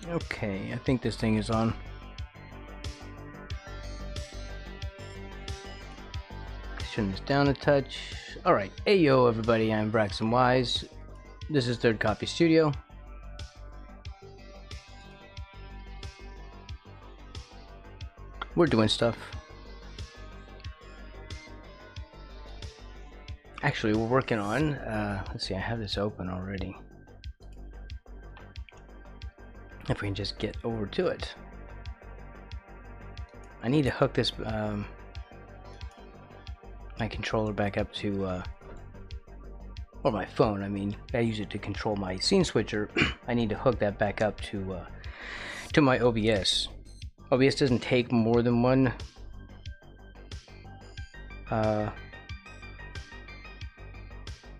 Okay, I think this thing is on. Turn this down a touch. Alright, ayo everybody, I'm Braxton Wise. This is Third Copy Studio. We're doing stuff. Actually, we're working on, let's see, I have this open already. If we can just get over to it. I need to hook this, my controller back up to, or my phone, I mean, I use it to control my scene switcher. I need to hook that back up to my OBS. OBS doesn't take more than one,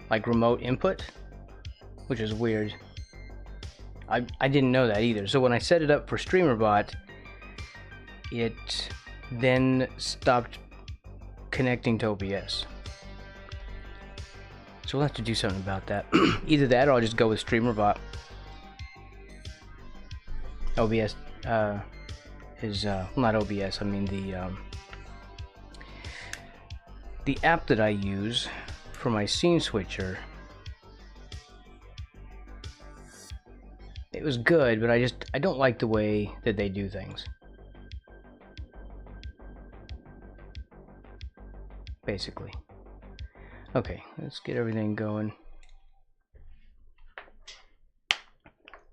like remote input, which is weird. I didn't know that either. So when I set it up for StreamerBot, it then stopped connecting to OBS. So we'll have to do something about that. Either that or I'll just go with StreamerBot. OBS is not OBS, I mean the app that I use for my scene switcher. It was good, but I don't like the way that they do things. Basically. Okay, let's get everything going.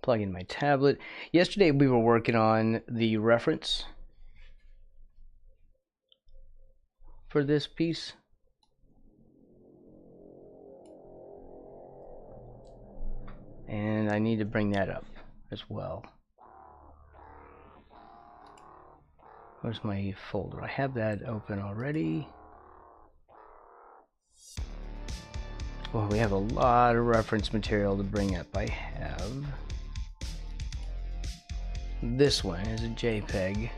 Plug in my tablet. Yesterday we were working on the reference for this piece. And I need to bring that up as well. Where's my folder? I have that open already. Well, we have a lot of reference material to bring up. I have this one is a JPEG.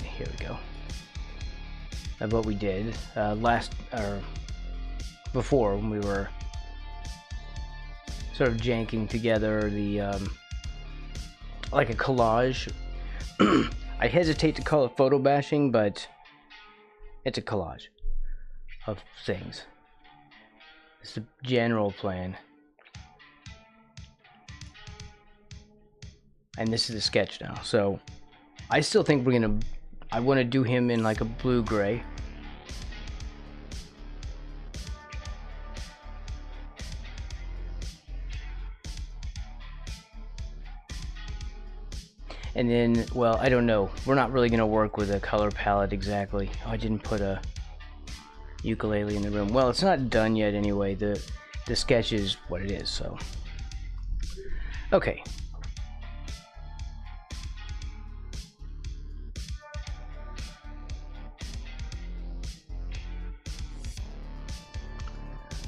Here we go. Of what we did before, when we were sort of janking together the like a collage. I hesitate to call it photo bashing, but it's a collage of things. It's the general plan. And this is a sketch now, so I still think I want to do him in like a blue-gray. And then, well, I don't know. We're not really going to work with a color palette exactly. Oh, I didn't put a ukulele in the room. Well, it's not done yet anyway. The sketch is what it is, so. Okay.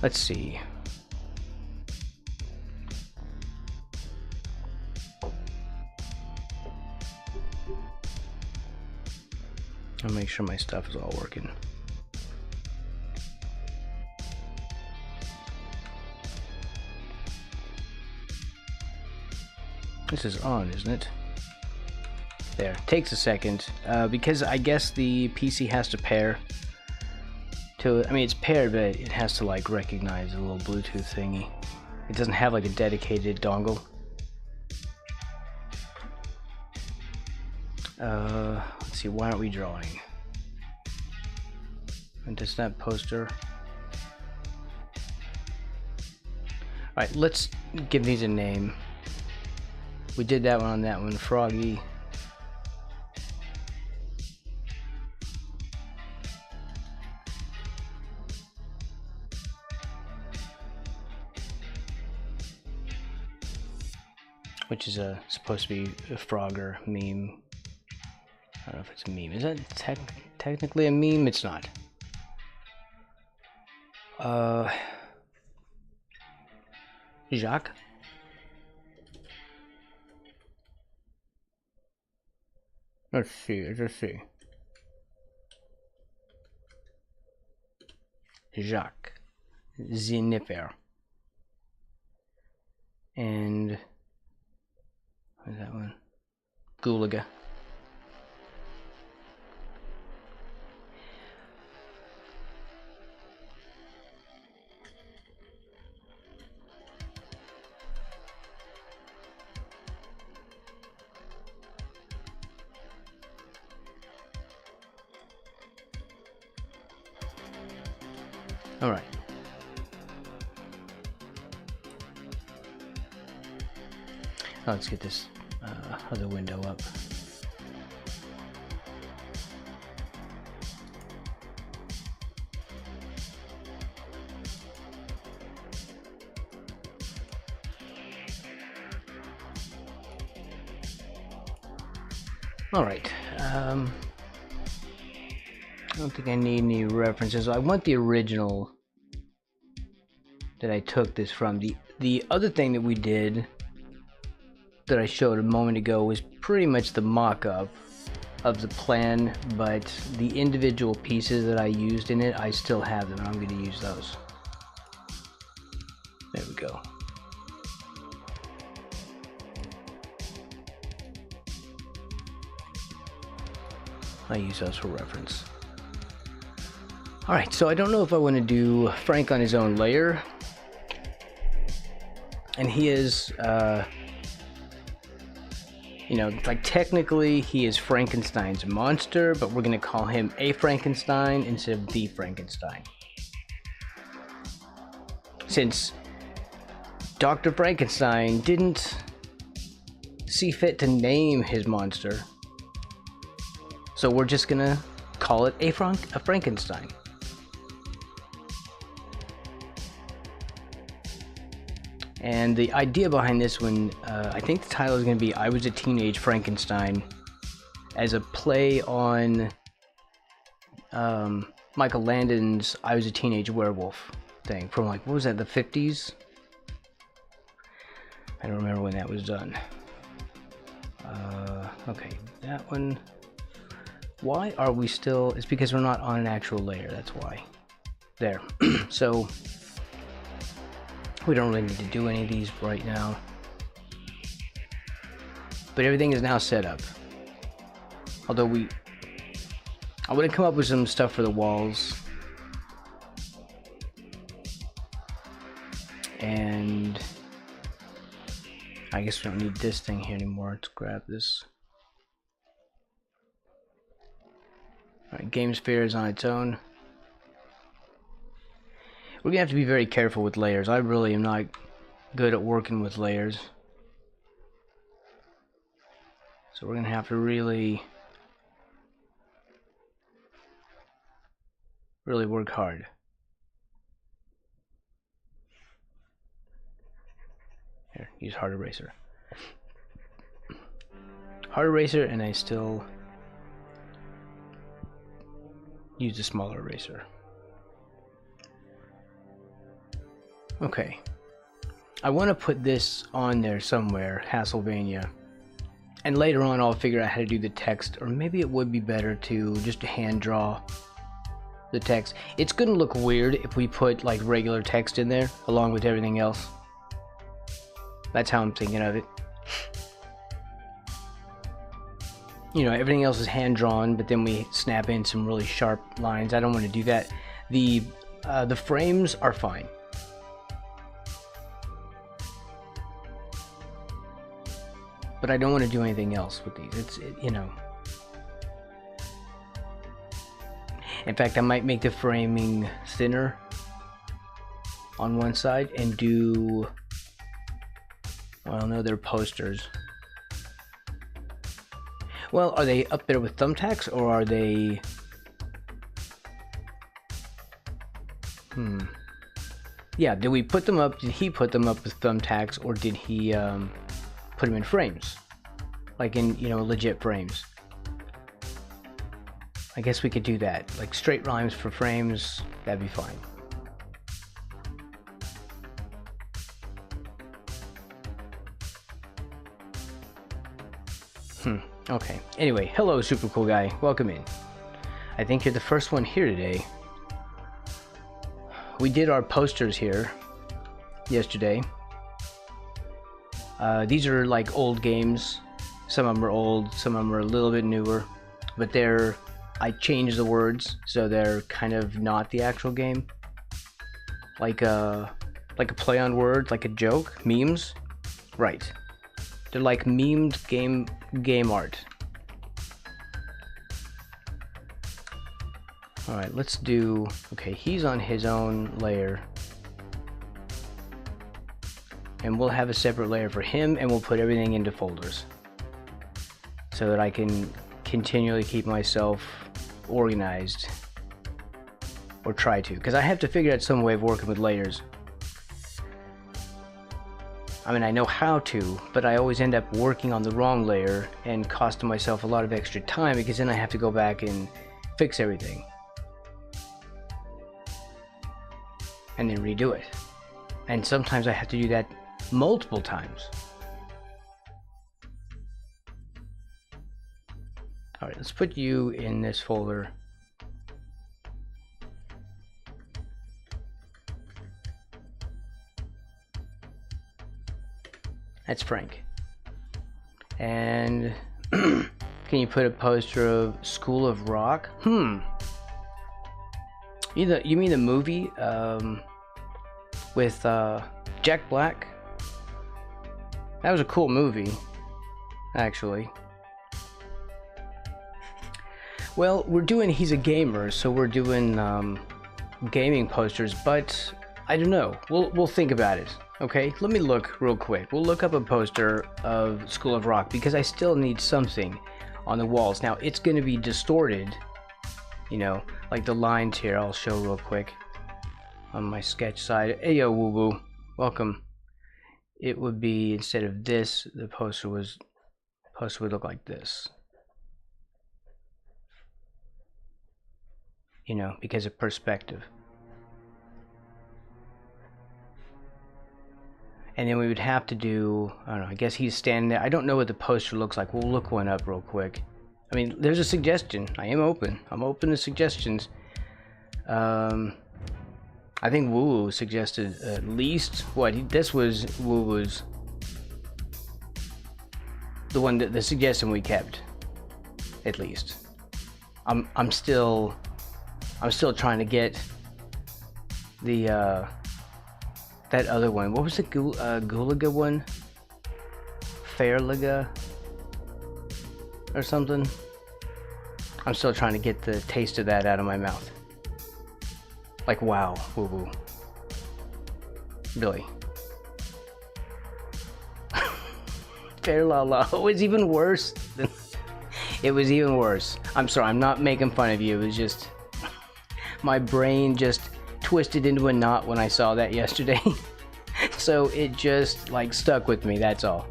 Let's see. I'll make sure my stuff is all working. This is on, isn't it? There. Takes a second, because I guess the PC has to pair to it. I mean, it's paired, but it has to like recognize a little Bluetooth thingy. It doesn't have like a dedicated dongle. Let's see, why aren't we drawing? And does that poster? Alright, let's give these a name. We did that one on that one, Froggy. Which is supposed to be a Frogger meme. I don't know if it's a meme. Is that technically a meme? It's not. Jacques? Let's see. Jacques. Jennifer. And what is that one? Gulaga. All right. Oh, let's get this other window up. All right. I don't think I need any references. I want the original that I took this from. The other thing that we did that I showed a moment ago was pretty much the mock-up of the plan, but the individual pieces that I used in it, I still have them, and I'm going to use those. There we go. I use those for reference. Alright, so I don't know if I want to do Frank on his own layer. And he is, you know, like technically he is Frankenstein's monster, but we're going to call him a Frankenstein instead of the Frankenstein. Since Dr. Frankenstein didn't see fit to name his monster, so we're just going to call it a Frankenstein. And the idea behind this one, I think the title is going to be I Was a Teenage Frankenstein, as a play on Michael Landon's I Was a Teenage Werewolf thing from, like, what was that, the 50s? I don't remember when that was done. Okay, that one. Why are we still... It's because we're not on an actual layer, that's why. There. So we don't really need to do any of these right now. But everything is now set up. Although I want to come up with some stuff for the walls. And I guess we don't need this thing here anymore. Let's grab this. Alright, GameSphere is on its own. We're gonna have to be very careful with layers. I really am not good at working with layers. So we're gonna have to really work hard. Here, use hard eraser. Hard eraser, and I still use a smaller eraser. Okay. I want to put this on there somewhere, Hasselvania. And later on I'll figure out how to do the text, or maybe it would be better to just hand draw the text. It's gonna look weird if we put like regular text in there along with everything else. That's how I'm thinking of it. You know, everything else is hand drawn, but then we snap in some really sharp lines. I don't want to do that. The frames are fine. But I don't want to do anything else with these. You know. In fact, I might make the framing thinner on one side and do, well, no, they're posters. Well, are they up there with thumbtacks, or are they... Yeah, did we put them up, did he put them up with thumbtacks, or did he put them in frames? Like in, you know, legit frames. I guess we could do that. Like straight lines for frames, that'd be fine. Okay. Anyway, hello, super cool guy. Welcome in. I think you're the first one here today. we did our posters here yesterday. These are like old games. Some of them are old, some of them are a little bit newer, but I changed the words so they're kind of not the actual game. Like a play on words, like a joke, memes. Right. They're like memed game art. Alright, let's do... Okay, he's on his own layer. And we'll have a separate layer for him, and we'll put everything into folders. So that I can continually keep myself organized. Or try to. Because I have to figure out some way of working with layers. I mean, I know how to, but I always end up working on the wrong layer and costing myself a lot of extra time, because then I have to go back and fix everything. And then redo it. And sometimes I have to do that multiple times. Alright, let's put you in this folder. That's Frank. And can you put a poster of School of Rock? You mean the movie with Jack Black? That was a cool movie, actually. Well, he's a gamer, so we're doing gaming posters, but I don't know. We'll think about it. Okay, let me look real quick. We'll look up a poster of School of Rock, because I still need something on the walls. Now, it's going to be distorted, you know, like the lines here. I'll show real quick on my sketch side. Hey, yo, woo woo, welcome. It would be, instead of this, the poster would look like this. You know, because of perspective. And then we would have to do, I don't know, I guess he's standing there. I don't know what the poster looks like. We'll look one up real quick. I mean, there's a suggestion. I am open. I'm open to suggestions. I think Woo Woo suggested at least, this was Woo Woo's, the suggestion we kept, at least. I'm still trying to get the, that other one. What was the Gulaga one? Fairliga or something? I'm still trying to get the taste of that out of my mouth. Like, wow, woo woo. Really. Fair la la. It was even worse than... It was even worse. I'm sorry, I'm not making fun of you. It was just... My brain just twisted into a knot when I saw that yesterday. So it just like stuck with me, that's all.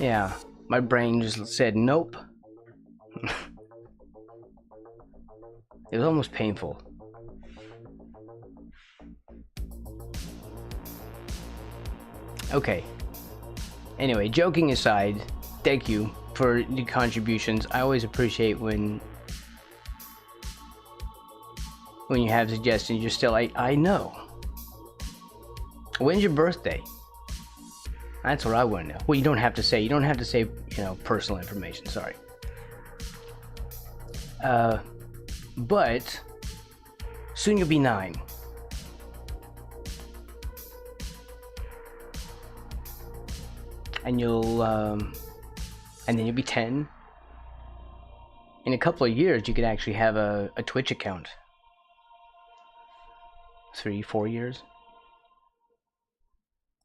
Yeah, my brain just said nope. It was almost painful. Okay. Anyway, joking aside, thank you for the contributions. I always appreciate when you have suggestions. You're still like, I know. When's your birthday? That's what I want to know. Well, you don't have to say, you know, personal information, sorry. But soon you'll be 9. And and then you'll be 10. In a couple of years, you could actually have a Twitch account. 3, 4 years?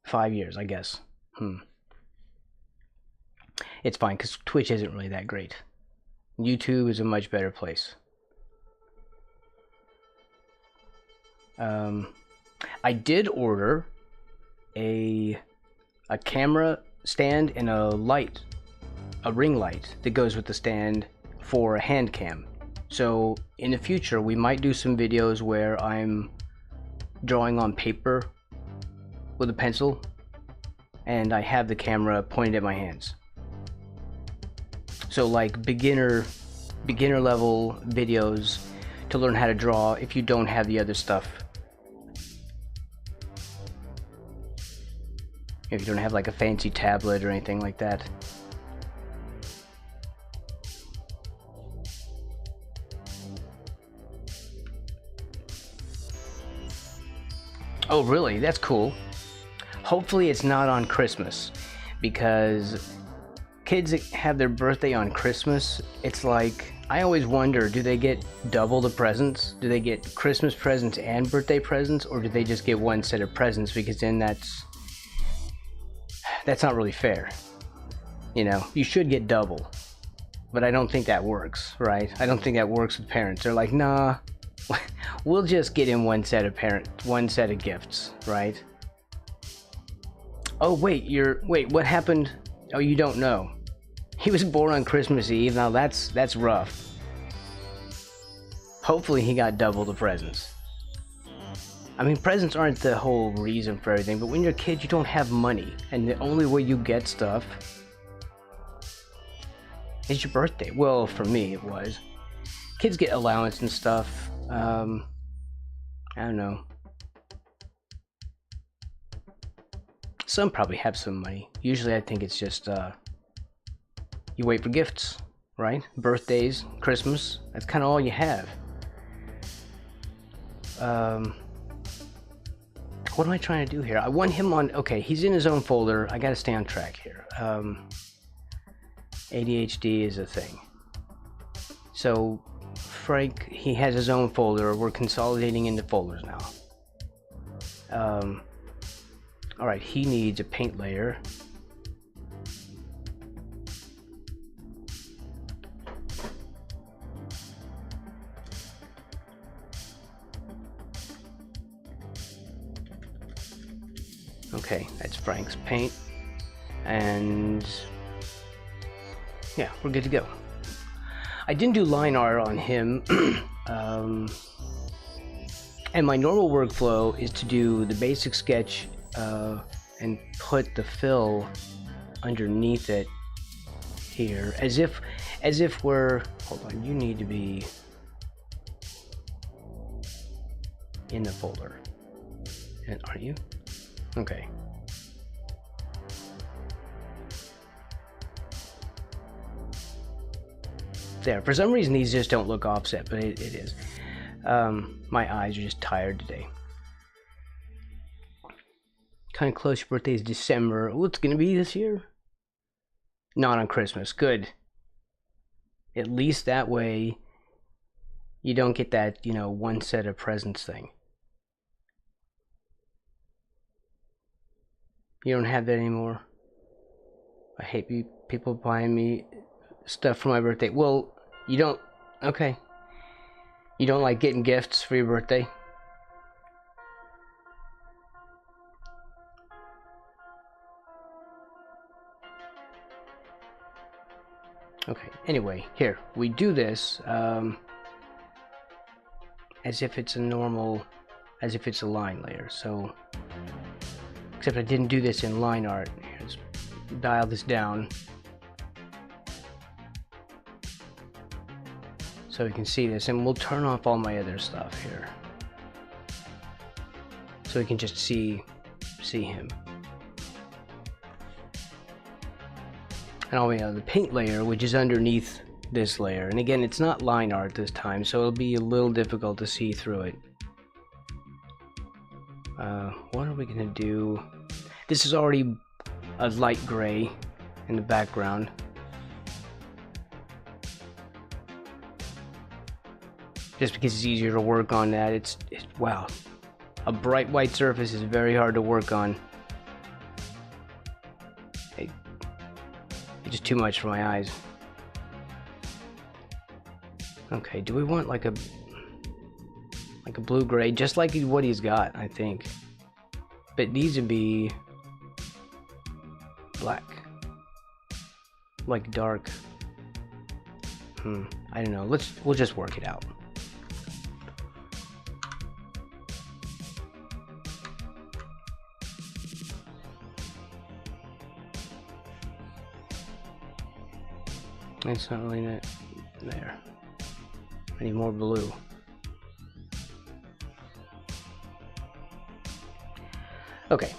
5 years, I guess. It's fine, because Twitch isn't really that great. YouTube is a much better place. I did order a camera stand and a ring light that goes with the stand for a hand cam. So in the future we might do some videos where I'm drawing on paper with a pencil and I have the camera pointed at my hands. So like beginner beginner level videos to learn how to draw if you don't have the other stuff. If you don't have like a fancy tablet or anything like that. Oh really? That's cool. Hopefully it's not on Christmas, because kids that have their birthday on Christmas, it's like, I always wonder, do they get double the presents? Do they get Christmas presents and birthday presents, or do they just get one set of presents? Because then that's not really fair. You know, you should get double, but I don't think that works, right? I don't think that works with parents. They're like, nah, we'll just get him one set of gifts, right? Oh wait, what happened? Oh, you don't know. He was born on Christmas Eve. Now that's rough. Hopefully he got double the presents. I mean, presents aren't the whole reason for everything, but when you're a kid, you don't have money, and the only way you get stuff is your birthday. Well, for me, it was. Kids get allowance and stuff. I don't know. Some probably have some money. Usually I think it's just, you wait for gifts, right? Birthdays, Christmas, that's kind of all you have. What am I trying to do here? I want him on, okay, he's in his own folder. I gotta stay on track here. ADHD is a thing. So, Frank, he has his own folder. We're consolidating into folders now. Alright, he needs a paint layer. Okay, that's Frank's paint. And yeah, we're good to go. I didn't do line art on him. And my normal workflow is to do the basic sketch and put the fill underneath it here, as if we're, hold on, you need to be in the folder, and aren't you? Okay. There, for some reason these just don't look offset, but it is. My eyes are just tired today. Kind of close. Your birthday is December. What's gonna be this year? Not on Christmas. Good. At least that way you don't get that, you know, one set of presents thing. You don't have that anymore. I hate people buying me stuff for my birthday. Well, you don't. Okay. You don't like getting gifts for your birthday? Okay, anyway, here, we do this as if it's a normal, as if it's a line layer, so, except I didn't do this in line art. Let's dial this down so we can see this, and we'll turn off all my other stuff here so we can just see him. And all we have the paint layer, which is underneath this layer. And again, it's not line art this time, so it'll be a little difficult to see through it. What are we gonna do? This is already a light gray in the background. Just because it's easier to work on that. It's wow. A bright white surface is very hard to work on. Just too much for my eyes. Okay, do we want like a blue gray, just like what he's got, I think. But it needs to be black, like dark. I don't know. We'll just work it out. It's not really there. I need more blue. Okay.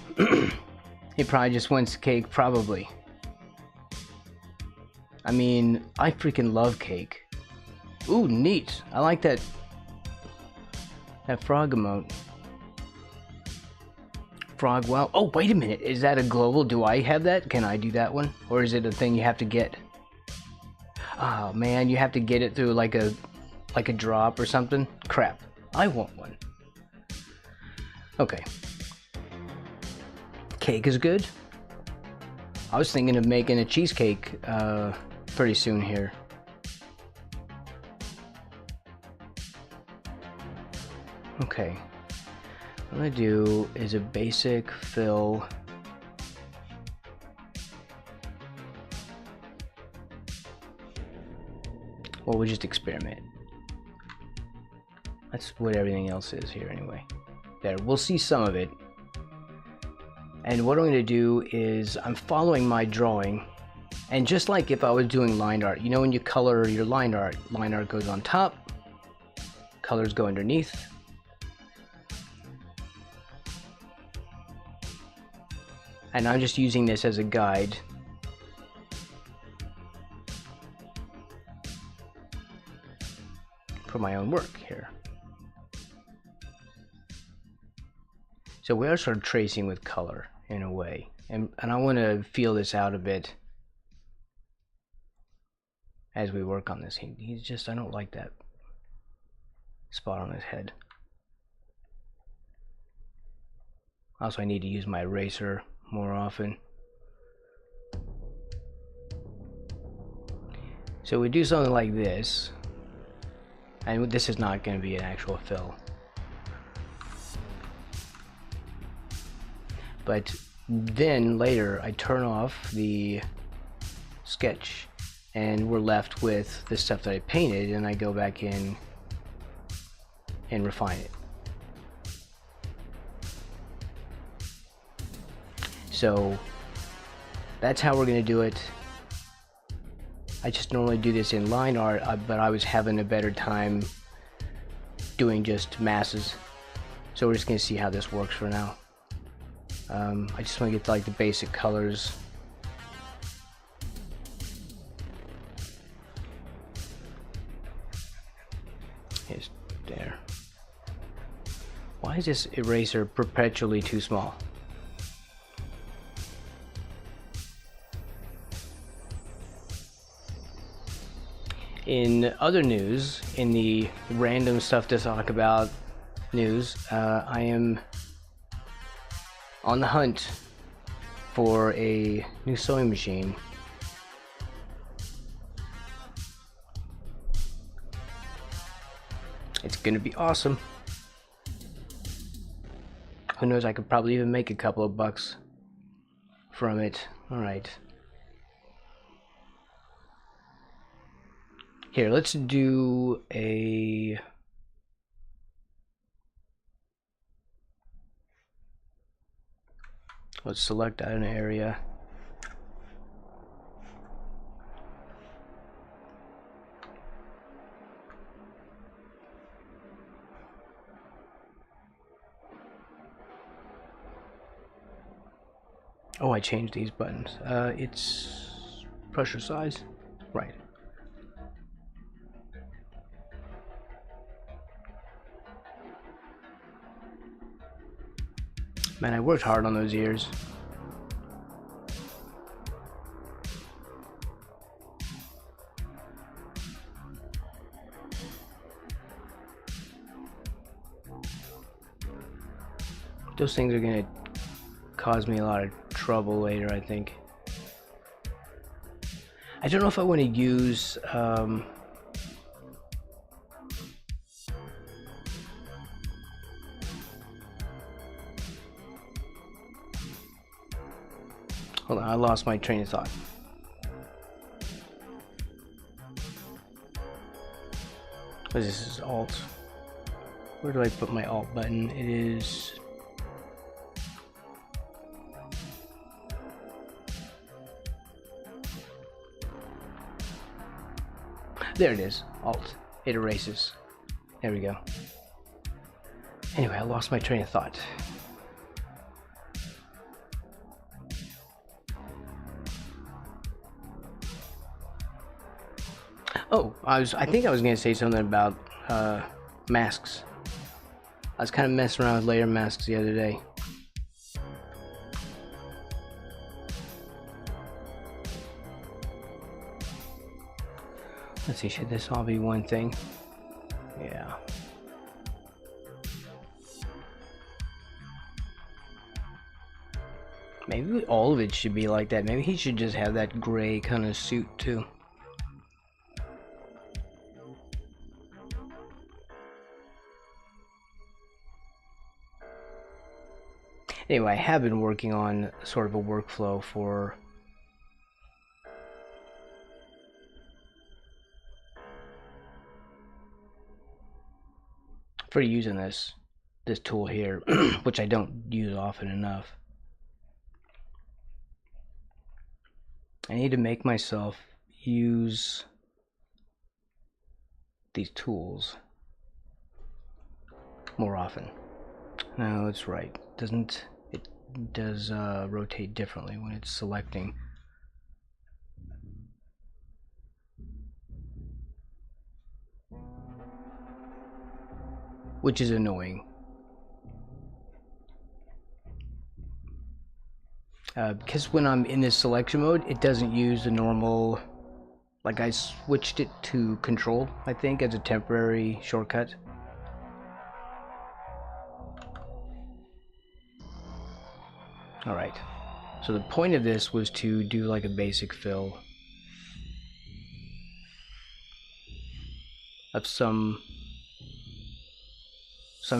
He probably just wants cake, probably. I mean, I freaking love cake. Ooh, neat. I like that frog emote. Frog, wow. Oh, wait a minute. Is that a global? Do I have that? Can I do that one? Or is it a thing you have to get? Oh, man, you have to get it through like a drop or something? Crap. I want one. Okay. Cake is good. I was thinking of making a cheesecake pretty soon here. Okay. What I'm gonna do is a basic fill. Well, we'll just experiment. That's what everything else is here anyway. There, we'll see some of it. And what I'm going to do is I'm following my drawing, and just like if I was doing line art, you know when you color your line art goes on top, colors go underneath. And I'm just using this as a guide. For my own work here. So we are sort of tracing with color in a way, and I want to feel this out a bit as we work on this. He's just, I don't like that spot on his head. Also, I need to use my eraser more often. So we do something like this, and this is not going to be an actual fill. But then later I turn off the sketch and we're left with the stuff that I painted, and I go back in and refine it. So that's how we're going to do it. I just normally do this in line art, but I was having a better time doing just masses. So we're just going to see how this works for now. I just want to get like the basic colors. Here's there. Why is this eraser perpetually too small? In other news, in the random stuff to talk about news, I am on the hunt for a new sewing machine. It's gonna be awesome. Who knows, I could probably even make a couple of bucks from it. Alright. Here, let's do a... Let's select an area. Oh, I changed these buttons. It's pressure size. Right. Man, I worked hard on those ears. Those things are gonna cause me a lot of trouble later, I think. I don't know if I want to use hold on, I lost my train of thought. What is this? This is Alt. Where do I put my Alt button? It is... There it is. Alt. it erases. There we go. Anyway, I lost my train of thought. Oh, I think I was gonna say something about masks. I was kind of messing around with layer masks the other day. Let's see, should this all be one thing? Yeah. Maybe all of it should be like that. Maybe he should just have that gray kind of suit too. Anyway, I have been working on sort of a workflow for using this tool here, which I don't use often enough. I need to make myself use these tools more often. No, it's right. It does rotate differently when it's selecting. Which is annoying. Because when I'm in this selection mode, it doesn't use the normal, like I switched it to control, I think, as a temporary shortcut. Alright, so the point of this was to do like a basic fill of some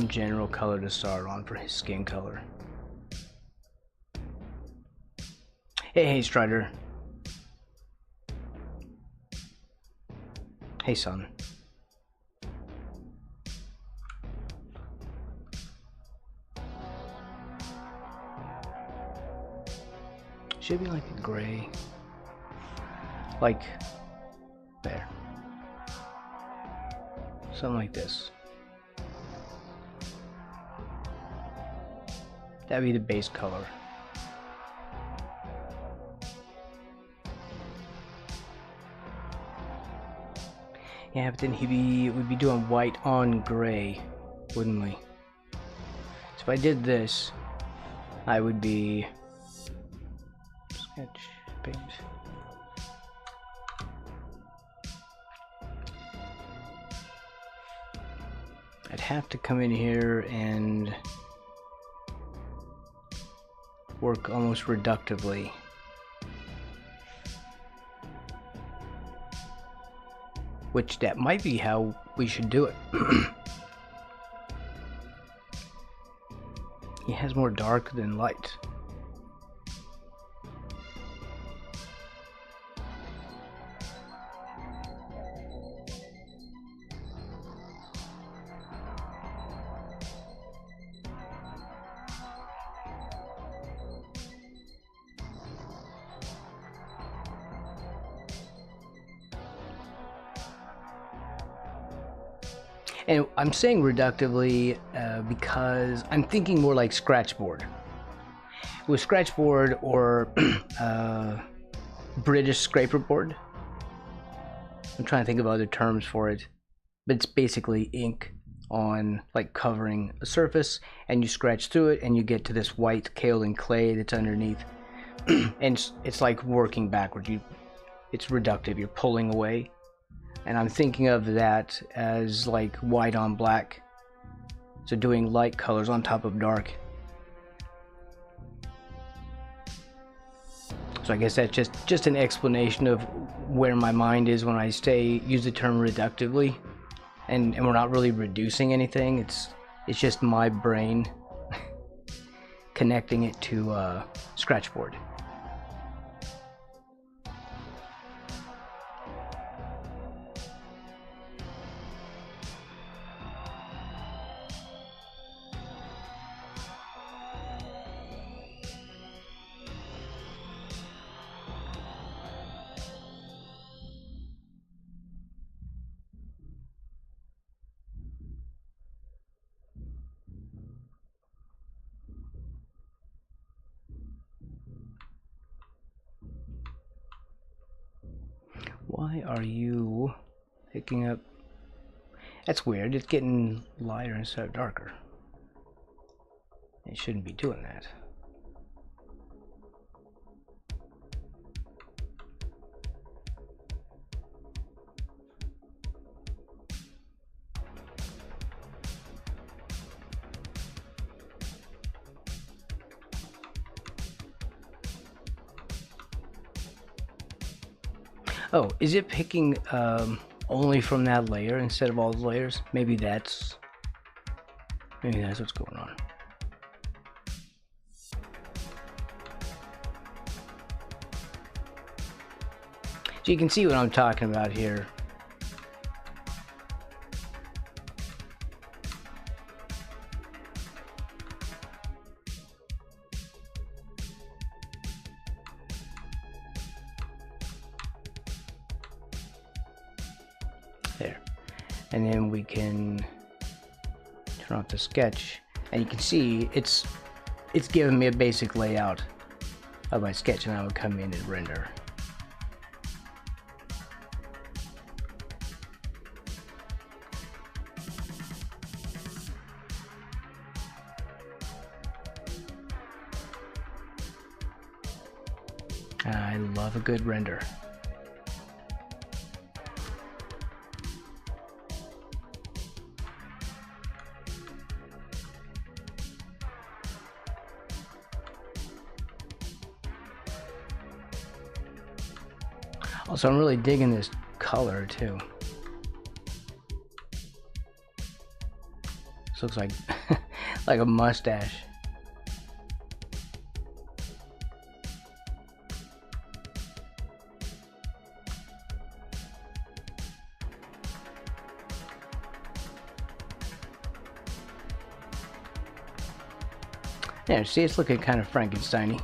general color to start on for his skin color. Hey Strider. Hey son. Should be like a gray. Like there. Something like this. That'd be the base color. Yeah, but then we'd be doing white on gray, wouldn't we? So if I did this, I would be sketch paint. I'd have to come in here and work almost reductively. Which that might be how we should do it. He has more dark than light. And I'm saying reductively because I'm thinking more like scratchboard. With scratchboard or British scraper board. I'm trying to think of other terms for it, but it's basically ink on like covering a surface, and you scratch through it and you get to this white kaolin clay that's underneath. And it's like working backwards. It's reductive. You're pulling away. And I'm thinking of that as like white on black. So doing light colors on top of dark. So I guess that's just an explanation of where my mind is when I use the term reductively. And we're not really reducing anything. It's just my brain connecting it to scratchboard. Why are you picking up? That's weird. It's getting lighter instead of darker. It shouldn't be doing that. Oh, is it picking only from that layer instead of all the layers? Maybe that's what's going on. So you can see what I'm talking about here. There. And then we can turn off the sketch, and you can see it's giving me a basic layout of my sketch, and I would come in and render. I love a good render. Also, I'm really digging this color too. This looks like like a mustache. There, see, it's looking kind of Frankenstein-y.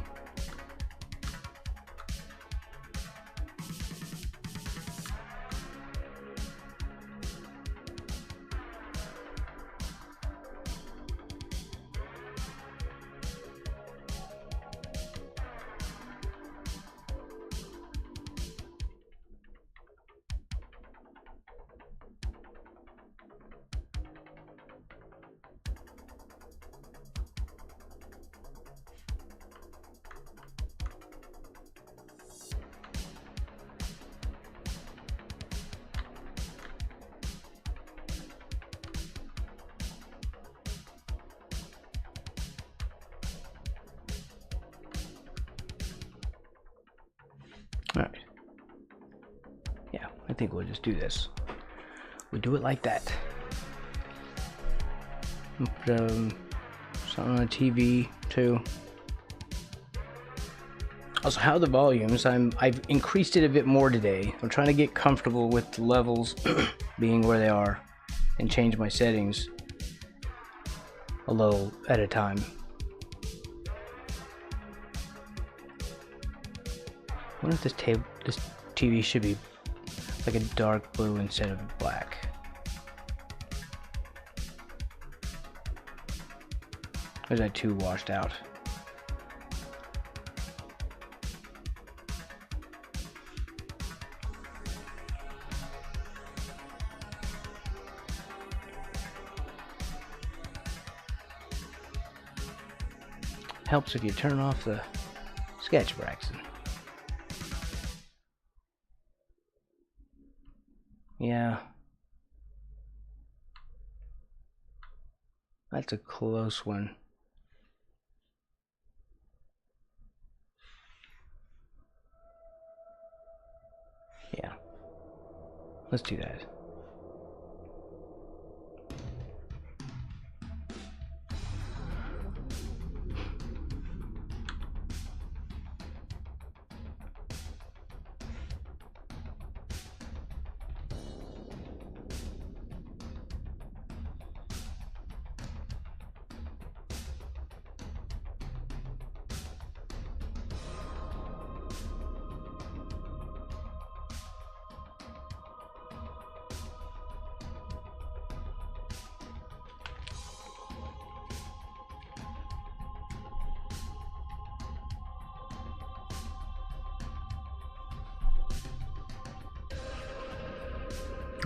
All right. Yeah, I think we'll just do this. We do it like that. Put something on the TV too. Also, how the volumes? I've increased it a bit more today. I'm trying to get comfortable with the levels being where they are, and change my settings a little at a time. I wonder if this TV should be like a dark blue instead of black. Or is that too washed out? Helps if you turn off the sketch, Braxton. Yeah. That's a close one. Yeah. Let's do that.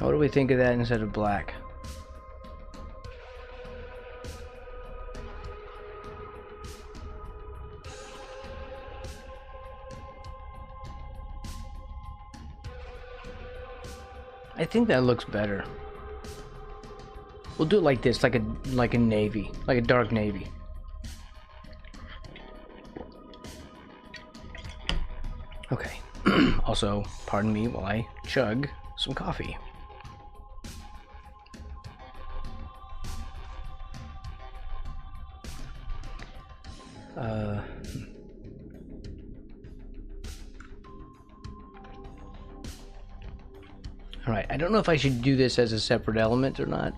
What do we think of that instead of black? I think that looks better. We'll do it like this, like a navy, like a dark navy. Okay. Also, pardon me while I chug some coffee. Alright, I don't know if I should do this as a separate element or not.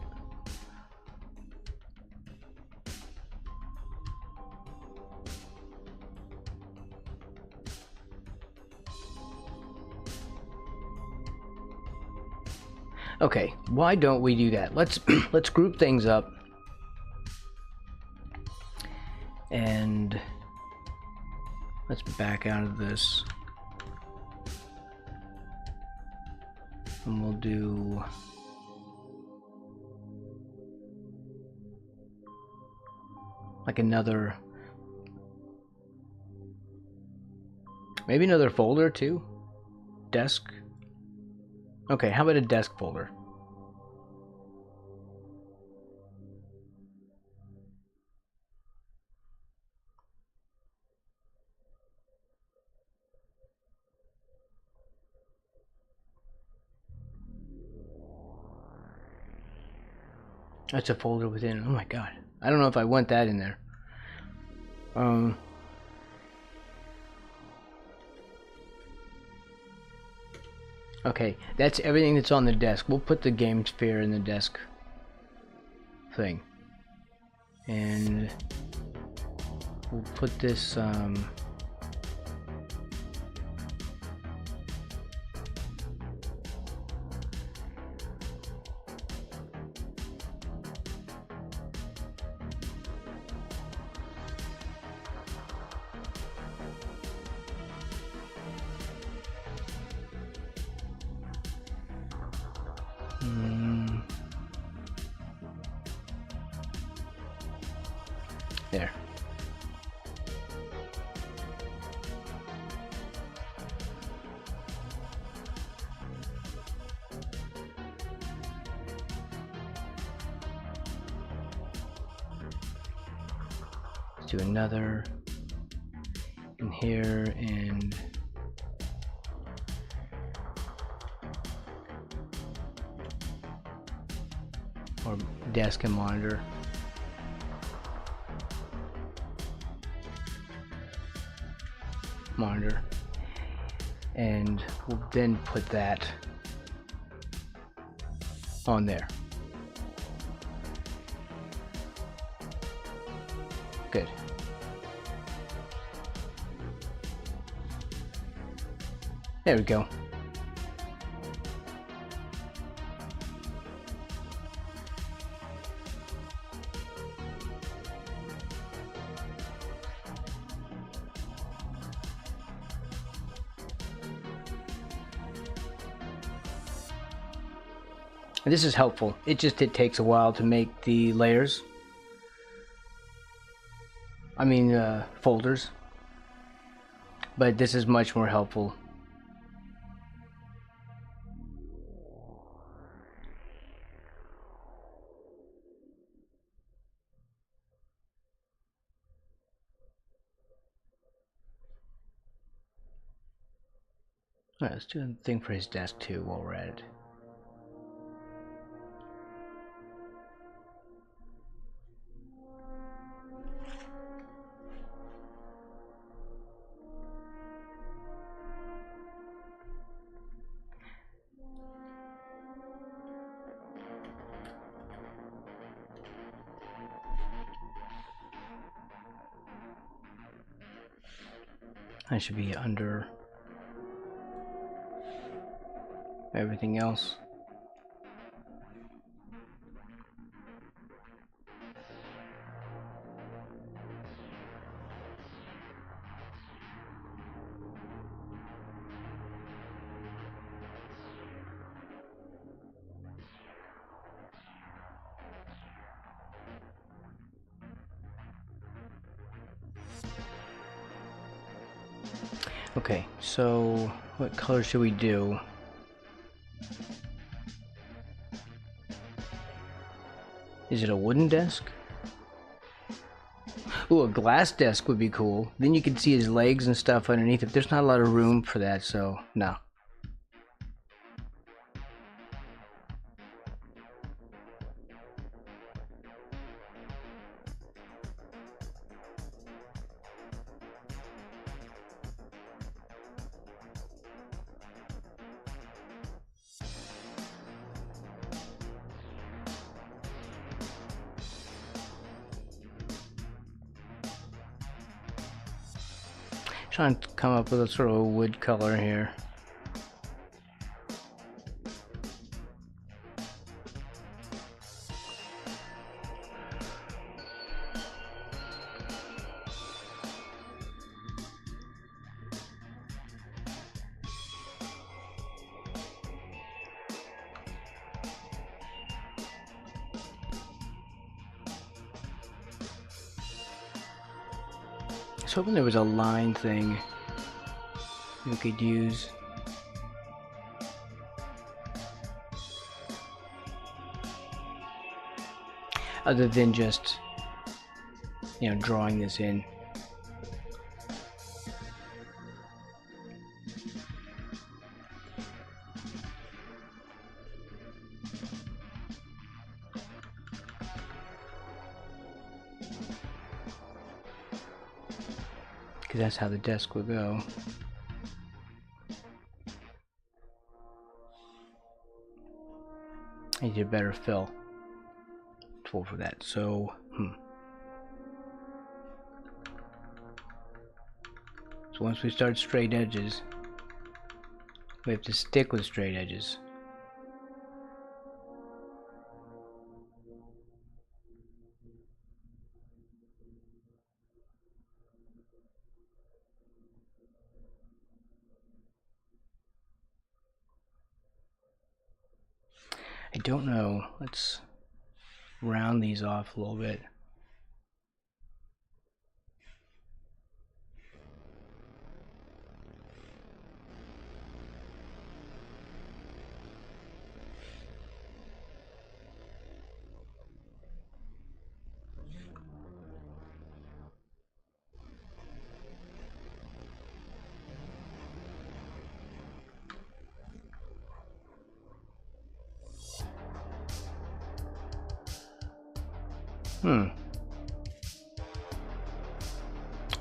Okay, why don't we do that? Let's let's group things up. And let's back out of this. And we'll do like another, maybe another folder too. Desk. Okay, how about a desk folder? That's a folder within. Oh my god. I don't know if I want that in there. Okay, that's everything that's on the desk. We'll put the game sphere in the desk thing. And we'll put this there. Let's do another in here and or desk and monitor. Monitor, and we'll then put that on there. Good. There we go. And this is helpful. It takes a while to make the layers. I mean folders. But this is much more helpful. Alright, let's do a thing for his desk too while we're at it. That should be under everything else. Okay, so what color should we do? Is it a wooden desk? Ooh, a glass desk would be cool. Then you can see his legs and stuff underneath it. There's not a lot of room for that, so no. Trying to come up with a sort of a wood color here. I was hoping there was a line thing we could use. Other than just, you know, drawing this in. Because that's how the desk will go. I need a better fill tool for that. So, So once we start straight edges, we have to stick with straight edges. I don't know. Let's round these off a little bit.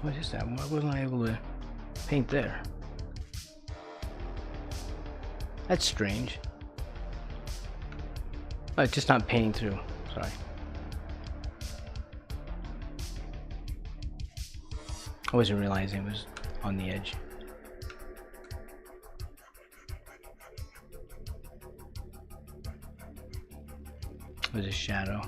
What is that? Why wasn't I able to paint there? That's strange. Oh, it's just not painting through. Sorry. I wasn't realizing it was on the edge. It was a shadow.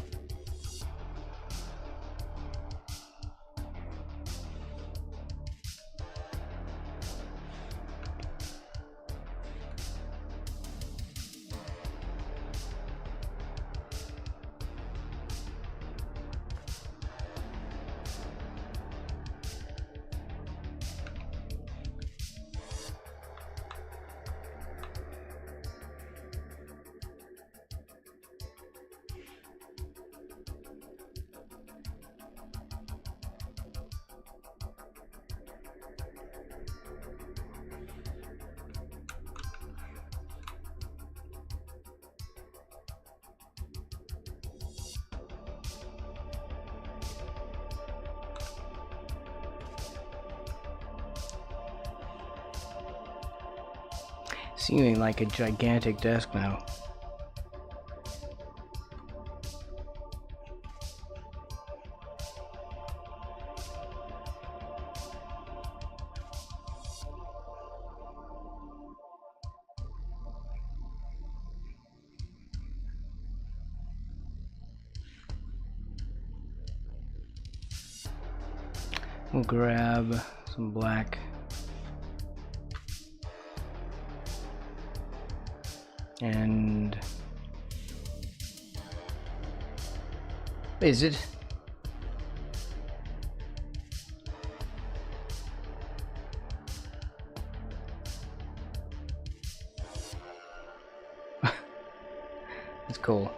Seeming like a gigantic desk now. We'll grab some black. And is it? It's cool.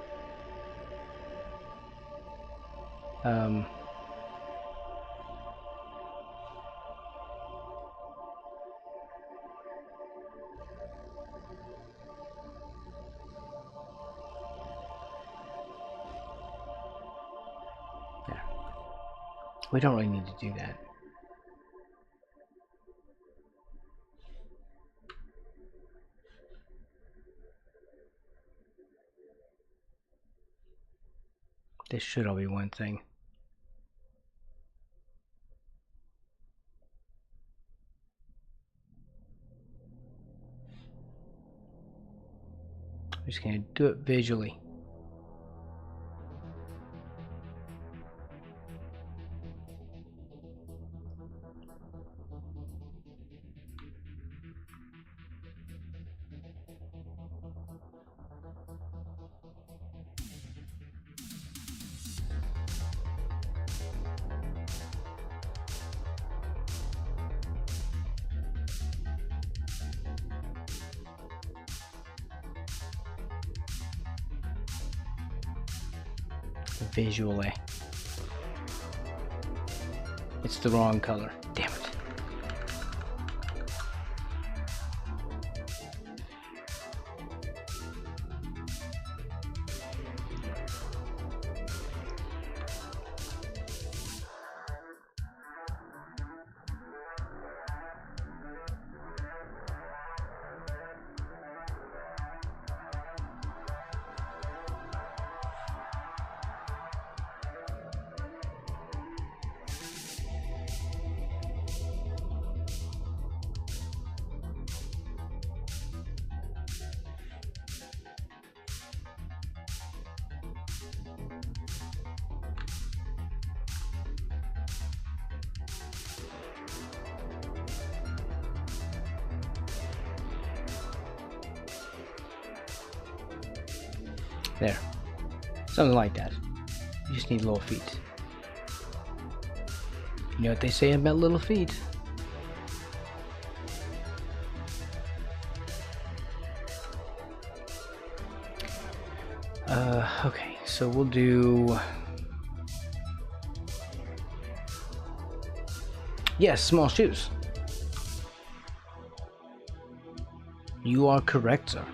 There. We don't really need to do that. This should all be one thing. I'm just going to do it visually. Visually. It's the wrong color. Damn it. There. Something like that. You just need little feet. You know what they say about little feet? Okay, so we'll do... Yes, small shoes. You are correct, sir.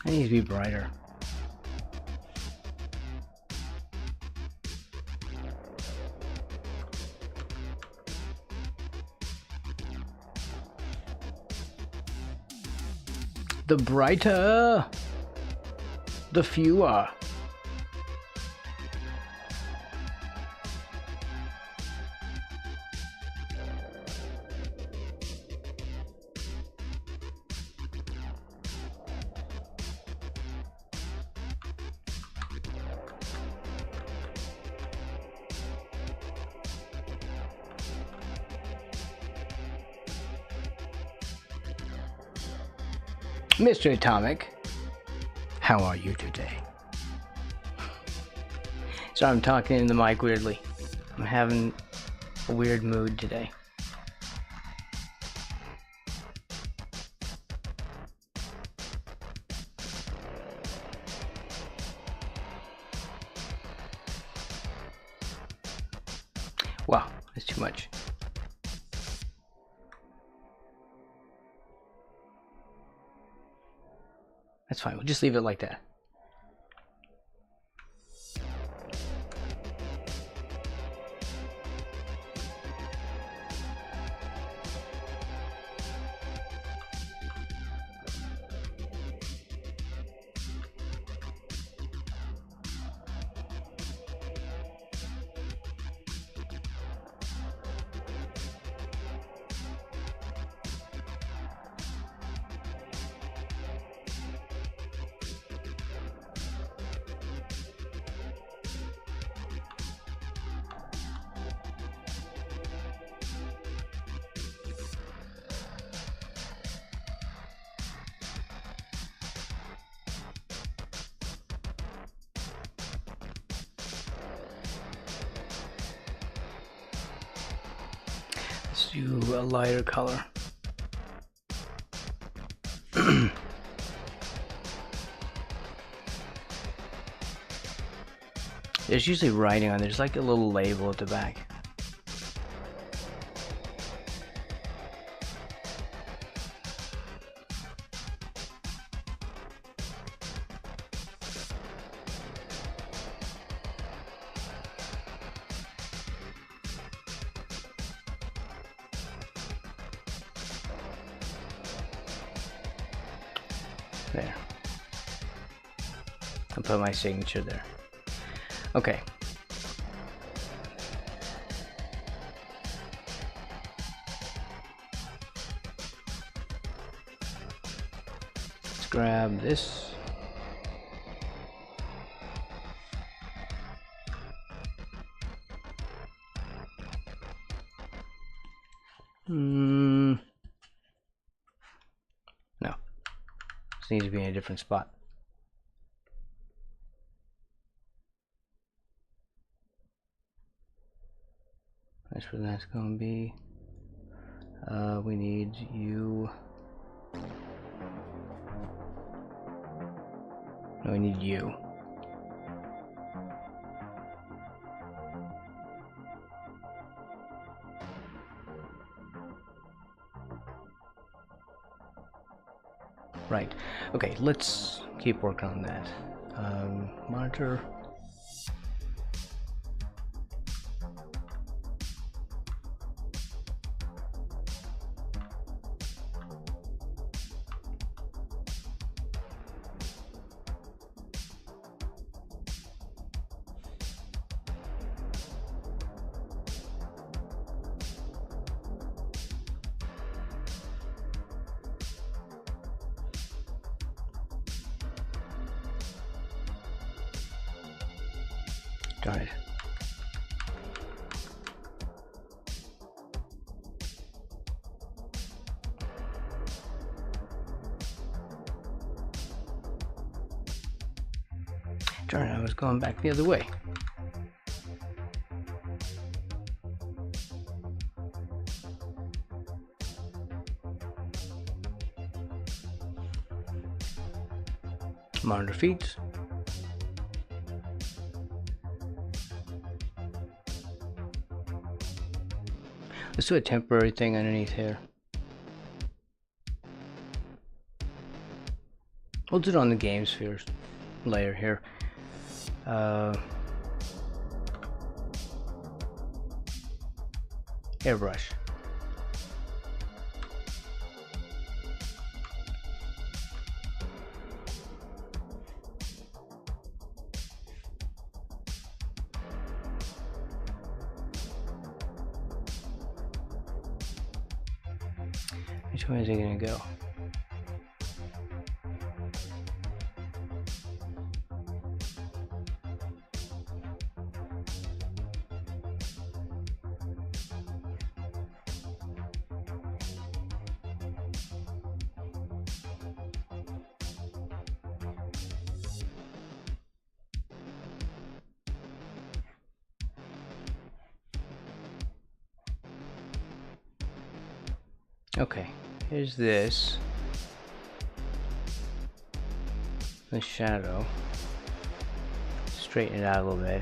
It needs to be brighter. The brighter, the fewer. Mr. Atomic, how are you today? Sorry, I'm talking in the mic weirdly. I'm having a weird mood today. Wow, that's too much. That's fine, we'll just leave it like that. Let's do a lighter color. There's usually writing on. There's like a little label at the back. There. I'll put my signature there. Okay. Let's grab this. No. This needs to be in a different spot. That's where that's going to be. We need you. No, we need you. Right. Okay, let's keep working on that. Monitor. Darn it. Darn it, I was going back the other way. Monitor feeds. Let's do a temporary thing underneath here. We'll do it on the game spheres layer here. Airbrush. Which way is it going to go? Okay, here's this. The shadow. Straighten it out a little bit.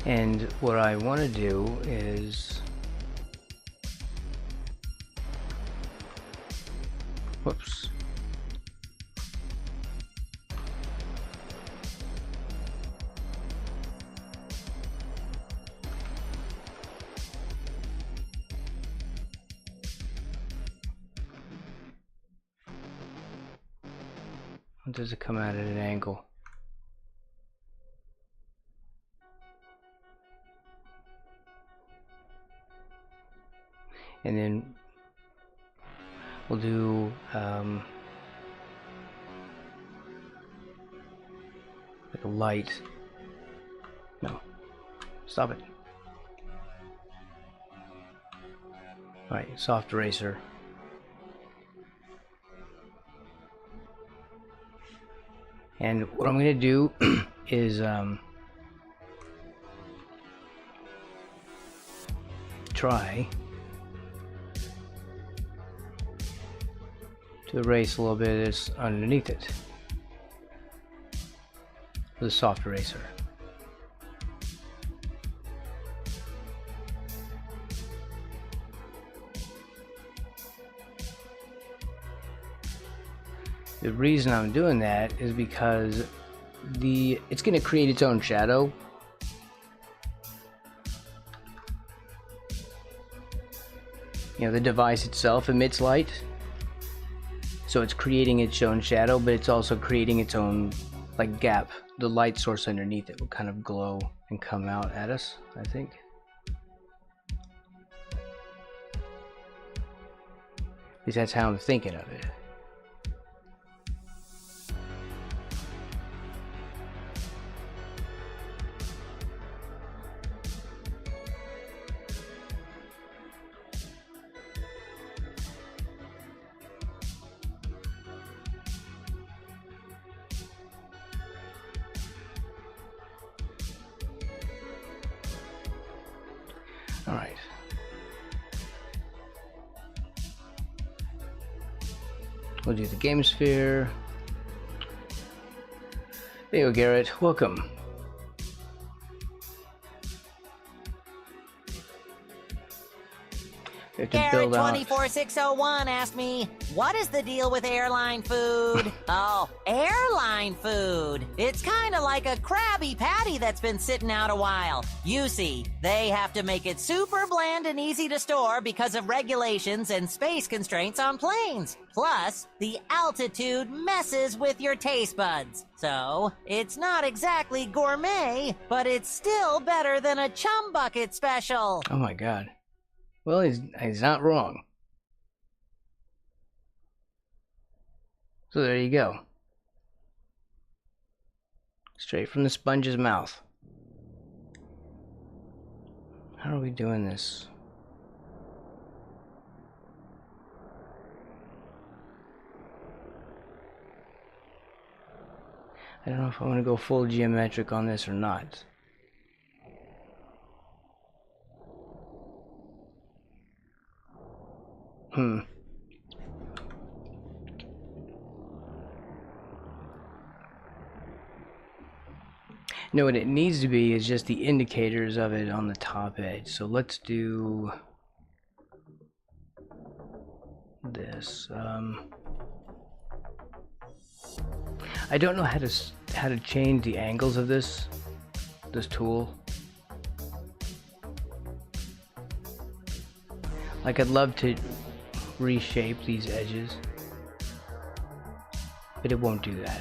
And what I want to do is, whoops. What does it come out at an angle? And then we'll do like a light. No, stop it. All right, soft eraser. And what I'm going to do is try to erase a little bit of this underneath it with a soft eraser. The reason I'm doing that is because it's going to create its own shadow. You know, the device itself emits light, so it's creating its own shadow, but it's also creating its own like gap. The light source underneath it will kind of glow and come out at us, I think. At least that's how I'm thinking of it. All right. We'll do the game sphere. There you go, Garrett. Welcome. Garrett24601 asked me, what is the deal with airline food? Oh, airline food. It's kind of like a Krabby Patty that's been sitting out a while. You see, they have to make it super bland and easy to store because of regulations and space constraints on planes. Plus, the altitude messes with your taste buds. So, it's not exactly gourmet, but it's still better than a Chum Bucket special. Oh my god. Well, he's not wrong. So there you go. Straight from the sponge's mouth. How are we doing this? I don't know if I want to go full geometric on this or not. No, what it needs to be is just the indicators of it on the top edge. So let's do this. I don't know how to change the angles of this tool. Like, I'd love to reshape these edges, but it won't do that.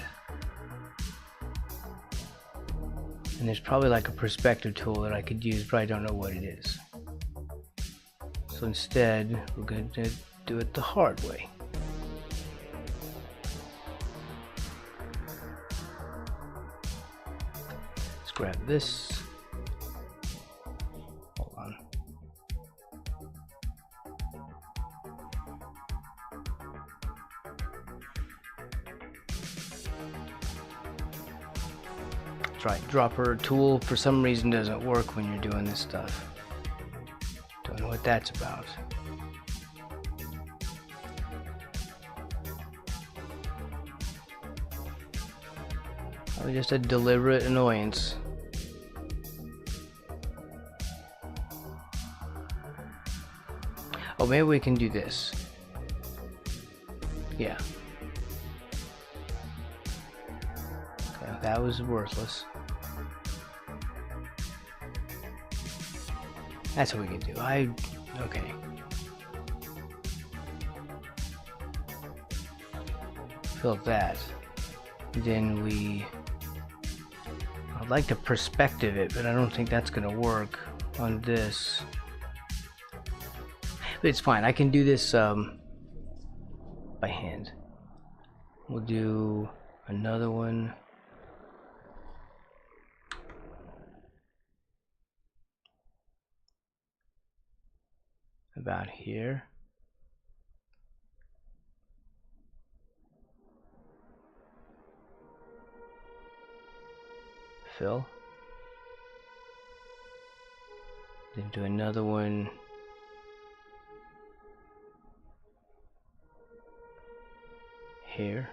And there's probably like a perspective tool that I could use, but I don't know what it is. So instead, we're going to do it the hard way. Let's grab this. Hold on. That's right, dropper tool for some reason doesn't work when you're doing this stuff. Don't know what that's about. Probably just a deliberate annoyance. Oh, maybe we can do this. Yeah. Okay, that was worthless. That's what we can do. Okay. Fill that. Then I'd like to perspective it, but I don't think that's gonna work on this. But it's fine. I can do this by hand. We'll do another one. About here. Fill. Then do another one here.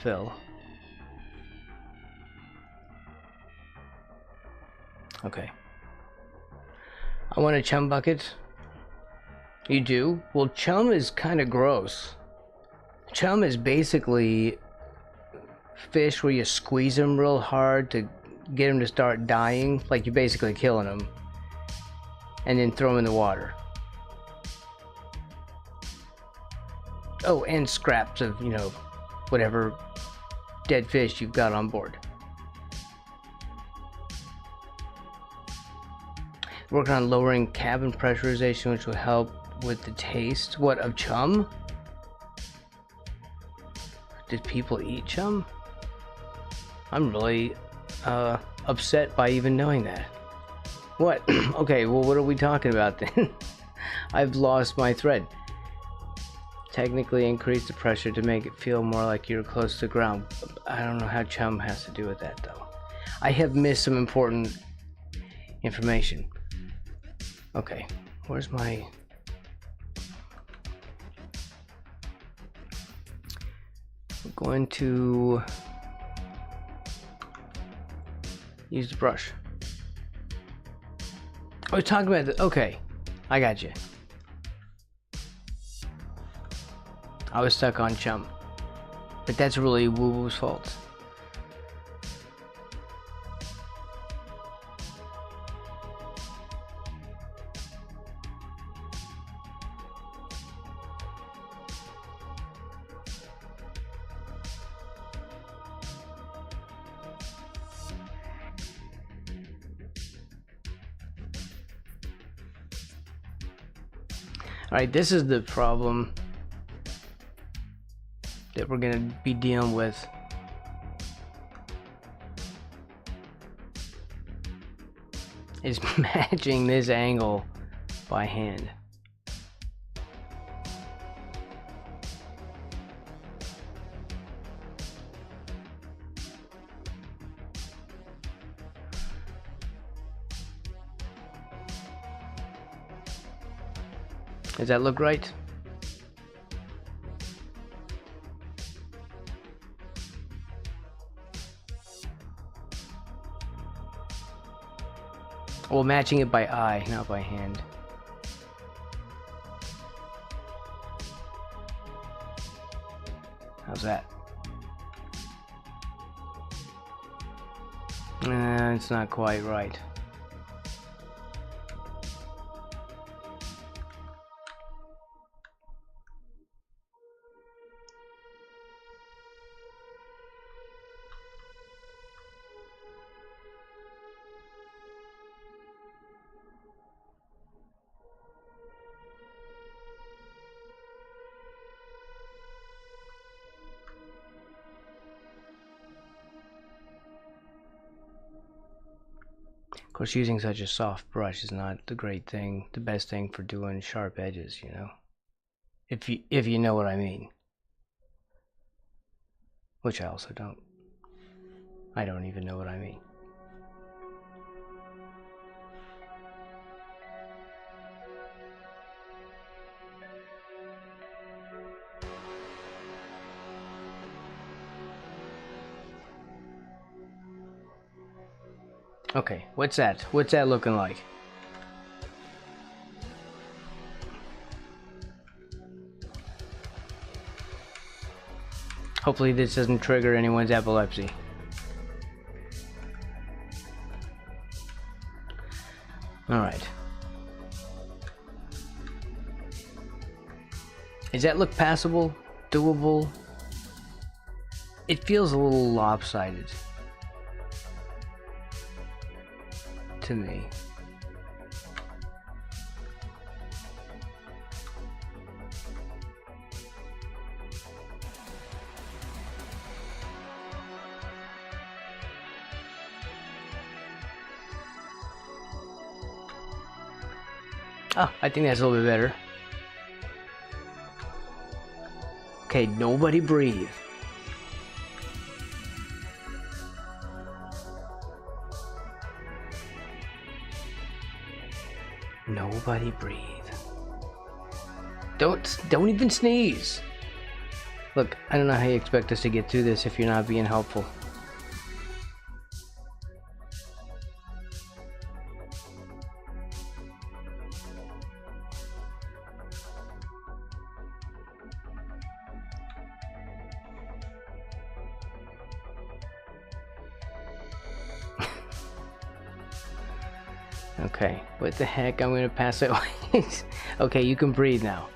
Fill. Okay. I want a chum bucket. You do? Well, chum is kind of gross. Chum is basically fish where you squeeze them real hard to get them to start dying. Like you're basically killing them. And then throw them in the water. Oh, and scraps of, you know, whatever dead fish you've got on board. Working on lowering cabin pressurization, which will help with the taste. What, of chum? Did people eat chum? I'm really upset by even knowing that. What? Okay, well, what are we talking about then? I've lost my thread. Technically increase the pressure to make it feel more like you're close to the ground. I don't know how chum has to do with that, though. I have missed some important information. Okay, where's my... We're going to use the brush. I was talking about the... Okay, I got you. I was stuck on chum. But that's really Woo-Woo's fault. Alright, this is the problem that we're going to be dealing with. Is matching this angle by hand. Does that look right? Well, matching it by eye, not by hand. How's that? It's not quite right. Of course, using such a soft brush is not the great thing, the best thing for doing sharp edges, you know. If you know what I mean. Which I also don't. I don't even know what I mean. Okay, what's that? What's that looking like? Hopefully this doesn't trigger anyone's epilepsy. Alright. Does that look passable? Doable? It feels a little lopsided to me. Oh, I think that's a little bit better. Okay, nobody breathe. Nobody breathe. Don't even sneeze. Look, I don't know how you expect us to get through this if you're not being helpful. Okay, what the heck? I'm gonna pass it. Okay, you can breathe now.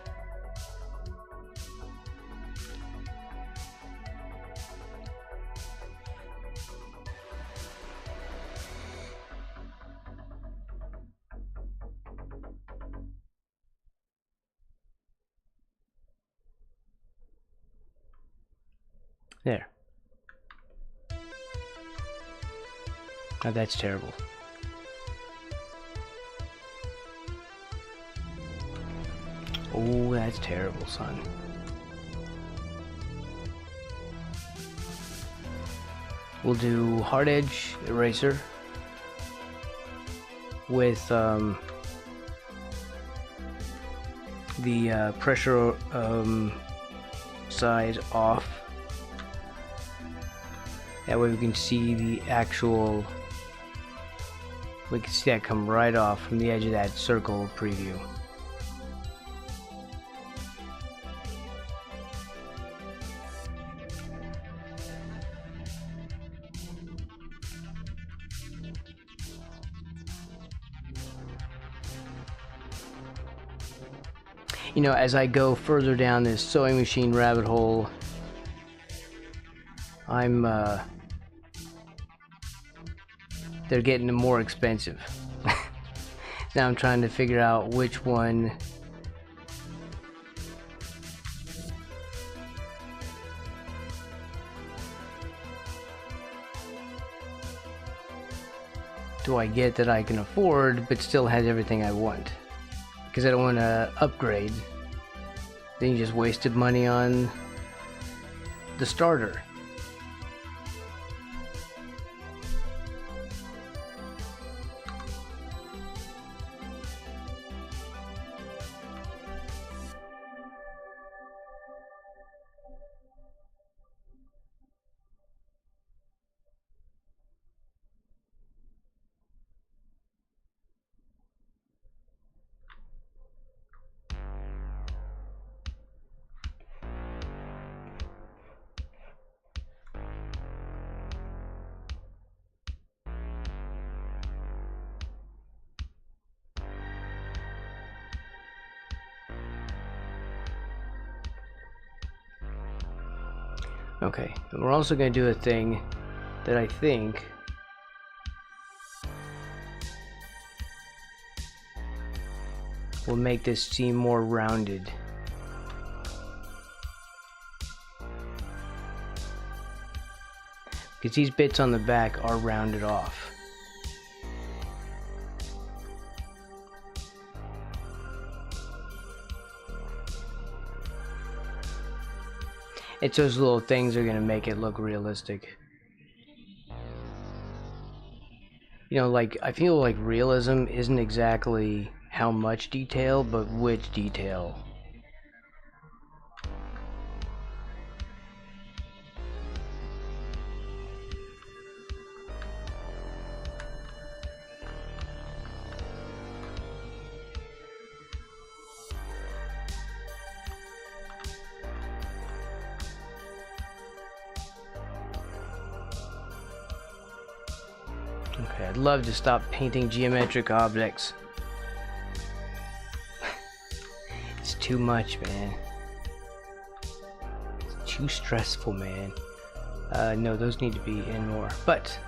There. Oh, that's terrible. Oh, that's terrible, son. We'll do hard edge eraser with the pressure side off. That way we can see the actual, we can see that come right off from the edge of that circle preview. You know, as I go further down this sewing machine rabbit hole, they're getting more expensive. Now I'm trying to figure out which one do I get that I can afford but still has everything I want. Because I don't want to upgrade. Then you just wasted money on the starter. Okay, and we're also going to do a thing that I think will make this seem more rounded. Because these bits on the back are rounded off. It's those little things that are gonna make it look realistic. You know, like, I feel like realism isn't exactly how much detail, but which detail. Okay, I'd love to stop painting geometric objects. It's too much, man. It's too stressful, man. No, those need to be in more. But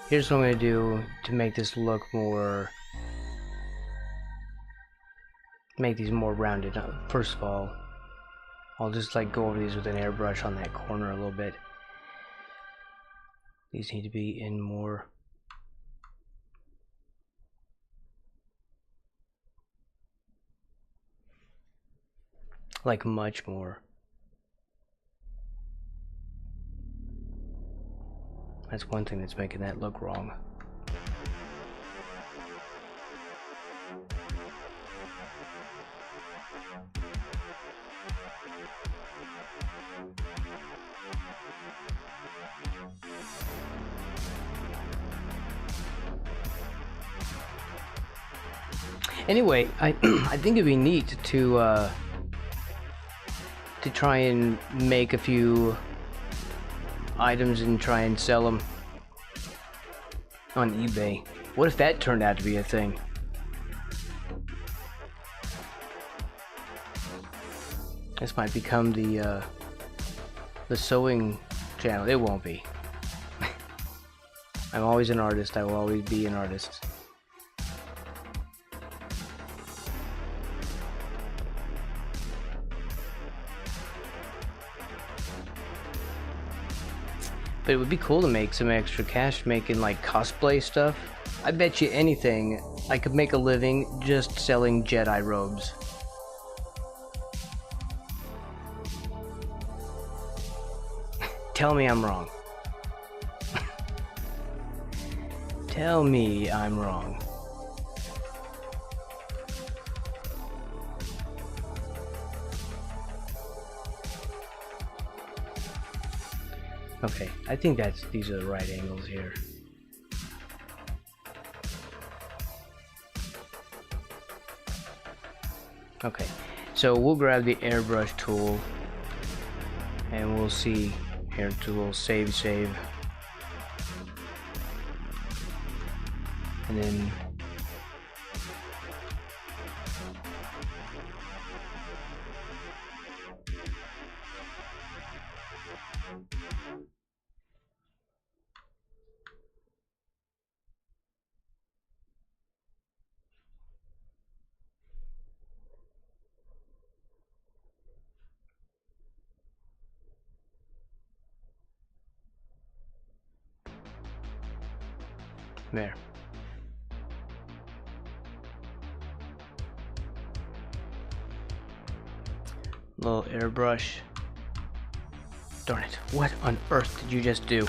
here's what I'm gonna do to make this look more... make these more rounded. First of all, I'll just like go over these with an airbrush on that corner a little bit. These need to be in more. Like much more. That's one thing that's making that look wrong. Anyway, I think it'd be neat to try and make a few items and try and sell them on eBay. What if that turned out to be a thing? This might become the sewing channel. It won't be. I'm always an artist. I will always be an artist. But it would be cool to make some extra cash making like cosplay stuff. I bet you anything I could make a living just selling Jedi robes. Tell me I'm wrong. Tell me I'm wrong. Okay, I think these are the right angles here. Okay, so we'll grab the airbrush tool and we'll see here. We'll save, and then there. Little airbrush. Darn it. What on earth did you just do?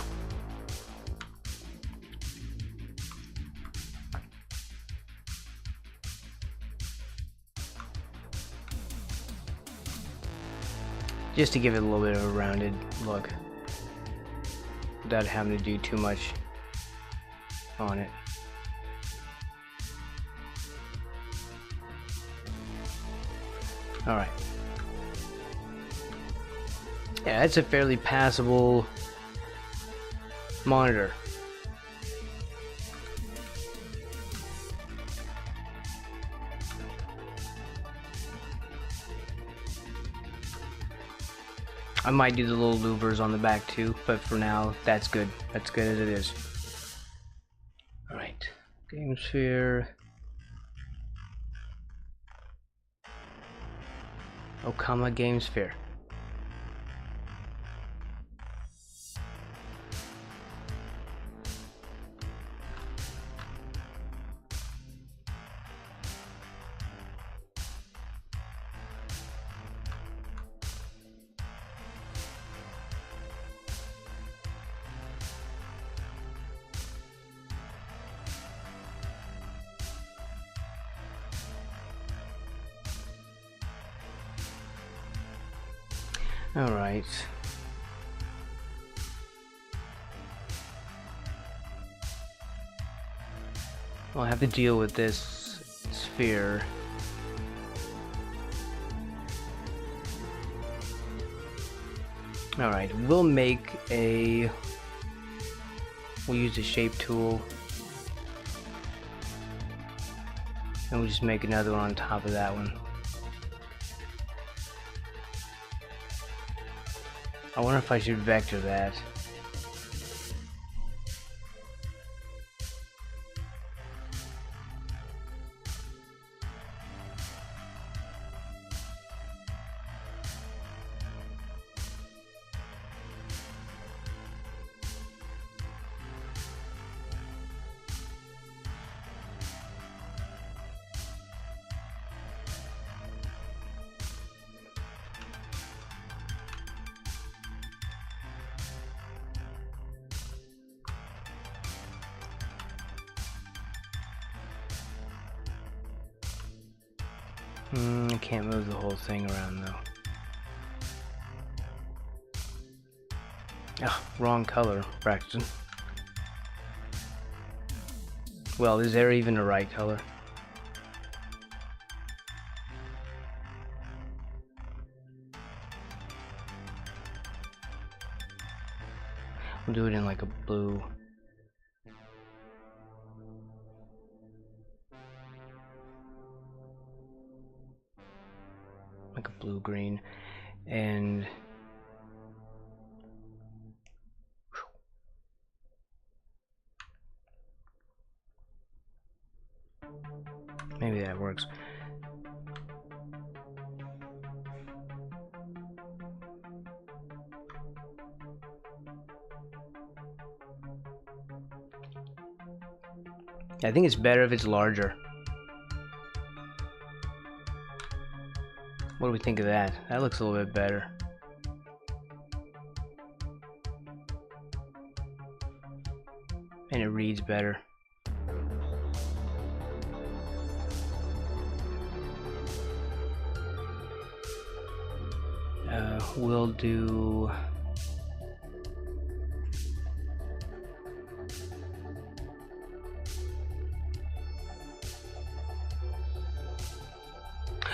Just to give it a little bit of a rounded look without having to do too much on it. Alright. Yeah, it's a fairly passable monitor. I might do the little louvers on the back too, but for now, that's good. That's good as it is. Alright, Game Sphere. Okama Game Sphere. Alright. I'll have to deal with this sphere. Alright, we'll make a... We'll use the shape tool. And we'll just make another one on top of that one. I wonder if I should vector that. I can't move the whole thing around though. Ah, wrong color, Braxton. Well, is there even a right color? We'll do it in like a blue. Like a blue-green, and maybe that works. I think it's better if it's larger. What do we think of that? That looks a little bit better. And it reads better. We'll do...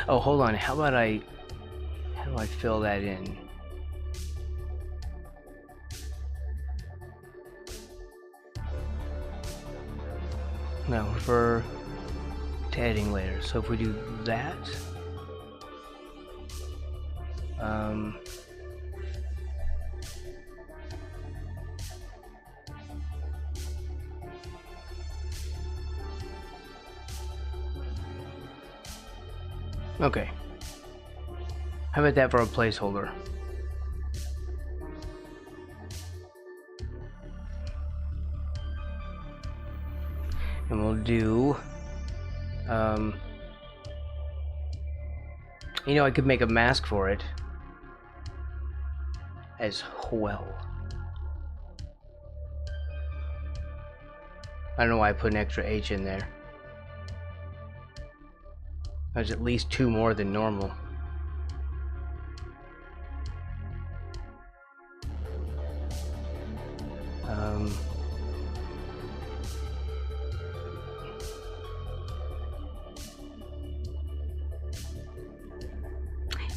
Oh, hold on. How do I fill that in? No, refer to editing layer. So if we do that, okay. How about that for a placeholder? And we'll do, you know, I could make a mask for it as well. I don't know why I put an extra H in there. There's at least 2 more than normal.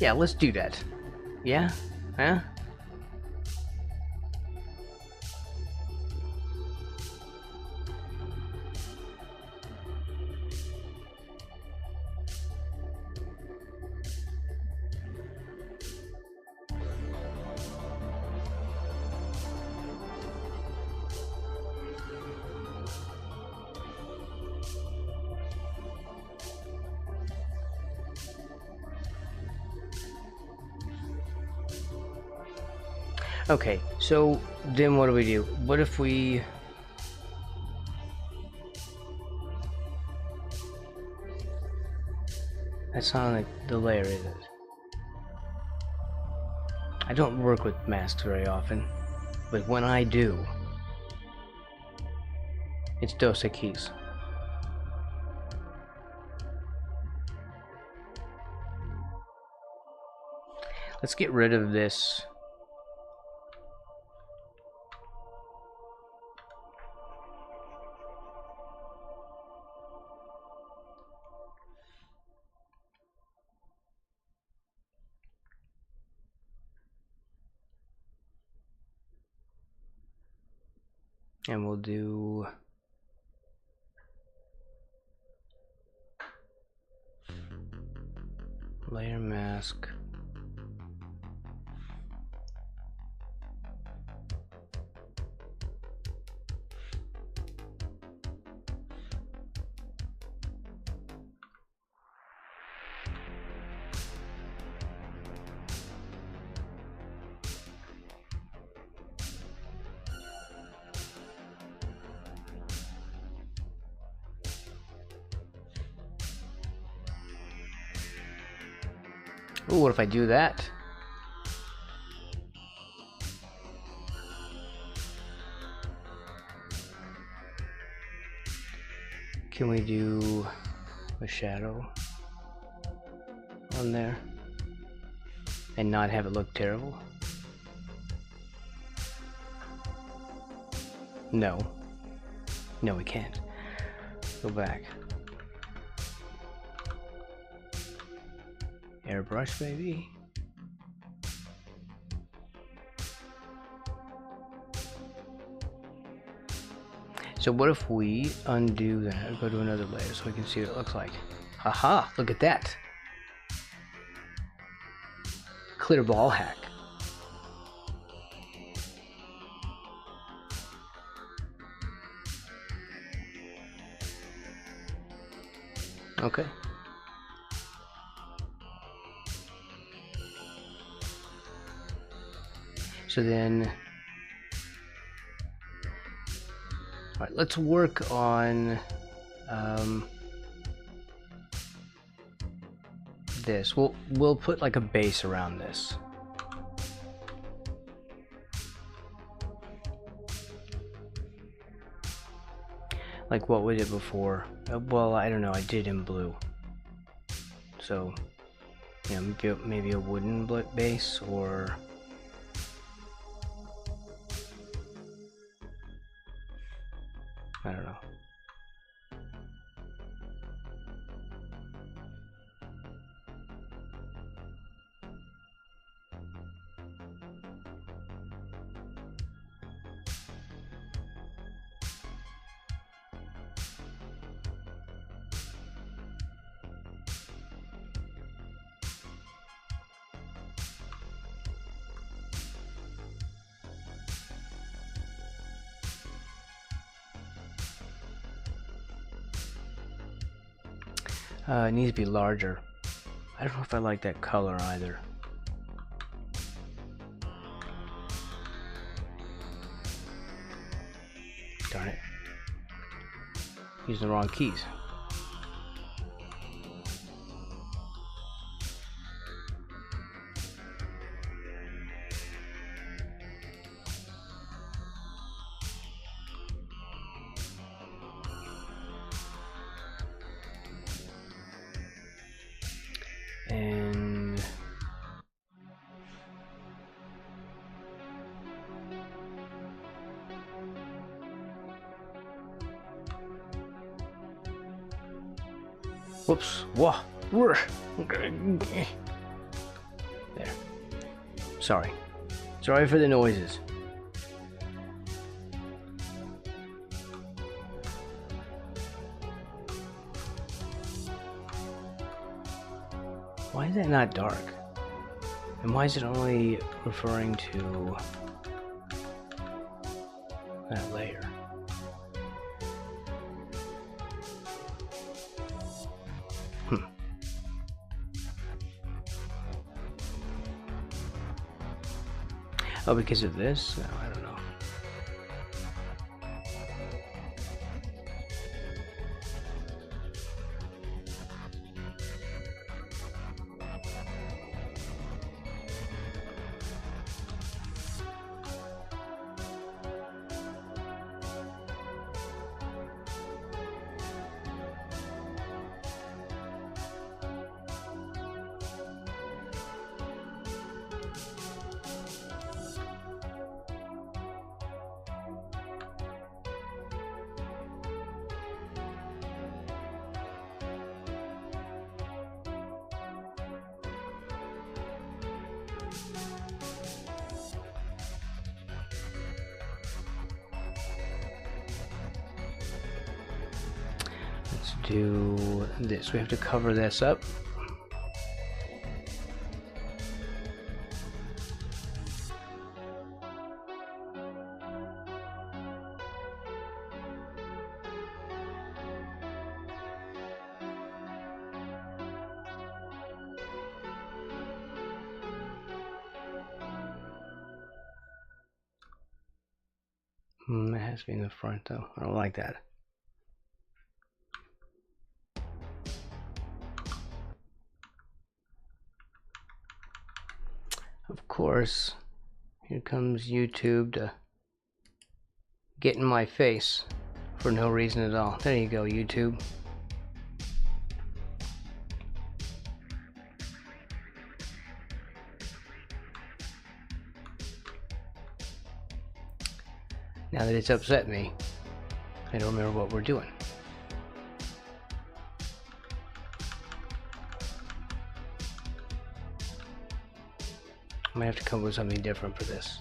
Yeah, let's do that. Yeah? Huh? Okay, so then what do we do? What if we... That's not like the layer, is it? I don't work with masks very often, but when I do, it's Dos Equis. Let's get rid of this. And we'll do layer mask. Ooh, what if I do that? Can we do a shadow on there and not have it look terrible? No. No, we can't. Go back. Airbrush, maybe. So what if we undo that, go to another layer so we can see what it looks like. Haha, look at that. Clear ball hack. Okay. So then, all right, let's work on this. We'll put like a base around this. Like what we did before. Well, I don't know. I did in blue. So, yeah, maybe a wooden base or. I don't know. It needs to be larger. I don't know if I like that color either. Darn it. Using the wrong keys. And whoops. Whoa. There. Sorry. Sorry for the noises. Why is that not dark? And why is it only referring to that layer? Oh, because of this? No, I don't know. do this. We have to cover this up. It has to be in the front though. I don't like that. Of course, here comes YouTube to get in my face for no reason at all. There you go, YouTube. Now that it's upset me, I don't remember what we're doing. I might have to come up with something different for this.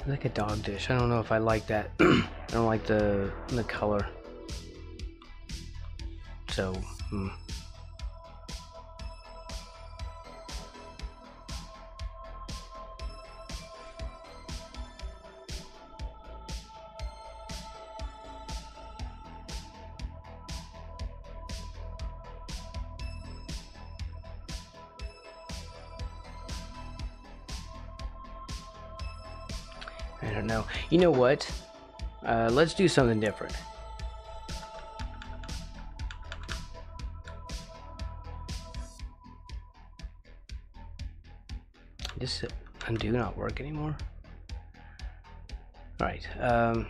Like a dog dish. I don't know if I like that. I don't like the color. So, I don't know. You know what? Let's do something different. Does undo not work anymore? Alright, let's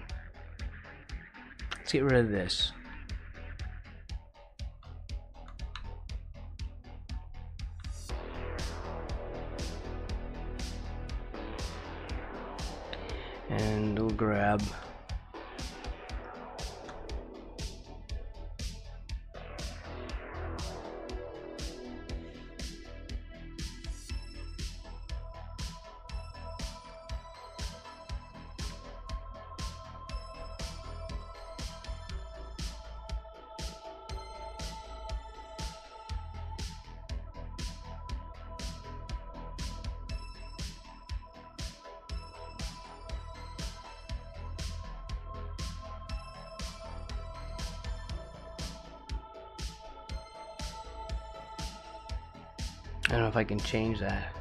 get rid of this. And we'll grab I don't know if I can change that.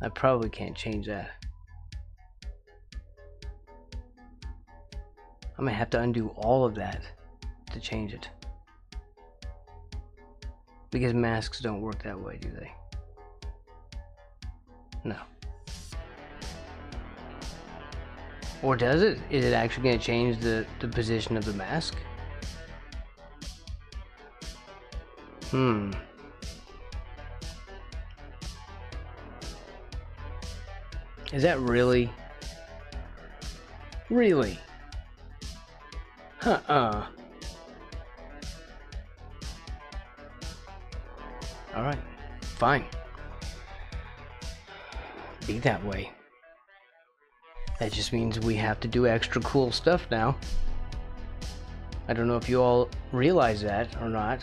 I probably can't change that. I might have to undo all of that to change it. Because masks don't work that way, do they? No. Or does it? Is it actually going to change the position of the mask? Is that really? Really? Alright, fine. Be that way. That just means we have to do extra cool stuff now. I don't know if you all realize that or not.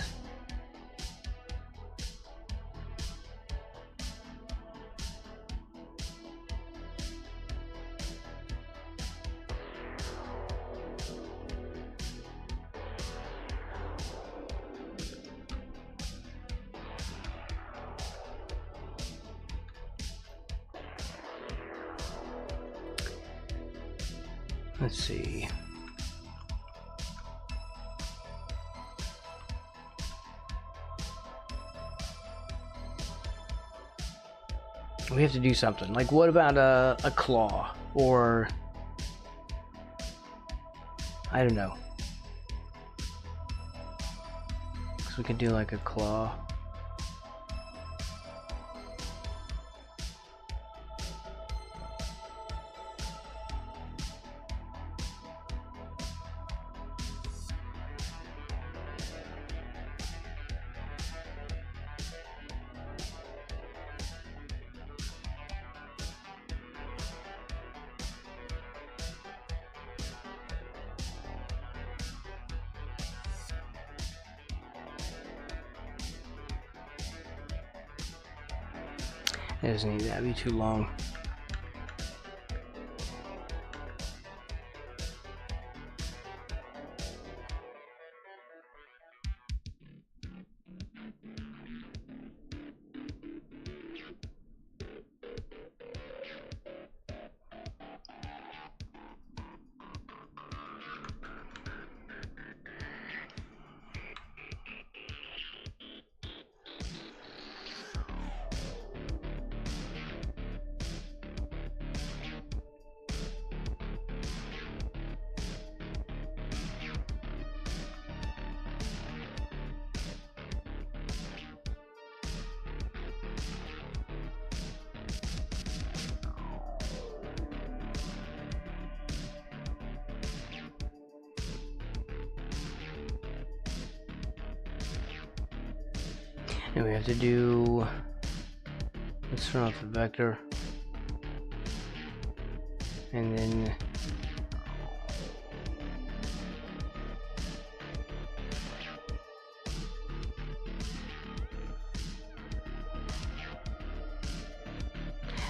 Let's see. We have to do something. Like, what about a claw? Or I don't know. So we could do like a claw. It doesn't need that to be too long. And we have to do, let's turn off the vector, and then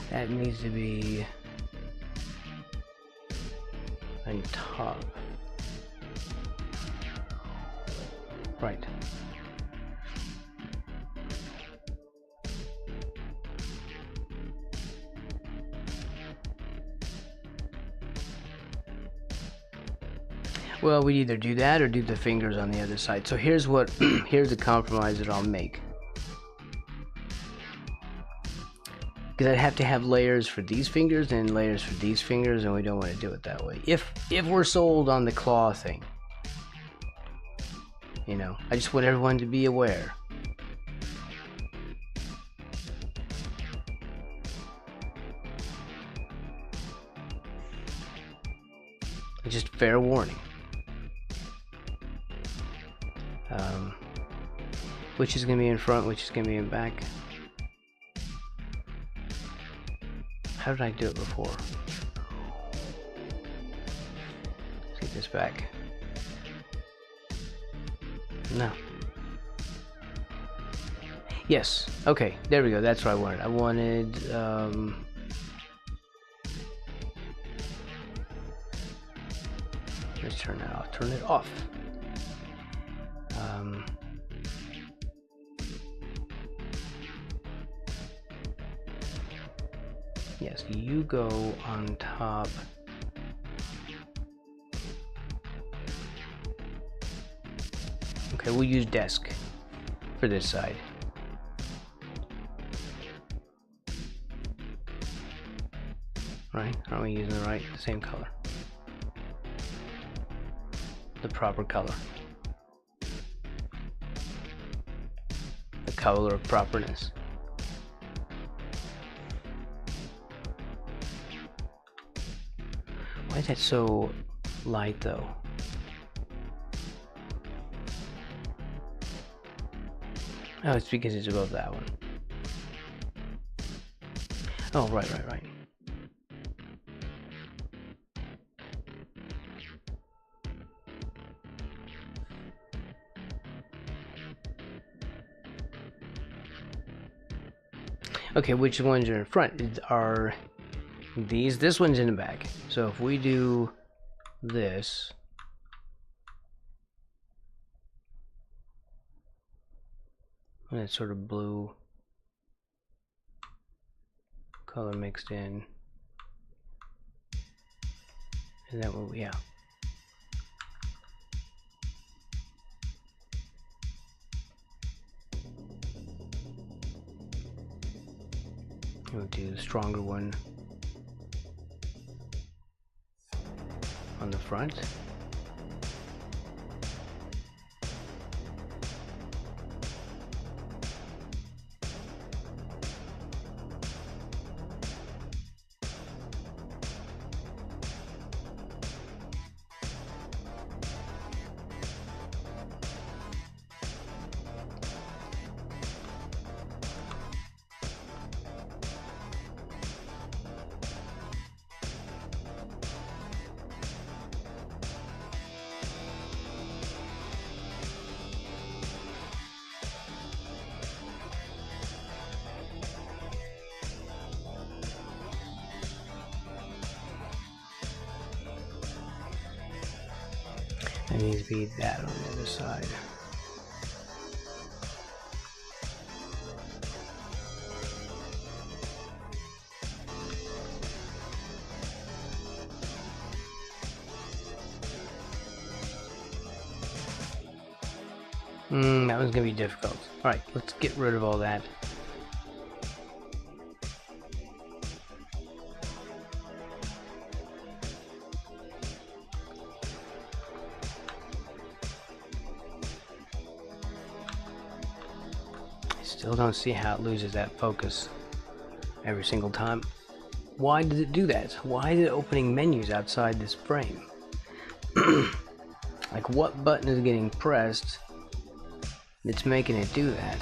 that needs to be on top, right. Well, we either do that or do the fingers on the other side. So here's what, here's the compromise that I'll make. Because I'd have to have layers for these fingers and layers for these fingers, and we don't want to do it that way. If we're sold on the claw thing, you know, I just want everyone to be aware. Just fair warning. Which is going to be in front, which is going to be in back. How did I do it before? Let's get this back. No. Yes. Okay. There we go. That's what I wanted. I wanted. Let's turn that off. Turn it off. Yes, you go on top. Okay, we'll use desk for this side. Right? Aren't we using the same color? The proper color. The color of properness. Why is that so light though? Oh, it's because it's above that one. Oh, right. Okay, which ones are in front? Are these? This one's in the back. So if we do this, and it's sort of blue color mixed in, is that what we have? We'll do the stronger one on the front. It needs to be that on the other side. That one's gonna be difficult. Alright, let's get rid of all that. I still don't see how it loses that focus every single time. Why did it do that? Why is it opening menus outside this frame? Like, what button is getting pressed that's making it do that?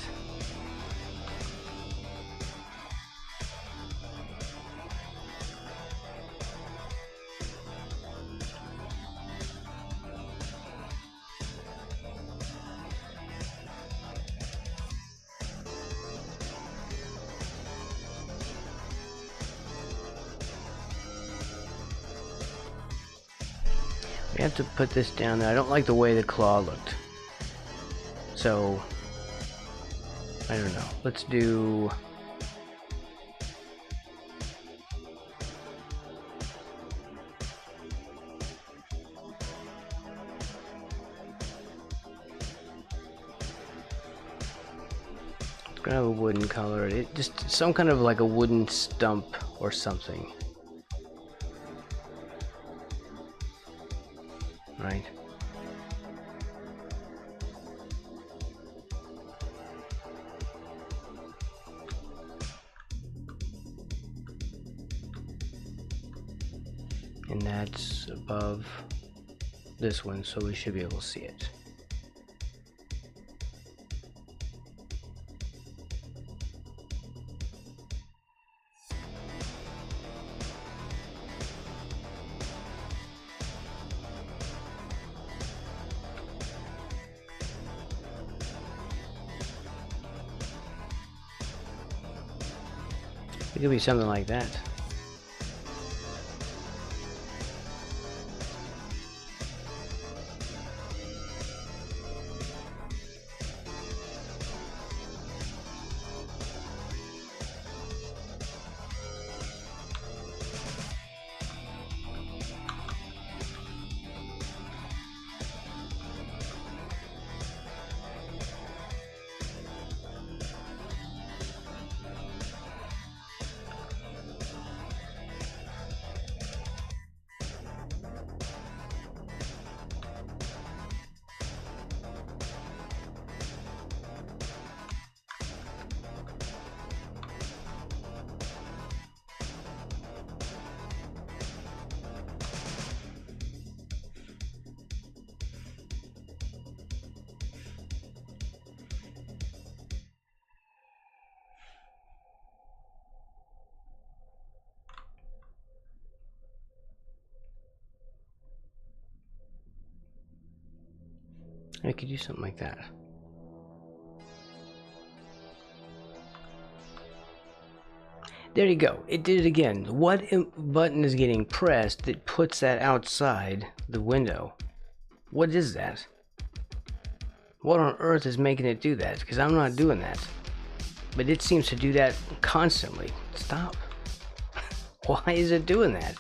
We have to put this down there. I don't like the way the claw looked. So, I don't know. Let's do... It's gonna have a wooden color. It just some kind of like a wooden stump or something. Right. And that's above this one, so we should be able to see it. It could be something like that. I could do something like that. There you go. It did it again. What button is getting pressed that puts that outside the window? What is that? What on earth is making it do that? Because I'm not doing that. But it seems to do that constantly. Stop. Why is it doing that?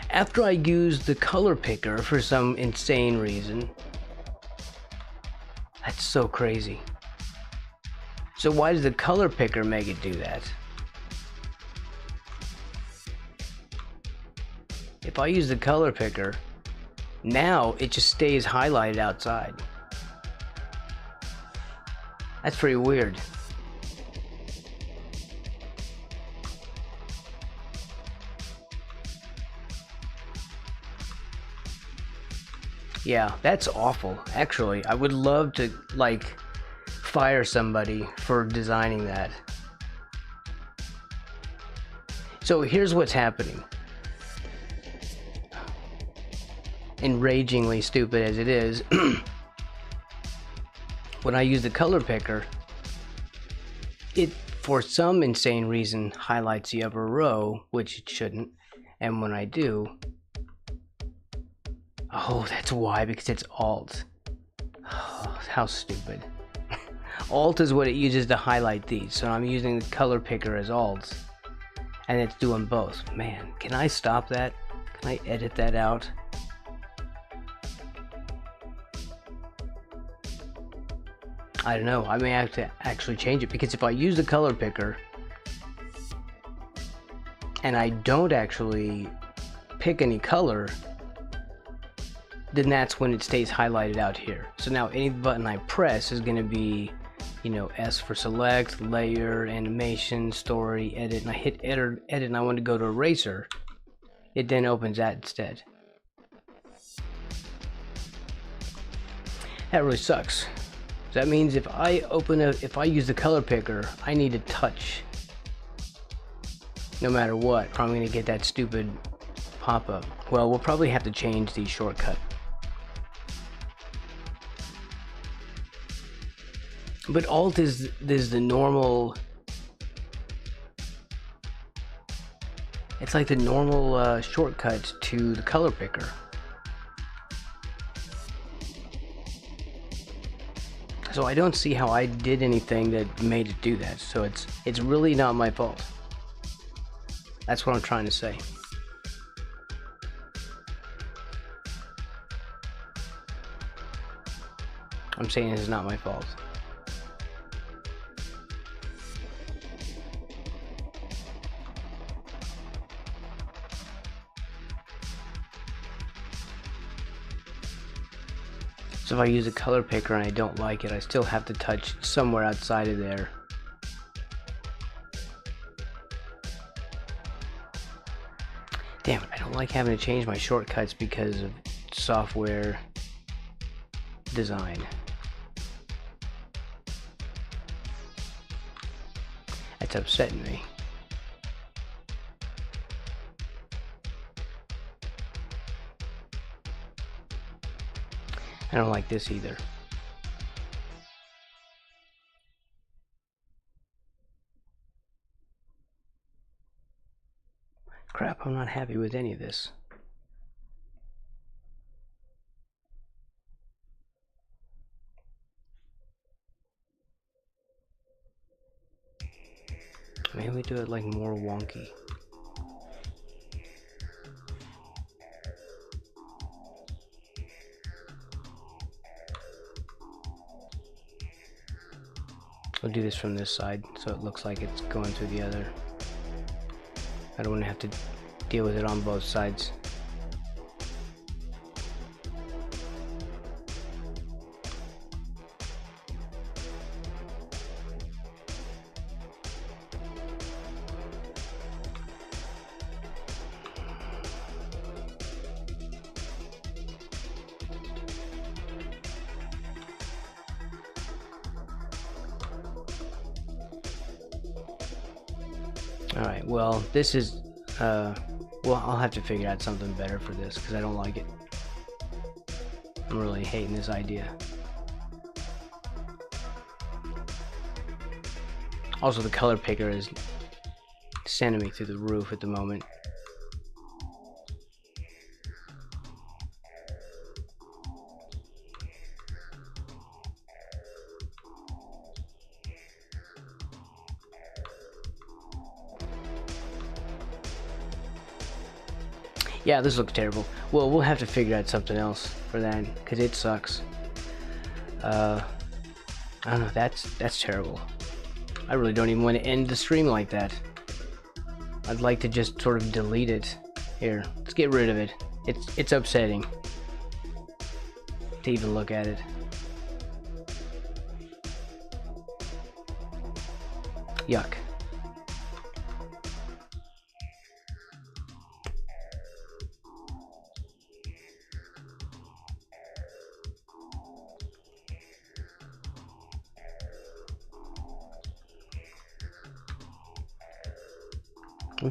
After I used the color picker for some insane reason. That's so crazy. So why does the color picker make it do that? If I use the color picker, now it just stays highlighted outside. That's pretty weird. Yeah, that's awful. Actually, I would love to, like, fire somebody for designing that. So here's what's happening. Enragingly stupid as it is, when I use the color picker, it, for some insane reason, highlights the upper row, which it shouldn't, and when I do, Oh, that's why, because it's Alt. Oh, how stupid. Alt is what it uses to highlight these, so I'm using the color picker as Alt. And it's doing both. Man, can I stop that? Can I edit that out? I don't know. I may have to actually change it, because if I use the color picker and I don't actually pick any color, then that's when it stays highlighted out here. So now any button I press is going to be, you know, S for select, layer, animation, story, edit, and I hit edit and I want to go to eraser, it then opens that instead. That really sucks. So that means if I use the color picker, I need to touch no matter what, or I'm going to get that stupid pop-up. Well, we'll probably have to change the shortcut. But Alt is the normal. It's like the normal shortcut to the color picker. So I don't see how I did anything that made it do that. So it's really not my fault. That's what I'm trying to say. I'm saying it's not my fault. So if I use a color picker and I don't like it, I still have to touch somewhere outside of there. Damn it, I don't like having to change my shortcuts because of software design. That's upsetting me. I don't like this either. Crap, I'm not happy with any of this. Maybe we do it like more wonky. We'll do this from this side so it looks like it's going through the other. I don't want to have to deal with it on both sides. Alright, well, this is, well, I'll have to figure out something better for this, because I don't like it. I'm really hating this idea. Also, the color picker is sending me through the roof at the moment. Yeah, this looks terrible. Well, we'll have to figure out something else for that, because it sucks. I don't know, that's terrible. I really don't even want to end the stream like that. I'd like to just sort of delete it. Here, let's get rid of it. It's upsetting to even look at it. Yuck.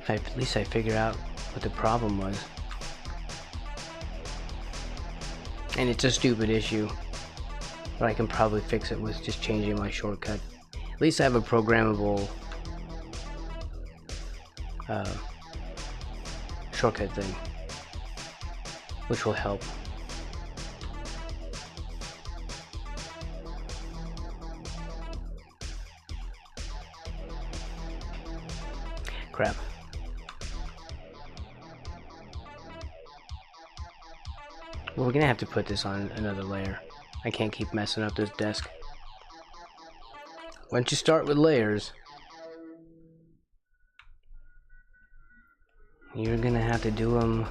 At least I figure out what the problem was. And it's a stupid issue, but I can probably fix it with just changing my shortcut. At least I have a programmable shortcut thing, which will help. crap. Well, we're gonna have to put this on another layer. I can't keep messing up this desk. Once you start with layers, you're gonna have to do them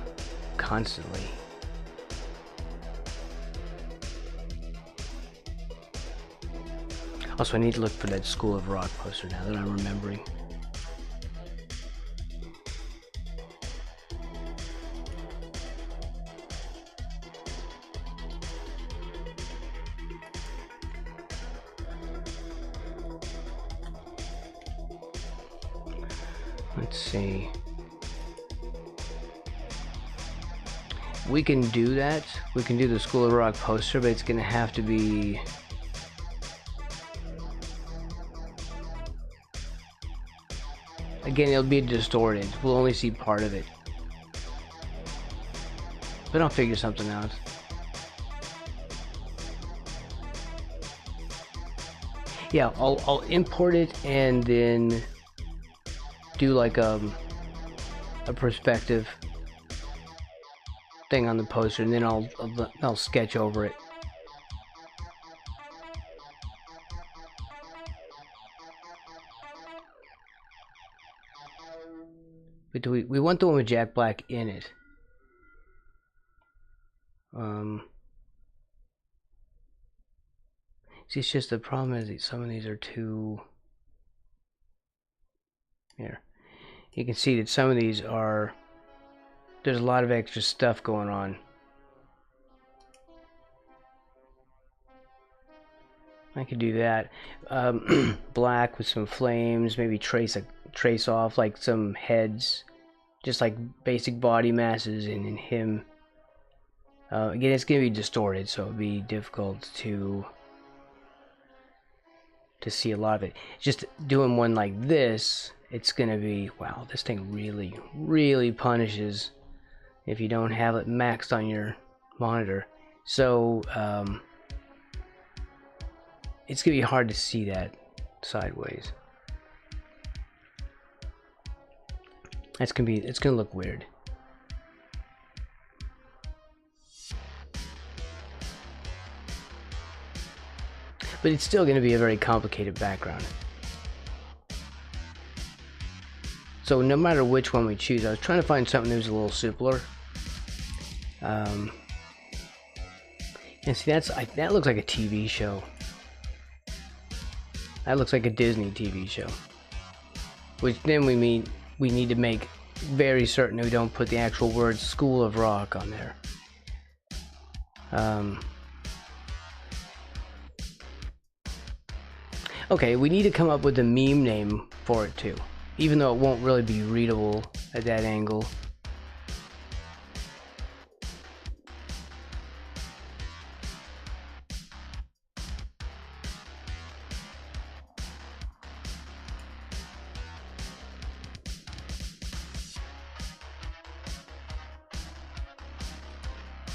constantly. Also, I need to look for that School of Rock poster now that I'm remembering. Let's see. We can do that. We can do the School of Rock poster, but it's gonna have to be... Again, it'll be distorted. We'll only see part of it. But I'll figure something out. Yeah, I'll import it and then do like a perspective thing on the poster, and then I'll sketch over it. But do we want the one with Jack Black in it? See, it's just the problem is that some of these are too... Here. You can see that some of these are... There's a lot of extra stuff going on. I could do that. Black with some flames, maybe trace off like some heads, just like basic body masses, and in him. Again, it's gonna be distorted, so it'll be difficult to see a lot of it. Just doing one like this, it's gonna be, wow, this thing really punishes if you don't have it maxed on your monitor. So it's gonna be hard to see that sideways. It's gonna look weird. But it's still gonna be a very complicated background. So no matter which one we choose, I was trying to find something that was a little simpler. And see, that looks like a TV show. That looks like a Disney TV show. Which then we need to make very certain that we don't put the actual word School of Rock on there. Okay, we need to come up with a meme name for it too, even though it won't really be readable at that angle.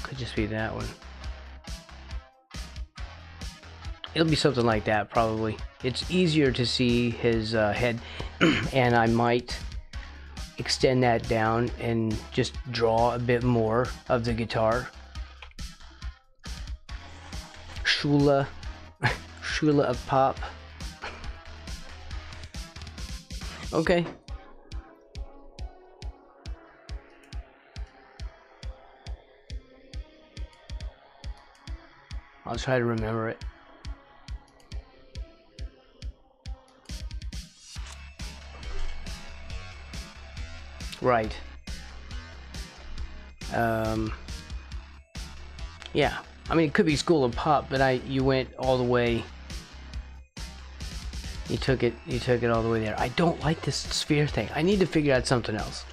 Could just be that one. It'll be something like that, probably. It's easier to see his head, and I might extend that down and just draw a bit more of the guitar. Shula of pop. Okay. I'll try to remember it. Right. Yeah. I mean, it could be School of Pop, but you went all the way. You took it all the way there. I don't like this sphere thing. I need to figure out something else.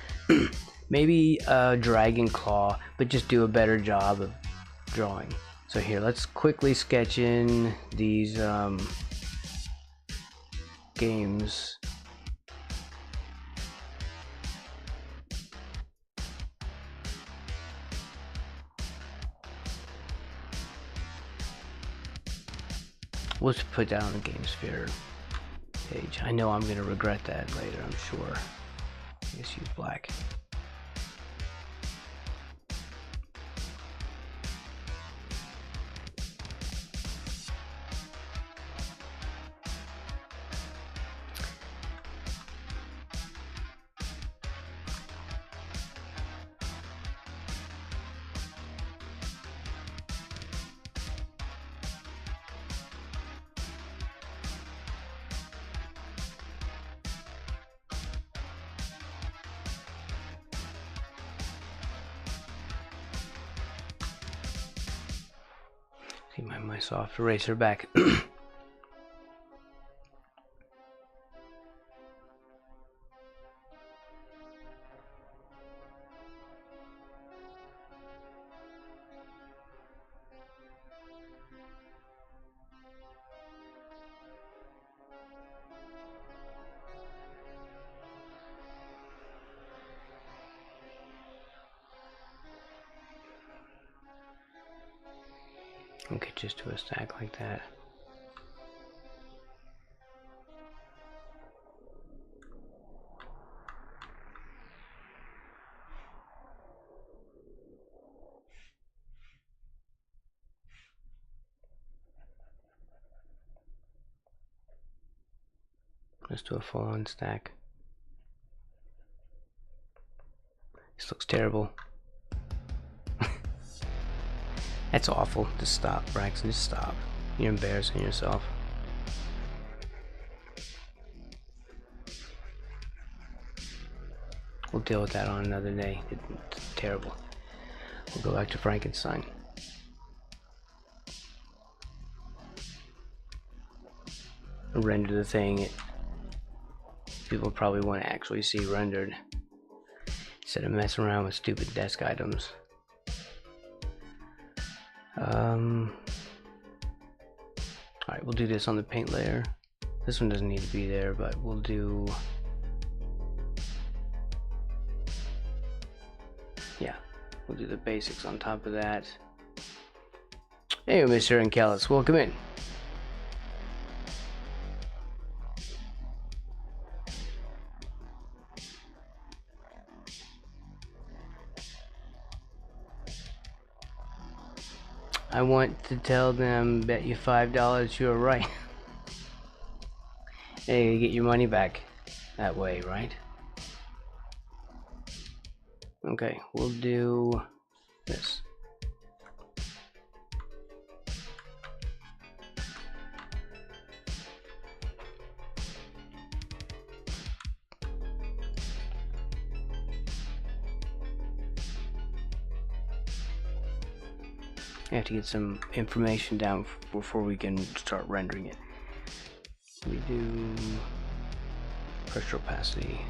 Maybe a dragon claw, but just do a better job of drawing. So here, let's quickly sketch in these games. We'll just put down the Game Sphere page. I know I'm going to regret that later, I'm sure. guess use black. See my soft eraser back. Okay, just do a stack like that. Let's do a full-on stack. This looks terrible. That's awful. Just stop, Braxton. Just stop. You're embarrassing yourself. We'll deal with that on another day. It's terrible. We'll go back to Frankenstein. Render the thing. People probably want to actually see rendered instead of messing around with stupid desk items. Alright, we'll do this on the paint layer. This one doesn't need to be there, but we'll do... yeah, we'll do the basics on top of that. Hey, Mr. Ankelis, welcome in. I want to tell them, bet you $5 you're right. Hey, you get your money back that way, right? Okay, we'll do this. I have to get some information down before we can start rendering it. We do pressure opacity.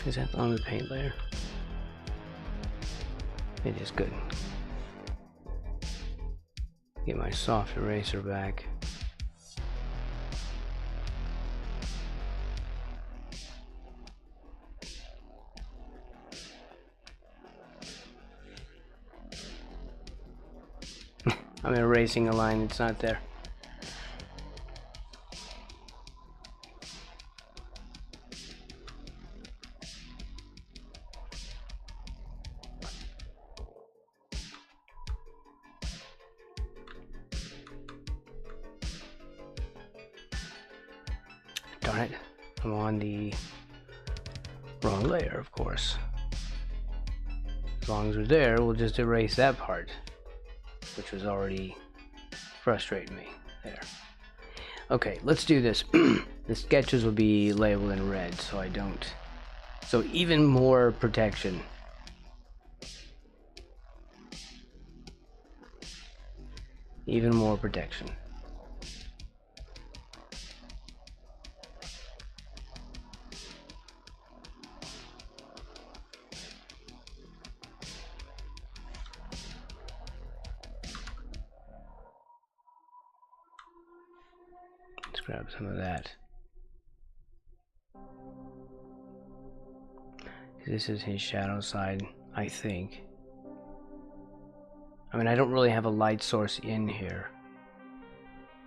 Is that on the paint layer? It is good. Get my soft eraser back. I'm erasing a line that's not there. Darn it, I'm on the wrong layer, of course. As long as we're there, we'll just erase that part, which was already frustrating me there. Okay, let's do this. The sketches will be labeled in red, so I don't... So even more protection. Even more protection. Let's grab some of that. This is his shadow side, I think. I mean, I don't really have a light source in here.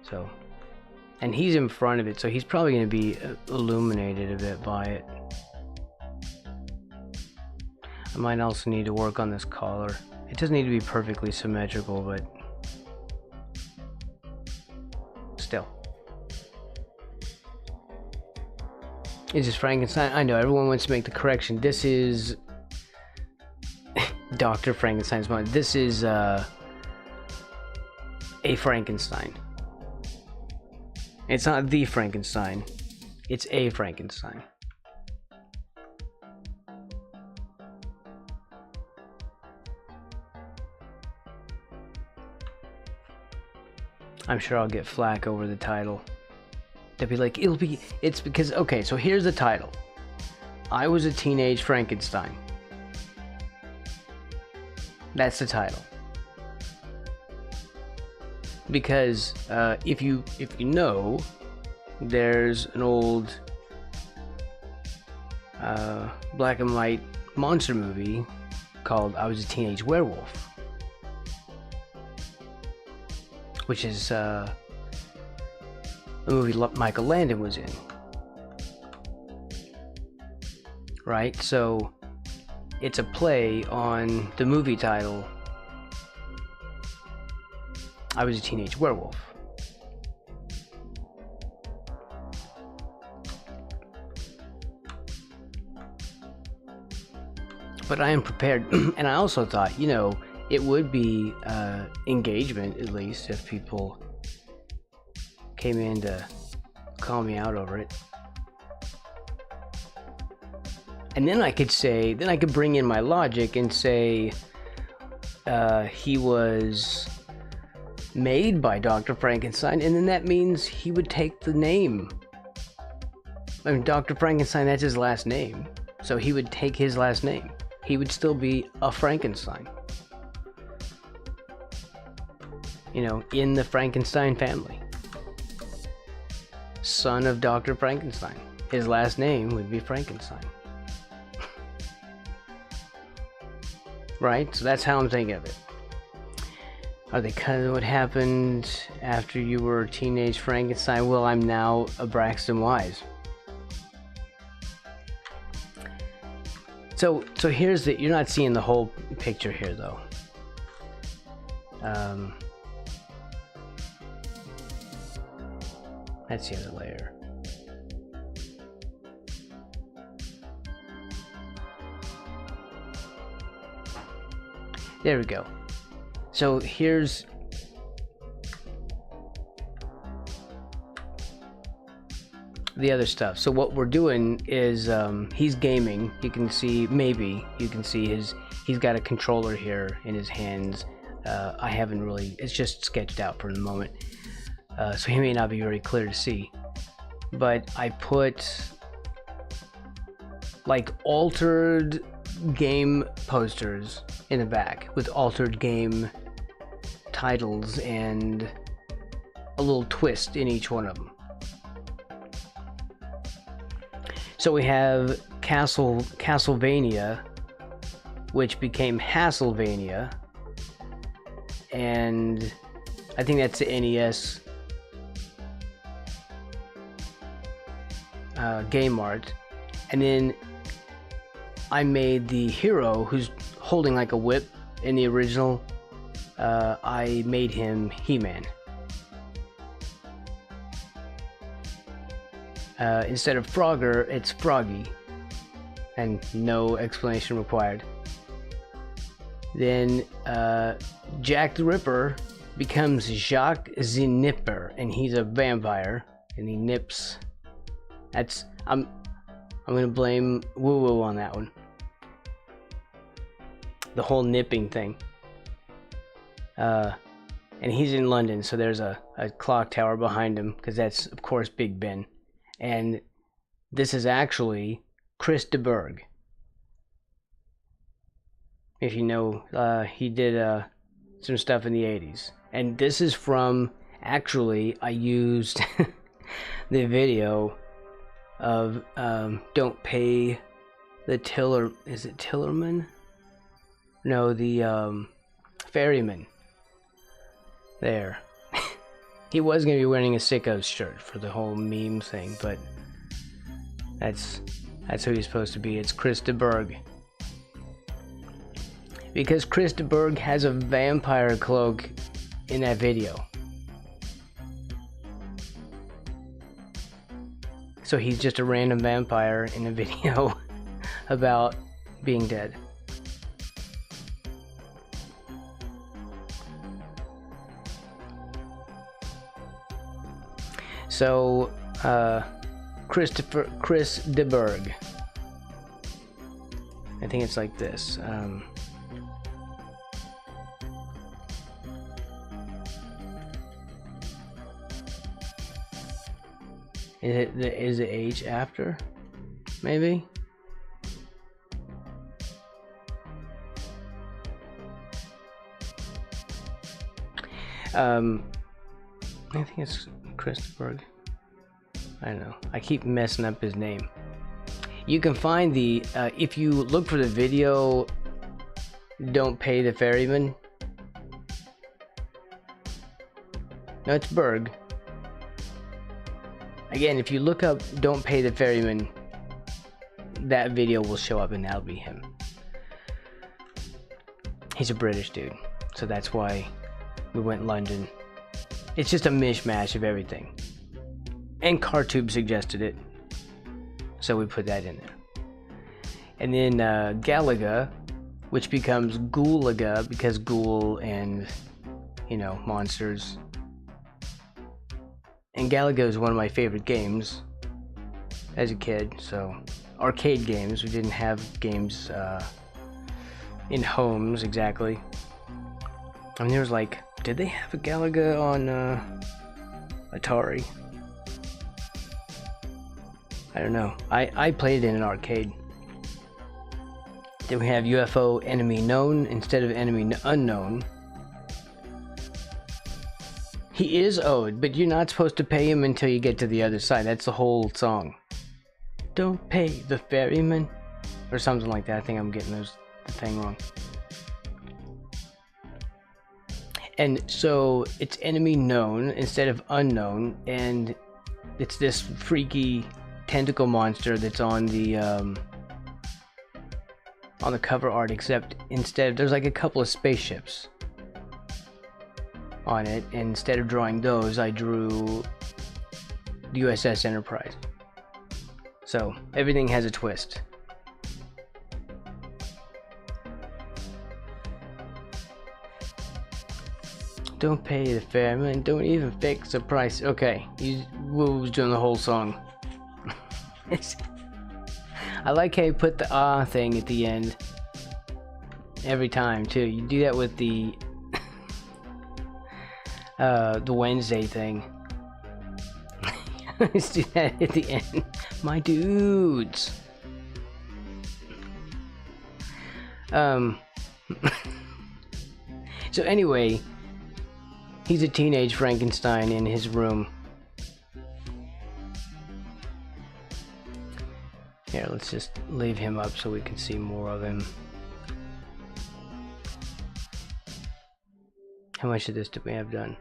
So, and he's in front of it, so he's probably going to be illuminated a bit by it. I might also need to work on this collar. It doesn't need to be perfectly symmetrical, but still. It's just Frankenstein. I know, everyone wants to make the correction. This is Dr. Frankenstein's mom. This is a Frankenstein. It's not the Frankenstein. It's a Frankenstein. I'm sure I'll get flack over the title. They'll be like, it's because, okay, so here's the title. I was a teenage Frankenstein. That's the title. Because if you know, there's an old black and white monster movie called I Was a Teenage Werewolf, which is a movie Michael Landon was in. Right? So it's a play on the movie title I Was a Teenage Werewolf. But I am prepared, and I also thought, you know, it would be engagement, at least, if people came in to call me out over it. And then I could say, then I could bring in my logic and say he was made by Dr. Frankenstein, and then that means he would take the name. I mean, Dr. Frankenstein, that's his last name. So he would take his last name. He would still be a Frankenstein. You know, in the Frankenstein family. Son of Dr. Frankenstein. His last name would be Frankenstein. Right? So that's how I'm thinking of it. Are they kind of what happened after you were a teenage Frankenstein? Well, I'm now a Braxton Wise. So here's the, you're not seeing the whole picture here though. That's the other layer. There we go. So here's the other stuff. So what we're doing is he's gaming. You can see, maybe you can see he's got a controller here in his hands. I haven't really, it's just sketched out for the moment. So he may not be very clear to see. But I put like altered game posters in the back with altered game titles and a little twist in each one of them. So we have Castlevania, which became Hasselvania, and I think that's the NES game art. And then I made the hero who's holding like a whip in the original. I made him He-Man. Instead of Frogger, it's Froggy, and no explanation required. Then Jack the Ripper becomes Jacques the Nipper, and he's a vampire, and he nips. I'm gonna blame Woo Woo on that one. The whole nipping thing. And he's in London, so there's a clock tower behind him, because that's, of course, Big Ben. And this is actually Chris de Burgh. If you know, he did some stuff in the 80s. And this is from, actually, I used the video of Don't Pay the Tiller... Is it Tillerman? No, the ferryman. There. He was going to be wearing a Sicko's shirt for the whole meme thing, but that's who he's supposed to be. It's Chris de Burgh. Because Chris de Burgh has a vampire cloak in that video. So he's just a random vampire in a video about being dead. So, Chris de Burgh. I think it's like this. Is the H after? Maybe? I think it's Christopher. I don't know. I keep messing up his name. You can find the, if you look for the video, Don't Pay the Ferryman. No, it's Berg. Again, if you look up Don't Pay the Ferryman, that video will show up and that'll be him. He's a British dude, so that's why we went London. It's just a mishmash of everything. And CarTube suggested it, so we put that in there. And then Galaga, which becomes Ghoulaga because ghoul and, you know, monsters. And Galaga is one of my favorite games as a kid, so arcade games. We didn't have games in homes exactly. I mean, there was like, did they have a Galaga on Atari? I don't know. I played it in an arcade. Then we have UFO Enemy Known instead of Enemy Unknown. He is owed, but you're not supposed to pay him until you get to the other side. That's the whole song. Don't pay the ferryman. Or something like that. I think I'm getting the thing wrong. And so it's enemy known instead of unknown, and it's this freaky tentacle monster that's on the cover art, except instead there's like a couple of spaceships on it, and instead of drawing those, I drew the USS Enterprise. So everything has a twist. Don't pay the ferryman, don't even fix the price. Okay, Woo's doing the whole song. I like how you put the ah thing at the end every time too. You do that with the Wednesday thing. Let's do that at the end. My dudes. So anyway, he's a teenage Frankenstein in his room. Here, let's just leave him up so we can see more of him. How much of this do we have done?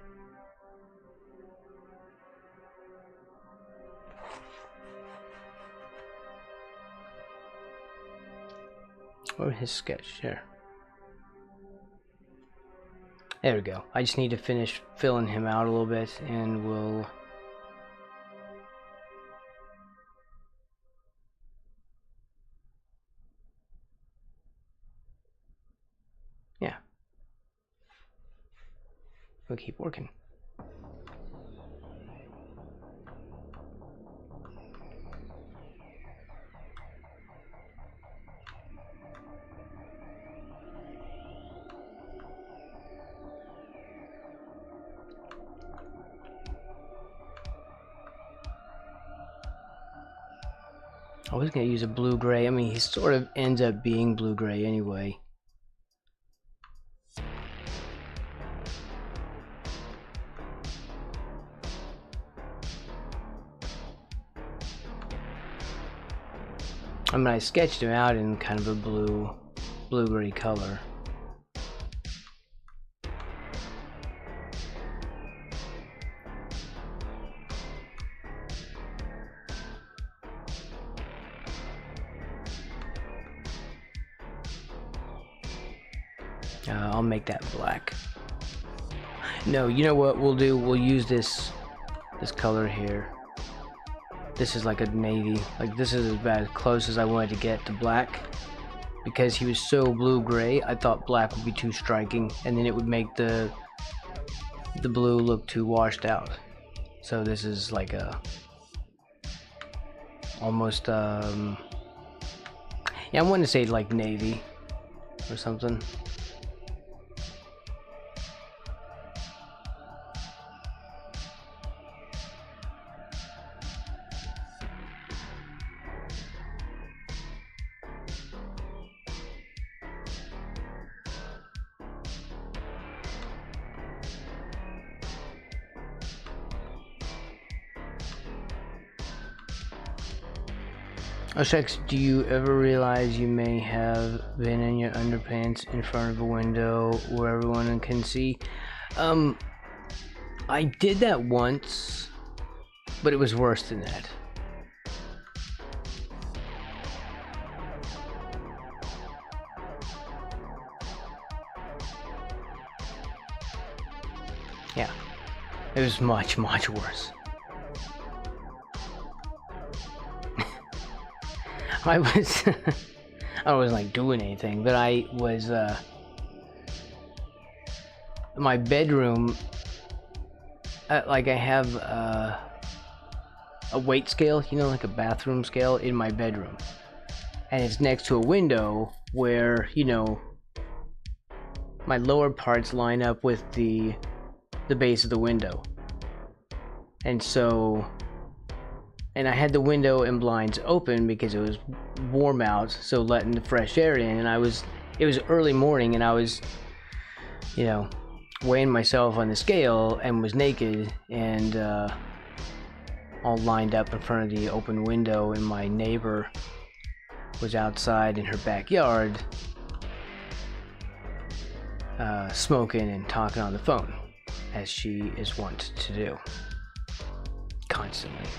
Or his sketch, here. There we go. I just need to finish filling him out a little bit and we'll... we'll keep working. I was gonna use a blue-gray. I mean, he sort of ends up being blue-gray anyway. I mean, I sketched him out in kind of a blue-gray color. I'll make that black. No, you know what we'll do? We'll use this color here. This is like a navy. Like, this is about as close as I wanted to get to black. Because he was so blue-gray, I thought black would be too striking, and then it would make the blue look too washed out. So this is like a almost yeah, I want to say like navy or something. Oh shucks, do you ever realize you may have been in your underpants in front of a window where everyone can see? I did that once, but it was worse than that. Yeah, it was much, much worse. I wasn't like doing anything, but I was, my bedroom, like I have a weight scale, you know, like a bathroom scale in my bedroom. And it's next to a window where, you know, my lower parts line up with the base of the window. And so... and I had the window and blinds open because it was warm out, so letting the fresh air in, and it was early morning, and I was, you know, weighing myself on the scale and was naked and all lined up in front of the open window, and my neighbor was outside in her backyard smoking and talking on the phone, as she is wont to do constantly.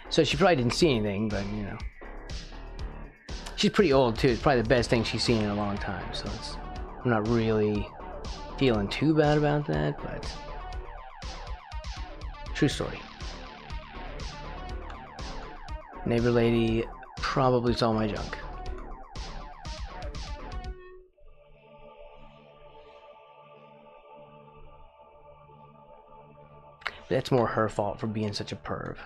So she probably didn't see anything, but, you know. She's pretty old, too. It's probably the best thing she's seen in a long time, so I'm not really feeling too bad about that, but... true story. Neighbor lady probably saw my junk. That's more her fault for being such a perv.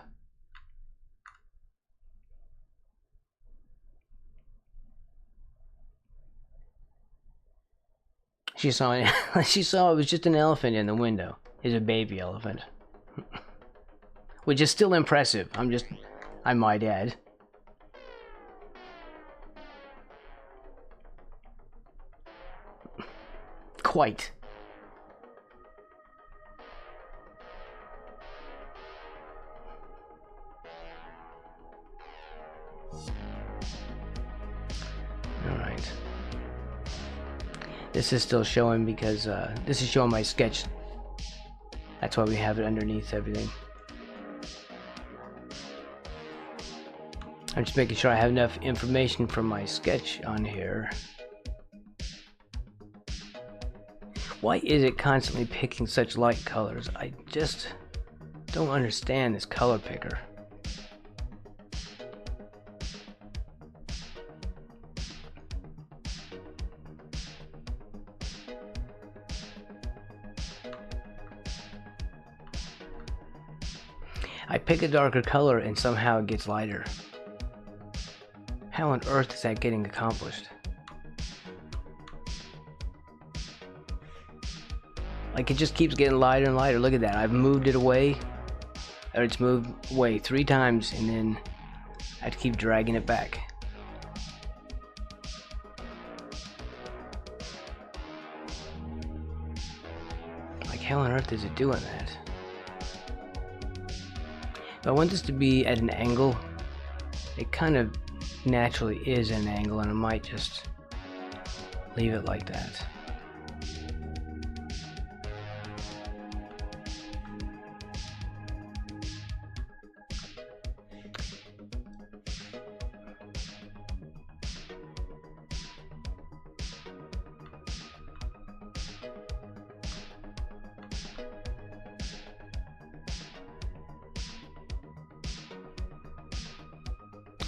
She saw it. She saw it was just an elephant in the window. It's a baby elephant, which is still impressive. I might add. Quite. All right. This is still showing because this is showing my sketch. That's why we have it underneath everything. I'm just making sure I have enough information from my sketch on here. Why is it constantly picking such light colors? I just don't understand this color picker. I pick a darker color and somehow it gets lighter. How on earth is that getting accomplished? Like, it just keeps getting lighter and lighter. Look at that. I've moved it away. Or it's moved away 3 times, and then I have to keep dragging it back. Like, how on earth is it doing that? If I want this to be at an angle, it kind of naturally is an angle, and I might just leave it like that.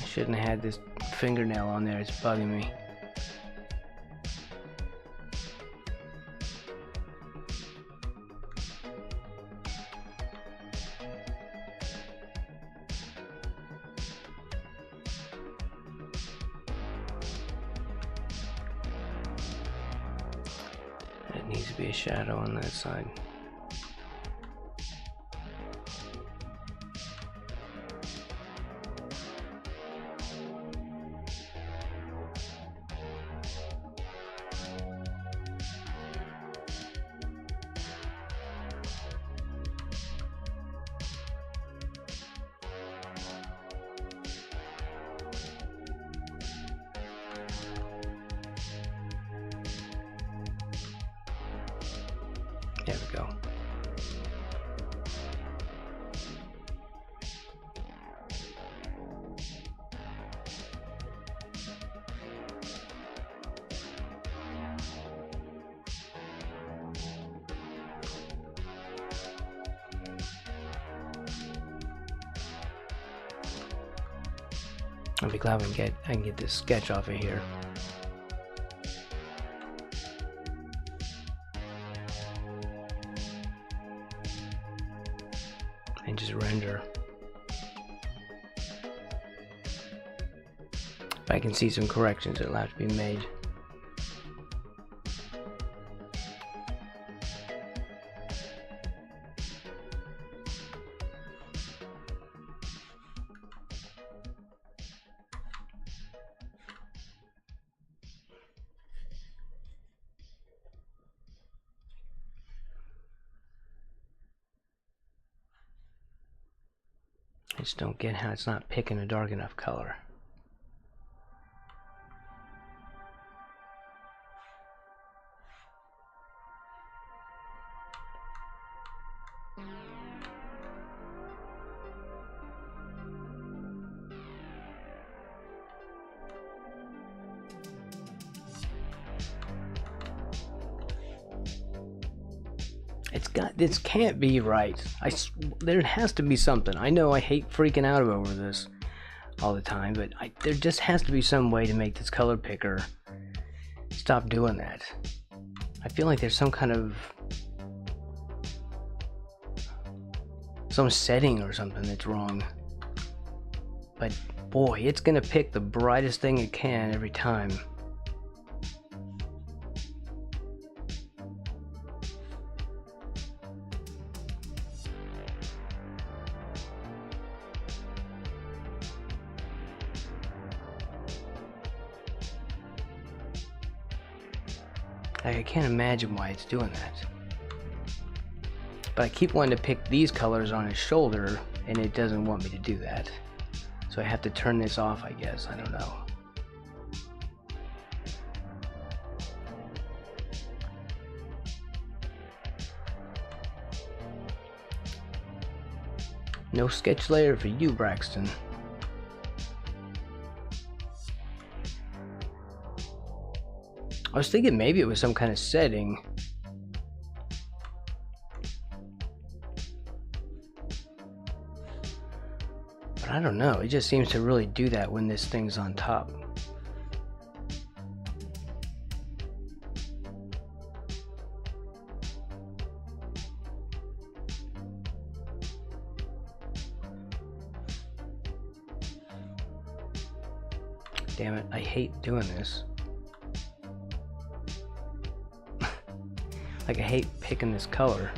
Shouldn't have had this fingernail on there, it's bugging me. That needs to be a shadow on that side. There we go. I'll be glad I can get this sketch off of here. And just render. If I can see some corrections that'll have to be made. I just don't get how it's not picking a dark enough color. This can't be right. There has to be something. I know I hate freaking out over this all the time, but there just has to be some way to make this color picker stop doing that. I feel like there's some kind of some setting or something that's wrong. But boy, it's gonna pick the brightest thing it can every time. I can't imagine why it's doing that. But I keep wanting to pick these colors on his shoulder, and it doesn't want me to do that. So I have to turn this off, I guess. I don't know. No sketch layer for you, Braxton. I was thinking maybe it was some kind of setting. But I don't know, it just seems to really do that when this thing's on top. Damn it, I hate doing this. Like, I hate picking this color.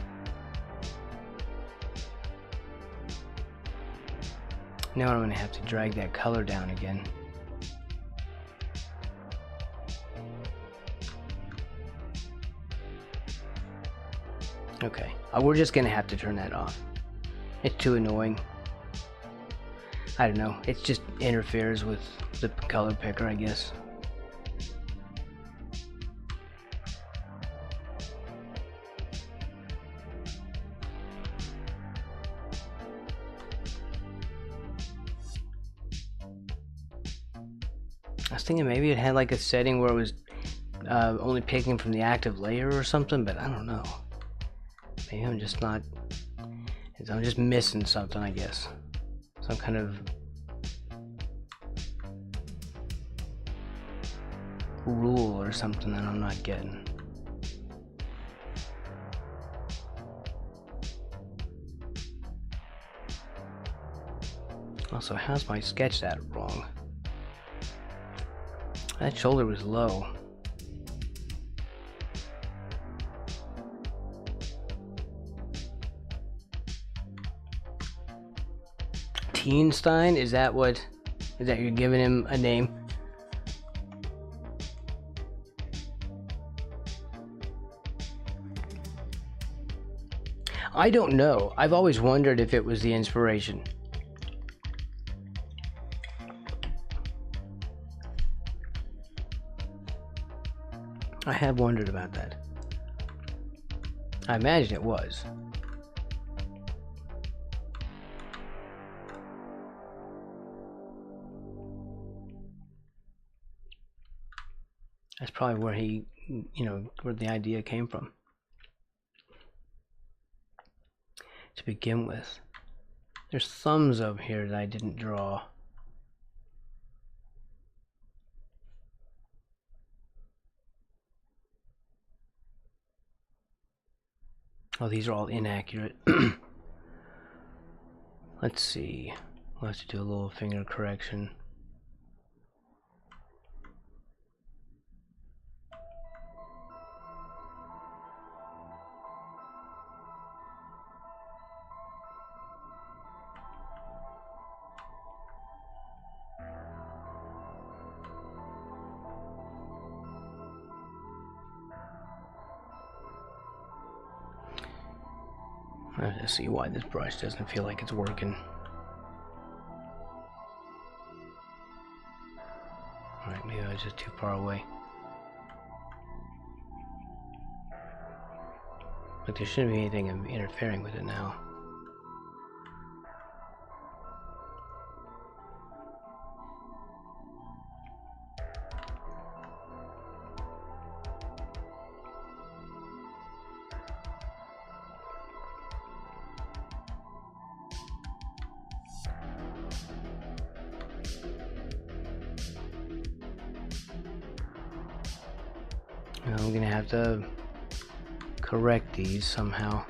Now I'm gonna have to drag that color down again. Okay, we're just gonna have to turn that off. It's too annoying. I don't know, it just interferes with the color picker, I guess. I was thinking maybe it had like a setting where it was only picking from the active layer or something, but I don't know. Maybe I'm just not... I'm just missing something, I guess. Some kind of rule or something that I'm not getting. Also, how's my sketch that wrong? That shoulder was low. Frankenstein? Is that you're giving him a name? I don't know. I've always wondered if it was the inspiration. I have wondered about that. I imagine it was. That's probably where he, where the idea came from. To begin with. There's thumbs up here that I didn't draw. Oh, these are all inaccurate. Let's see. We'll have to do a little finger correction. I have to see why this brush doesn't feel like it's working. Alright, maybe I was just too far away. But there shouldn't be anything interfering with it now. I'm gonna have to correct these somehow.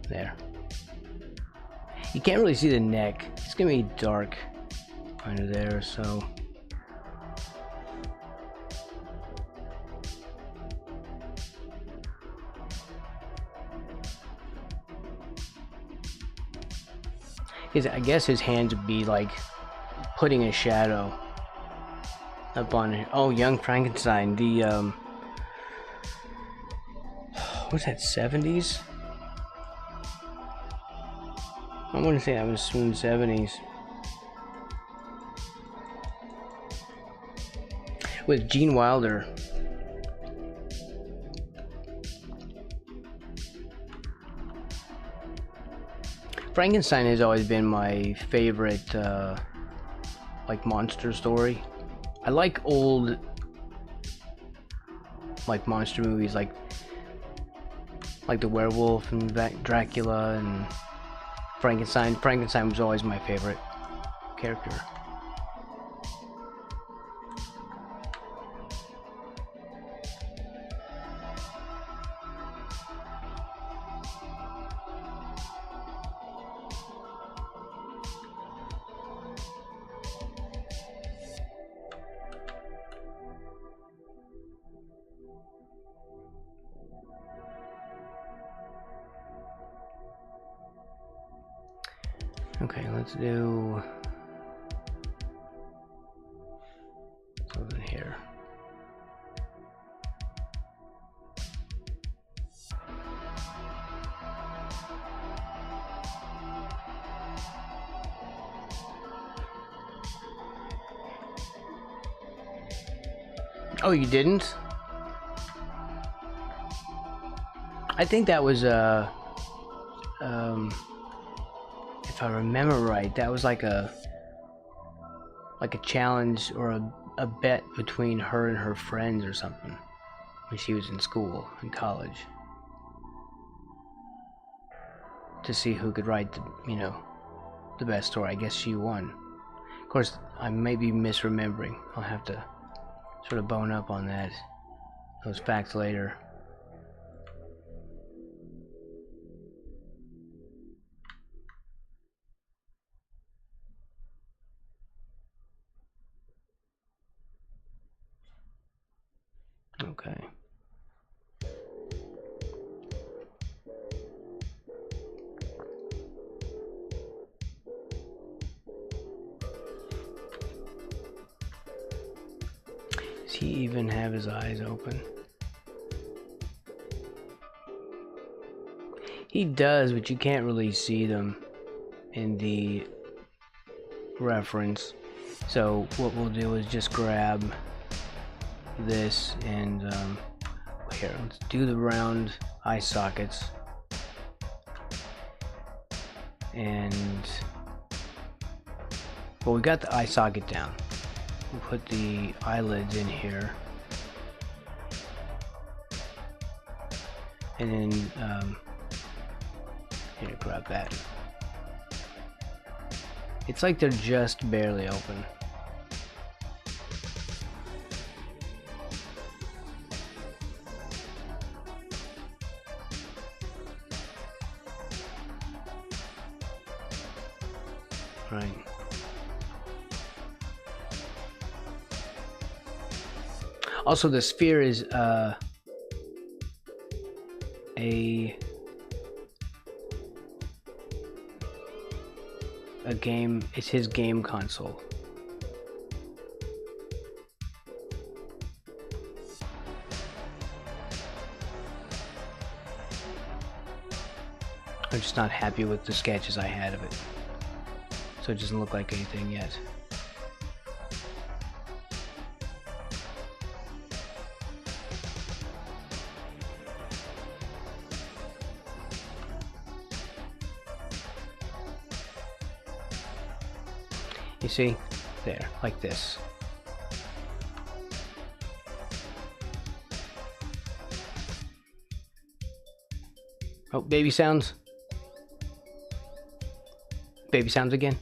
There. You can't really see the neck. It's gonna be dark under there, so. I guess his hands would be like putting a shadow up on it. Oh, Young Frankenstein, the what's that, 70s? I want to say that was soon 70s. With Gene Wilder. Frankenstein has always been my favorite, like, monster story. I like old, like, monster movies, like the werewolf and Dracula and Frankenstein. Frankenstein was always my favorite character. Okay, let's do something here. Oh, you didn't? I think that was if I remember right, that was like a challenge or a bet between her and her friends or something when she was in school, in college, to see who could write the, you know, the best story. I guess she won. Of course, I may be misremembering. I'll have to sort of bone up on those facts later. Okay. Does he even have his eyes open? He does, but you can't really see them in the reference. So what we'll do is just grab this and here, let's do the round eye sockets, and well, we got the eye socket down. We'll put the eyelids in here, and then here, grab that. It's like they're just barely open. Right. Also, the sphere is a game. It's his game console. I'm just not happy with the sketches I had of it, so it doesn't look like anything yet. You see? There, like this. Oh, baby sounds. Baby sounds again.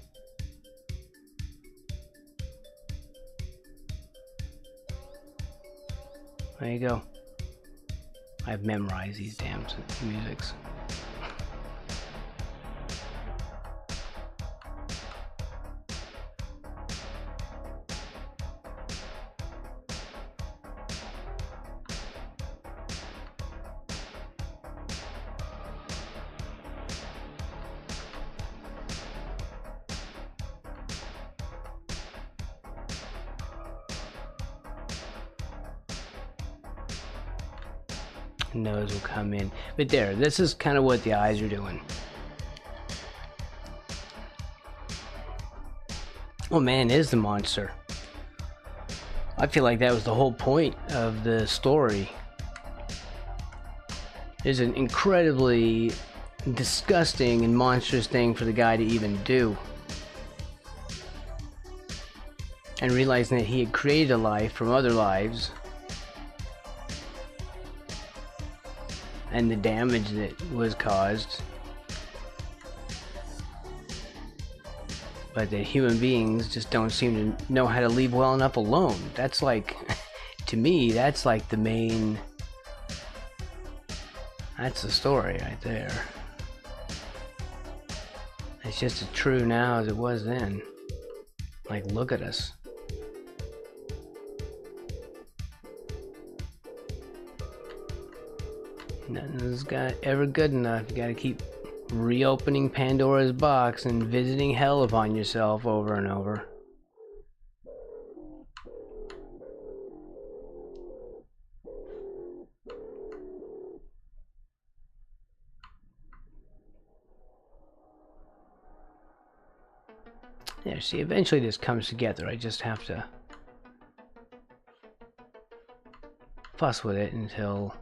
There you go. I've memorized these damn musics. Nose will come in, but there, this is kind of what the eyes are doing. Oh man, is the monster. I feel like that was the whole point of the story. It's an incredibly disgusting and monstrous thing for the guy to even do. And realizing that he had created a life from other lives, and the damage that was caused, but that human beings just don't seem to know how to leave well enough alone. That's like, to me, that's like the main, that's the story right there. It's just as true now as it was then. Like, look at us. Nothing's ever good enough. You gotta keep reopening Pandora's box and visiting hell upon yourself over and over. There, see, eventually this comes together. I just have to fuss with it until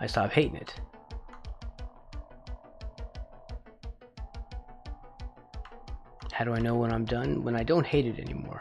I stop hating it. How do I know when I'm done? When I don't hate it anymore.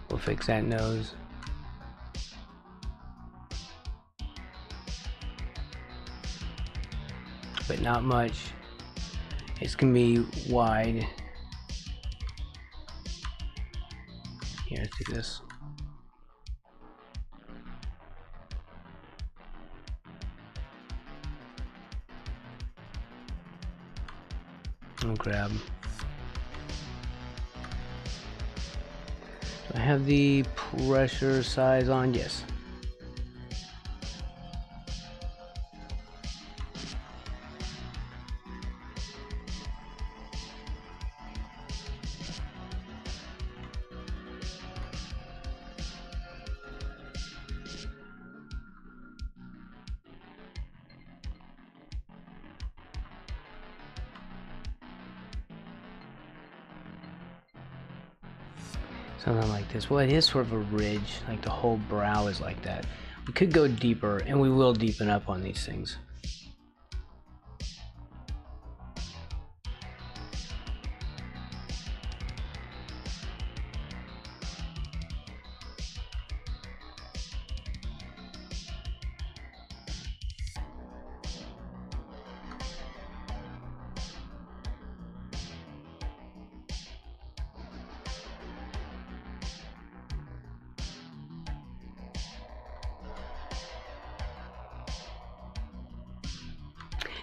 We'll fix that nose. But not much. It's gonna be wide. Here, let's do this. I'll grab. Do I have the pressure size on? Yes. Something like this. Well, it is sort of a ridge, like the whole brow is like that. We could go deeper, and we will deepen up on these things.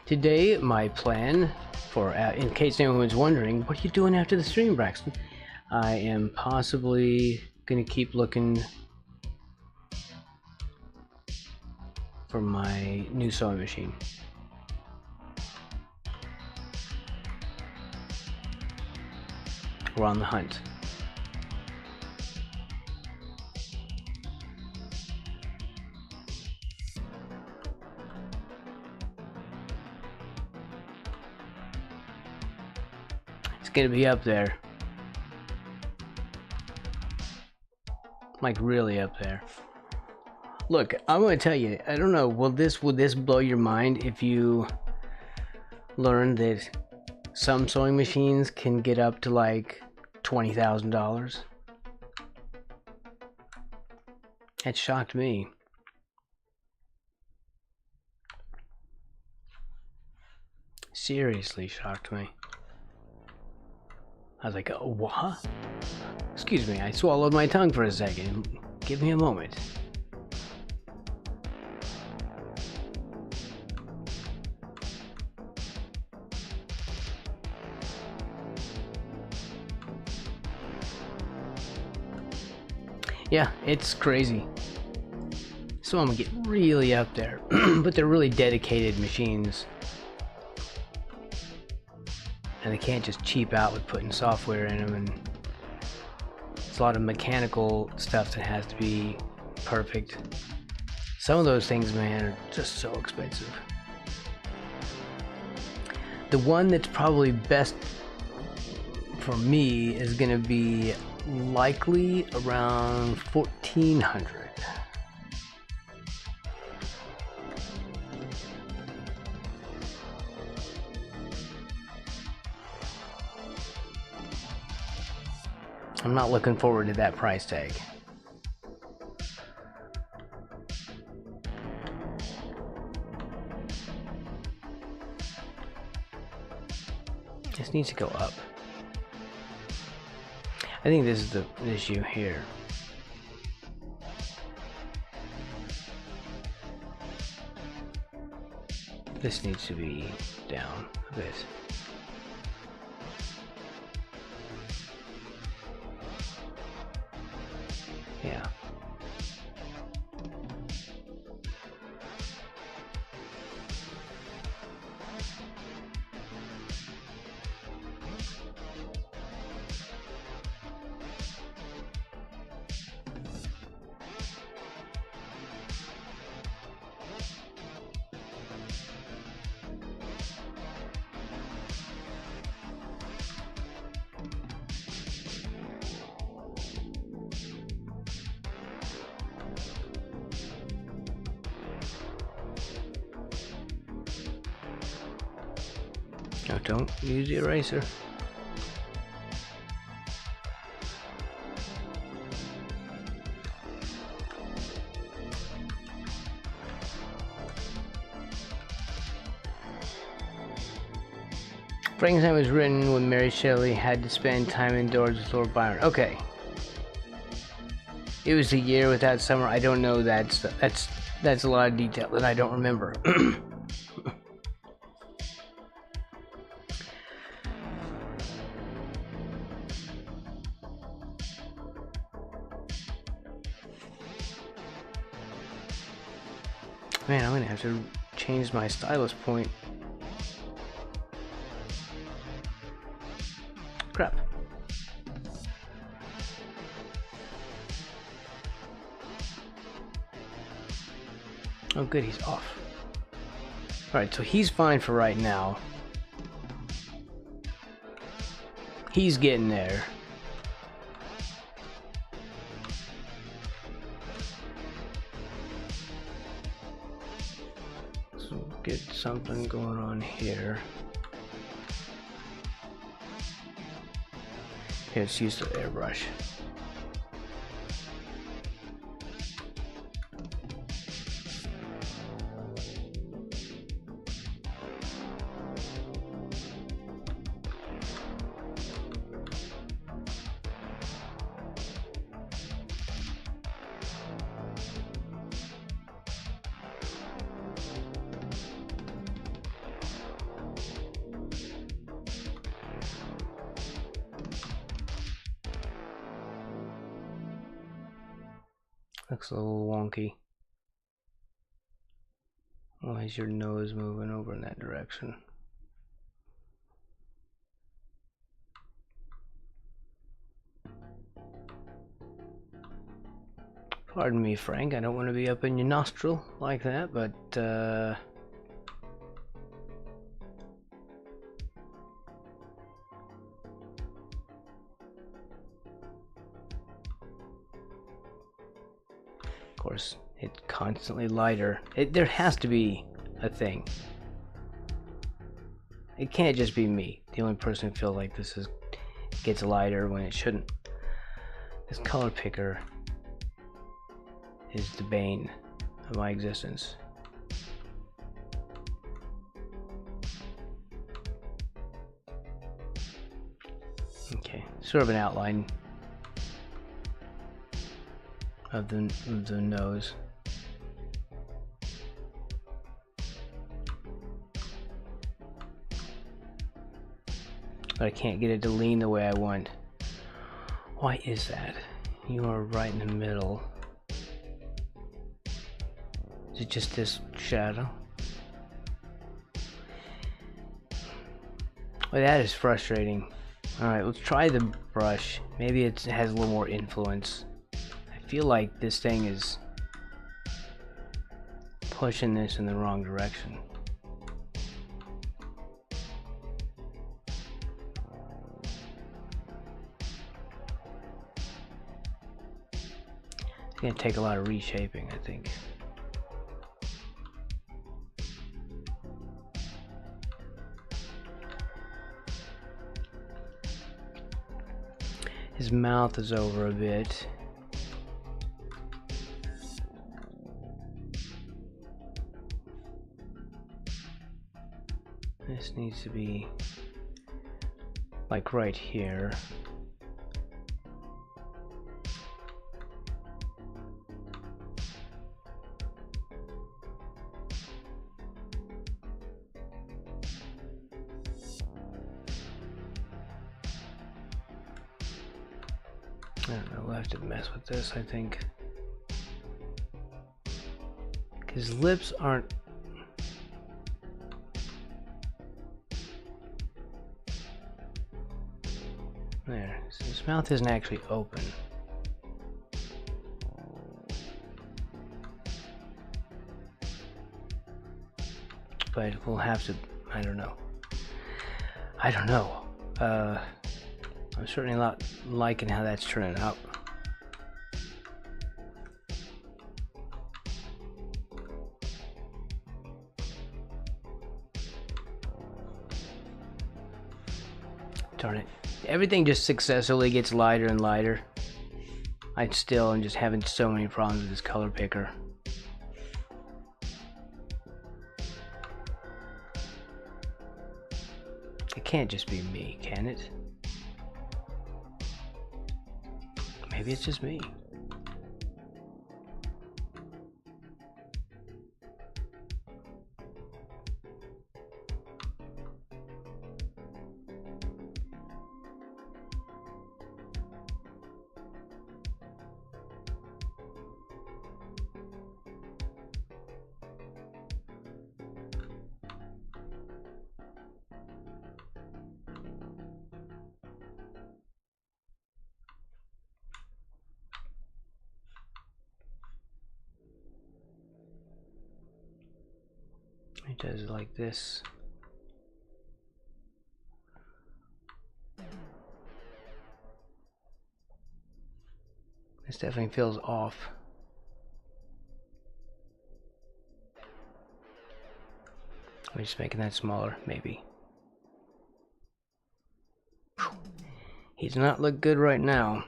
Today, my plan for, in case anyone's wondering, what are you doing after the stream, Braxton? I am possibly going to keep looking for my new sewing machine. We're on the hunt. It's gonna be up there. Like really up there. Look, I'm gonna tell you, I don't know, will this blow your mind if you learn that some sewing machines can get up to like $20,000? That shocked me. Seriously shocked me. I was like, oh, what? Excuse me, I swallowed my tongue for a second. Give me a moment. Yeah, it's crazy. So I'm gonna get really up there, but they're really dedicated machines. And they can't just cheap out with putting software in them, and it's a lot of mechanical stuff that has to be perfect. Some of those things, man, are just so expensive. The one that's probably best for me is going to be likely around 1400. I'm not looking forward to that price tag. This needs to go up. I think this is the issue here. This needs to be down a bit. Yeah. No, don't use the eraser. Frankenstein was written when Mary Shelley had to spend time indoors with Lord Byron. Okay. It was a year without summer. I don't know. That's a lot of detail that I don't remember. Man, I'm gonna have to change my stylus point. Crap. Oh good, he's off. Alright, so he's fine for right now. He's getting there. Get something going on here. Okay, let's use the airbrush. Looks a little wonky. Why is your nose moving over in that direction? Pardon me, Frank, I don't want to be up in your nostril like that, but of course, it's constantly lighter. There has to be a thing. It can't just be me, the only person who feels like this gets lighter when it shouldn't. This color picker is the bane of my existence. Okay, sort of an outline of the nose. But I can't get it to lean the way I want. Why is that? You are right in the middle. Is it just this shadow? Well, that is frustrating. Alright, let's try the brush. Maybe it has a little more influence. I feel like this thing is pushing this in the wrong direction. It's gonna take a lot of reshaping, I think. His mouth is over a bit. This needs to be like right here. I don't know, we'll have to mess with this, I think. His lips aren't... There, so his mouth isn't actually open. But we'll have to, I don't know. I'm certainly not liking how that's turning out. Darn it. Everything just successively gets lighter and lighter. I still am just having so many problems with this color picker. It can't just be me, can it? Maybe it's just me. It does it like this. This definitely feels off. I'm just making that smaller, maybe. He does not look good right now.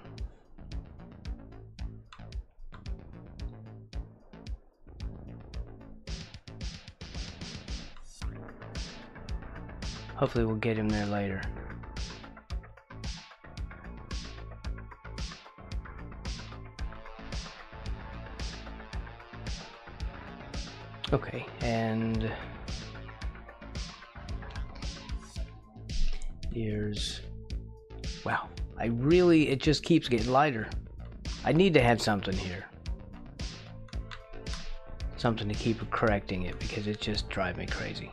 Hopefully we'll get him there later. Okay, and ears. Wow, it just keeps getting lighter. I need to have something here. Something to keep correcting it because it just drives me crazy.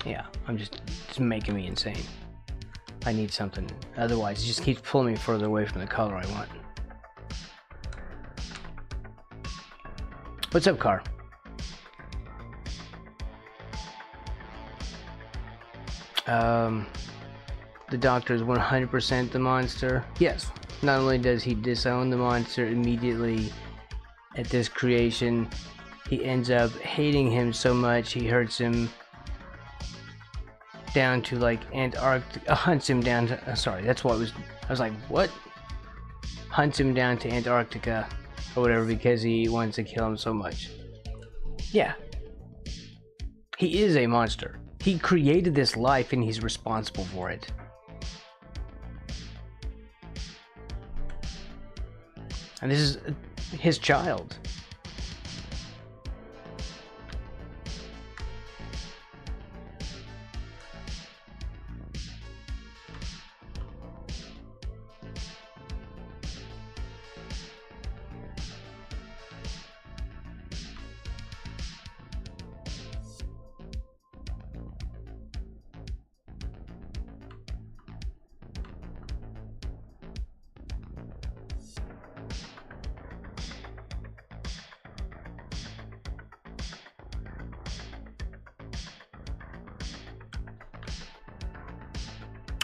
Yeah, it's making me insane. I need something, otherwise it just keeps pulling me further away from the color I want. What's up, Car? The doctor is 100% the monster. Yes, not only does he disown the monster immediately at this creation, he ends up hating him so much he hurts him down to like Antarctica, hunts him down to, sorry, that's what I was like, what? Hunts him down to Antarctica or whatever because he wants to kill him so much. Yeah. He is a monster. He created this life and he's responsible for it. And this is his child.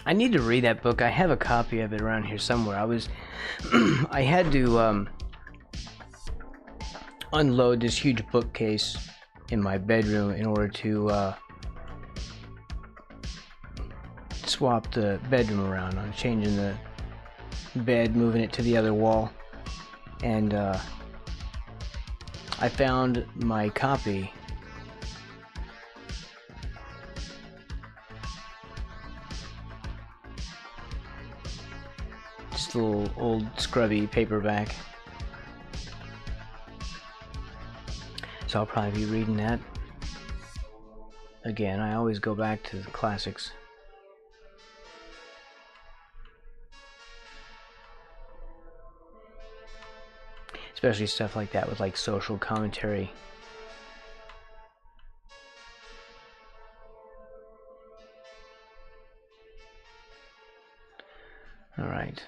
I need to read that book. I have a copy of it around here somewhere. I had to unload this huge bookcase in my bedroom in order to swap the bedroom around. I'm changing the bed, moving it to the other wall, and I found my copy. Just a little old scrubby paperback. So I'll probably be reading that again. I always go back to the classics. Especially stuff like that with like social commentary. All right.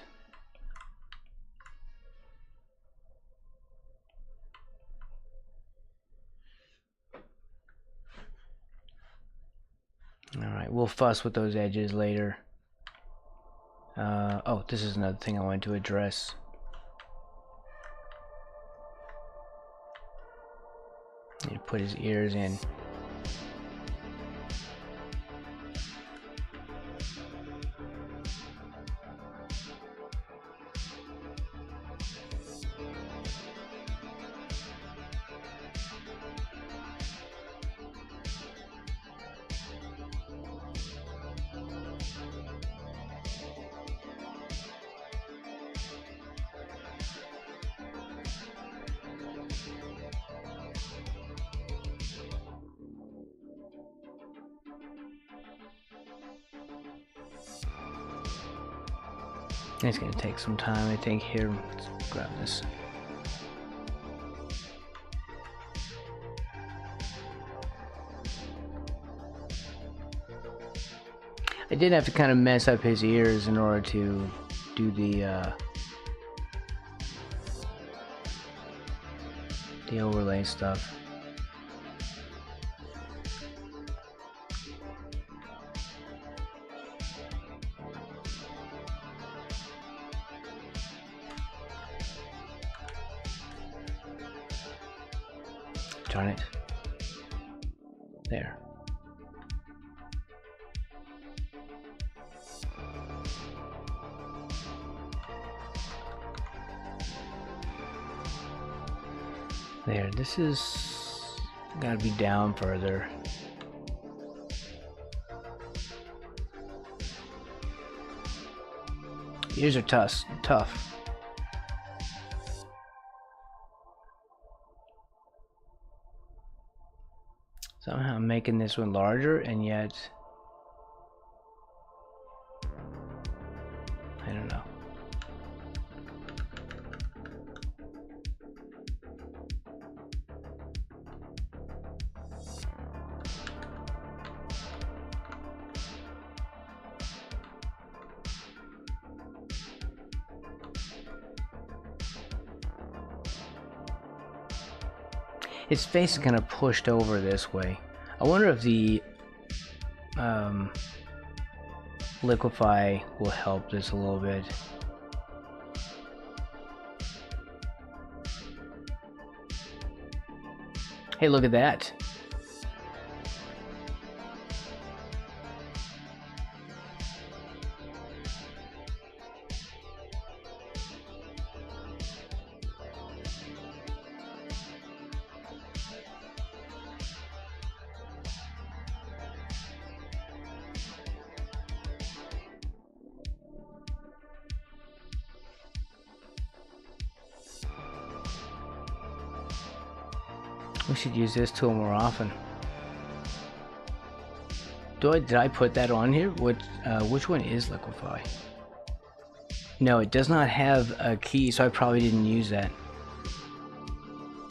All right, we'll fuss with those edges later. Oh, this is another thing I wanted to address. Need to put his ears in. It's gonna take some time, I think. Here, let's grab this. I did have to kind of mess up his ears in order to do the overlay stuff. Darn it. There. There, this is gotta be down further. Ears are tough. Somehow I'm making this one larger, and yet I don't know. His face is kind of pushed over this way. I wonder if the liquefy will help this a little bit. Hey, look at that. We should use this tool more often. Did I put that on here? Which one is liquefy? No, it does not have a key, so I probably didn't use that.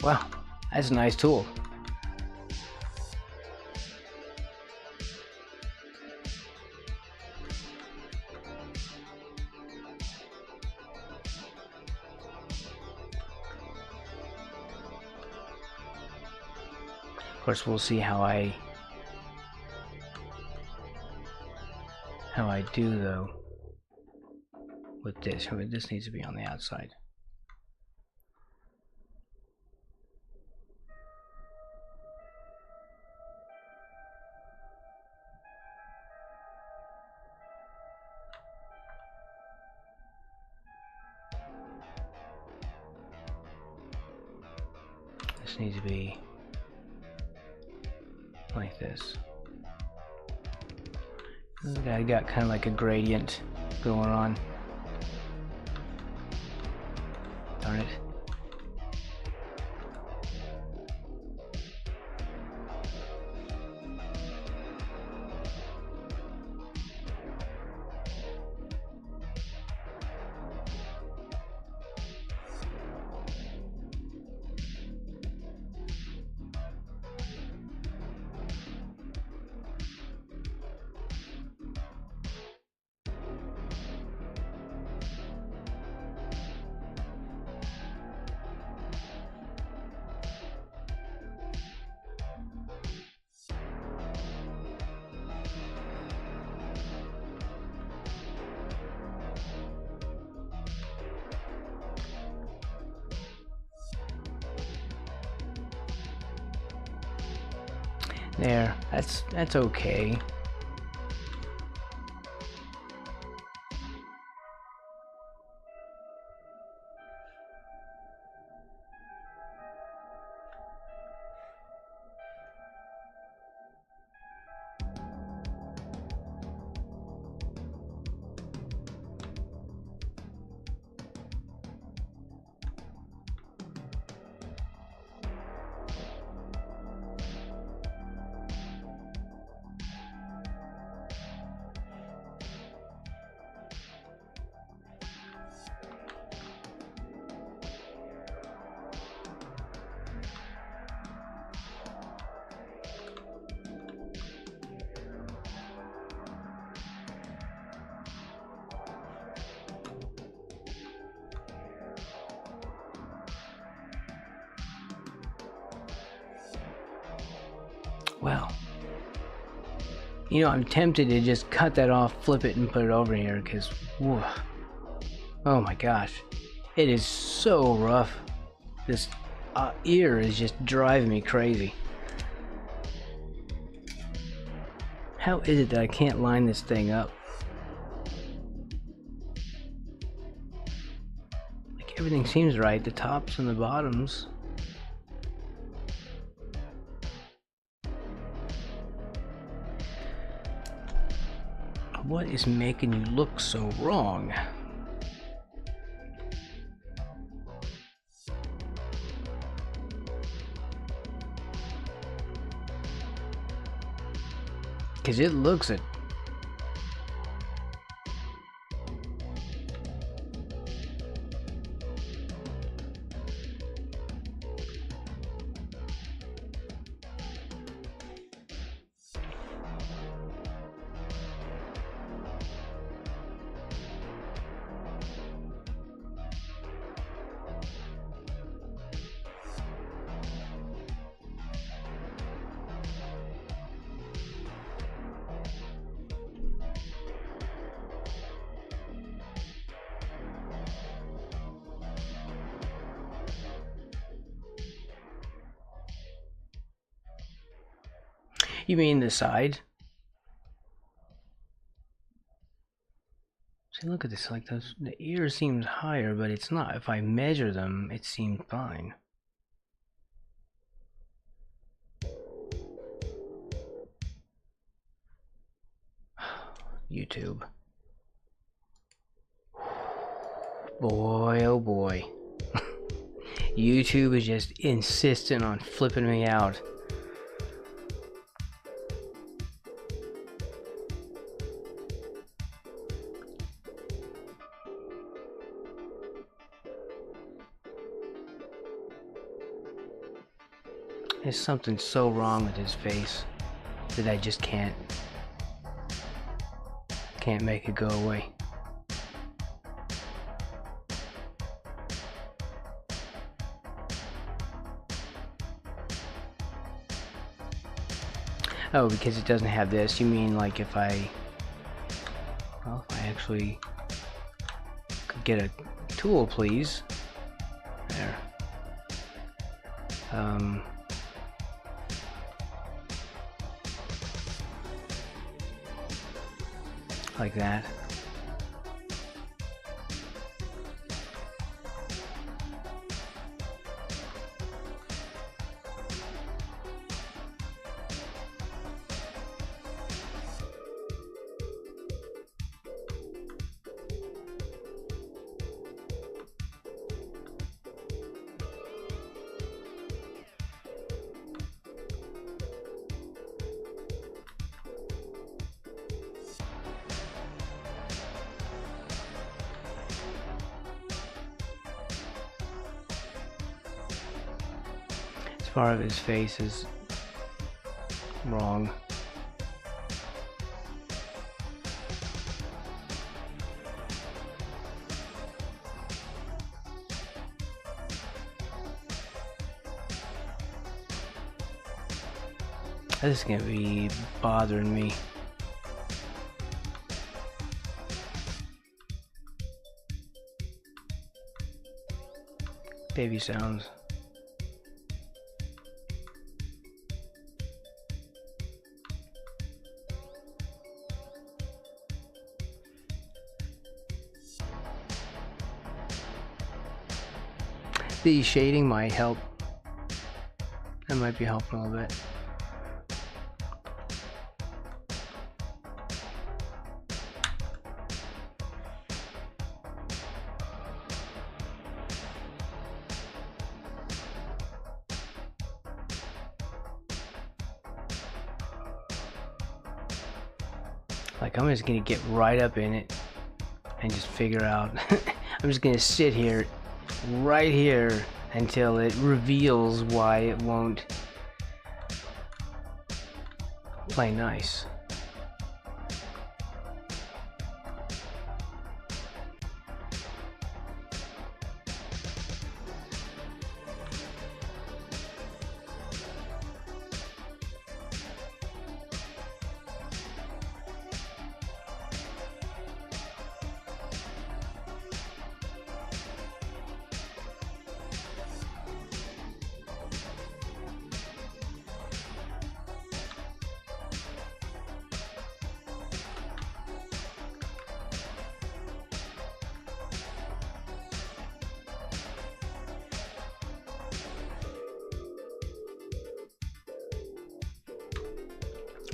Wow, that's a nice tool. Of course, we'll see how how I do though with this. This needs to be on the outside. This needs to be like this. I got kind of like a gradient going on. Darn it. There, that's okay. Well, you know, I'm tempted to just cut that off, flip it, and put it over here, because, oh my gosh, it is so rough. This ear is just driving me crazy. How is it that I can't line this thing up? Like, everything seems right, the tops and the bottoms. What is making you look so wrong? Because it looks it. You mean the side? See, look at this. Like the ear seems higher, but it's not. If I measure them, it seems fine. YouTube. Boy, oh boy. YouTube is just insistent on flipping me out. There's something so wrong with his face that I just can't make it go away. Oh, because it doesn't have this. You mean like if I actually could get a tool, please. There. Like that. Part of his face is wrong. This is gonna be bothering me. Baby sounds. The shading might help. That might be helping a little bit. Like, I'm just gonna get right up in it and just figure out. I'm just gonna sit here, right here, until it reveals why it won't play nice.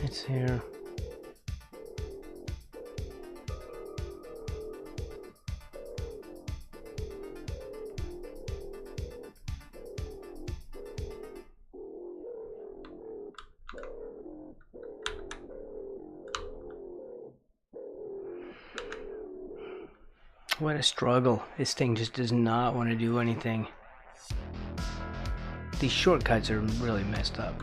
It's here. What a struggle. This thing just does not want to do anything. These shortcuts are really messed up.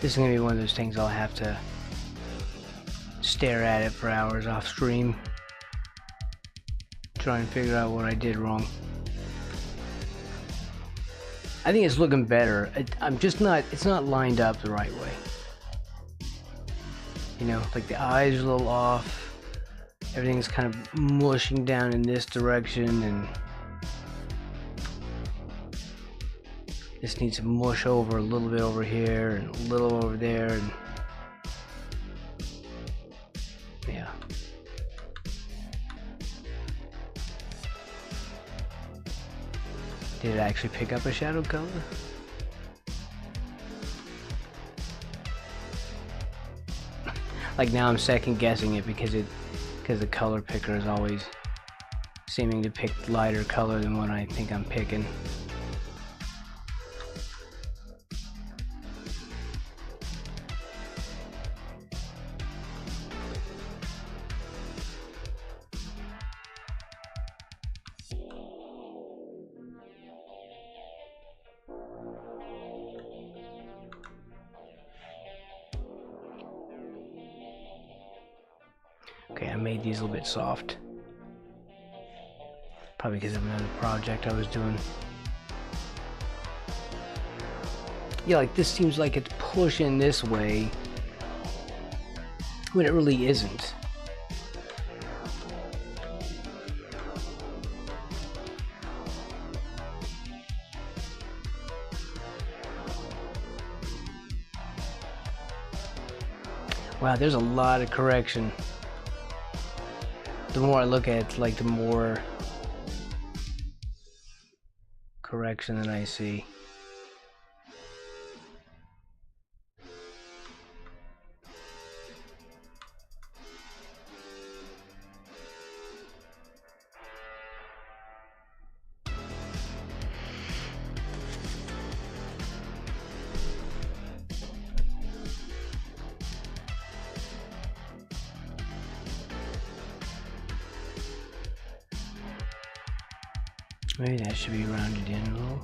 This is going to be one of those things I'll have to stare at it for hours off stream. Try and figure out what I did wrong. I think it's looking better. It's not lined up the right way. You know, like the eyes are a little off. Everything's kind of mushing down in this direction, and this needs to mush over a little bit over here and a little over there, and yeah. Did it actually pick up a shadow color? Like now I'm second guessing it because the color picker is always seeming to pick lighter color than what I think I'm picking. Okay, I made these a little bit soft. Probably because of another project I was doing. Yeah, like this seems like it's pushing this way when it really isn't. Wow, there's a lot of correction. The more I look at it, like the more correction that I see. Maybe that should be rounded in a little.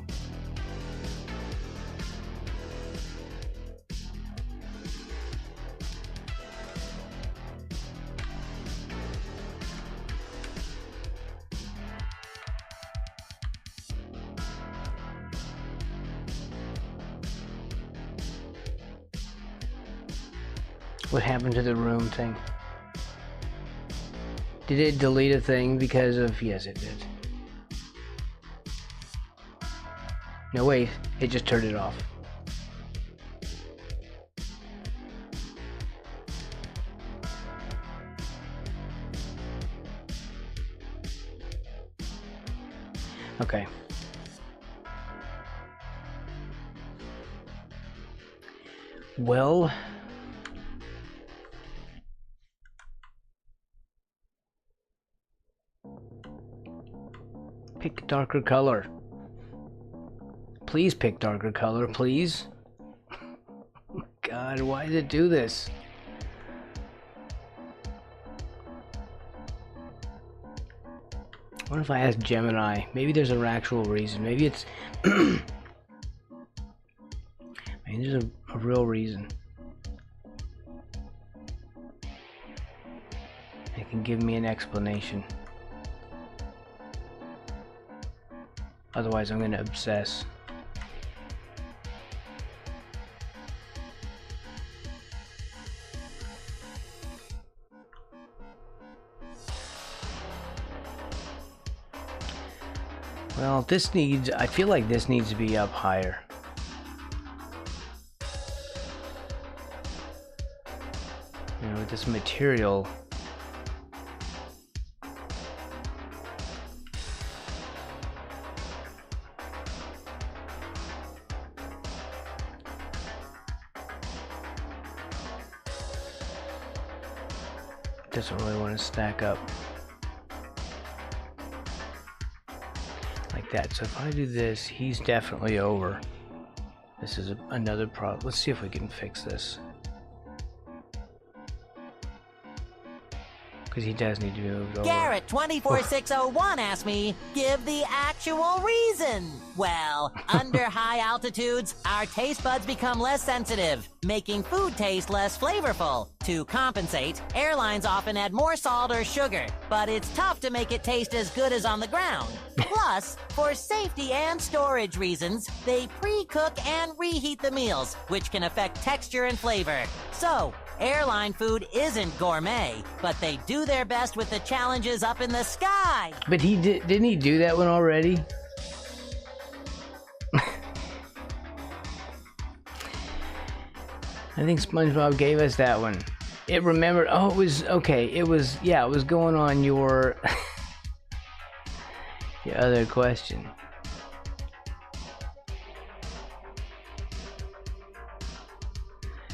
What happened to the room thing? Did it delete a thing because of... Yes, it did. No, wait, it just turned it off. Okay. Well... Pick a darker color. Please pick darker color, please. Oh my God, why did it do this? What if I ask Gemini? Maybe there's an actual reason. Maybe it's... Maybe there's a real reason. It can give me an explanation. Otherwise, I'm going to obsess. Well, this needs... I feel like this needs to be up higher. You know, with this material... Doesn't really want to stack up like that. So if I do this, he's definitely over. This is another problem. Let's see if we can fix this, because he does need to be moved over. Garrett 24601 asked me, give the actual reason. Well, under high altitudes, our taste buds become less sensitive, making food taste less flavorful. To compensate, airlines often add more salt or sugar, but it's tough to make it taste as good as on the ground. Plus, for safety and storage reasons, they pre-cook and reheat the meals, which can affect texture and flavor. So, airline food isn't gourmet, but they do their best with the challenges up in the sky. But he didn't he do that one already? I think SpongeBob gave us that one. It remembered. Oh, it was okay. It was, yeah, it was going on your your other question.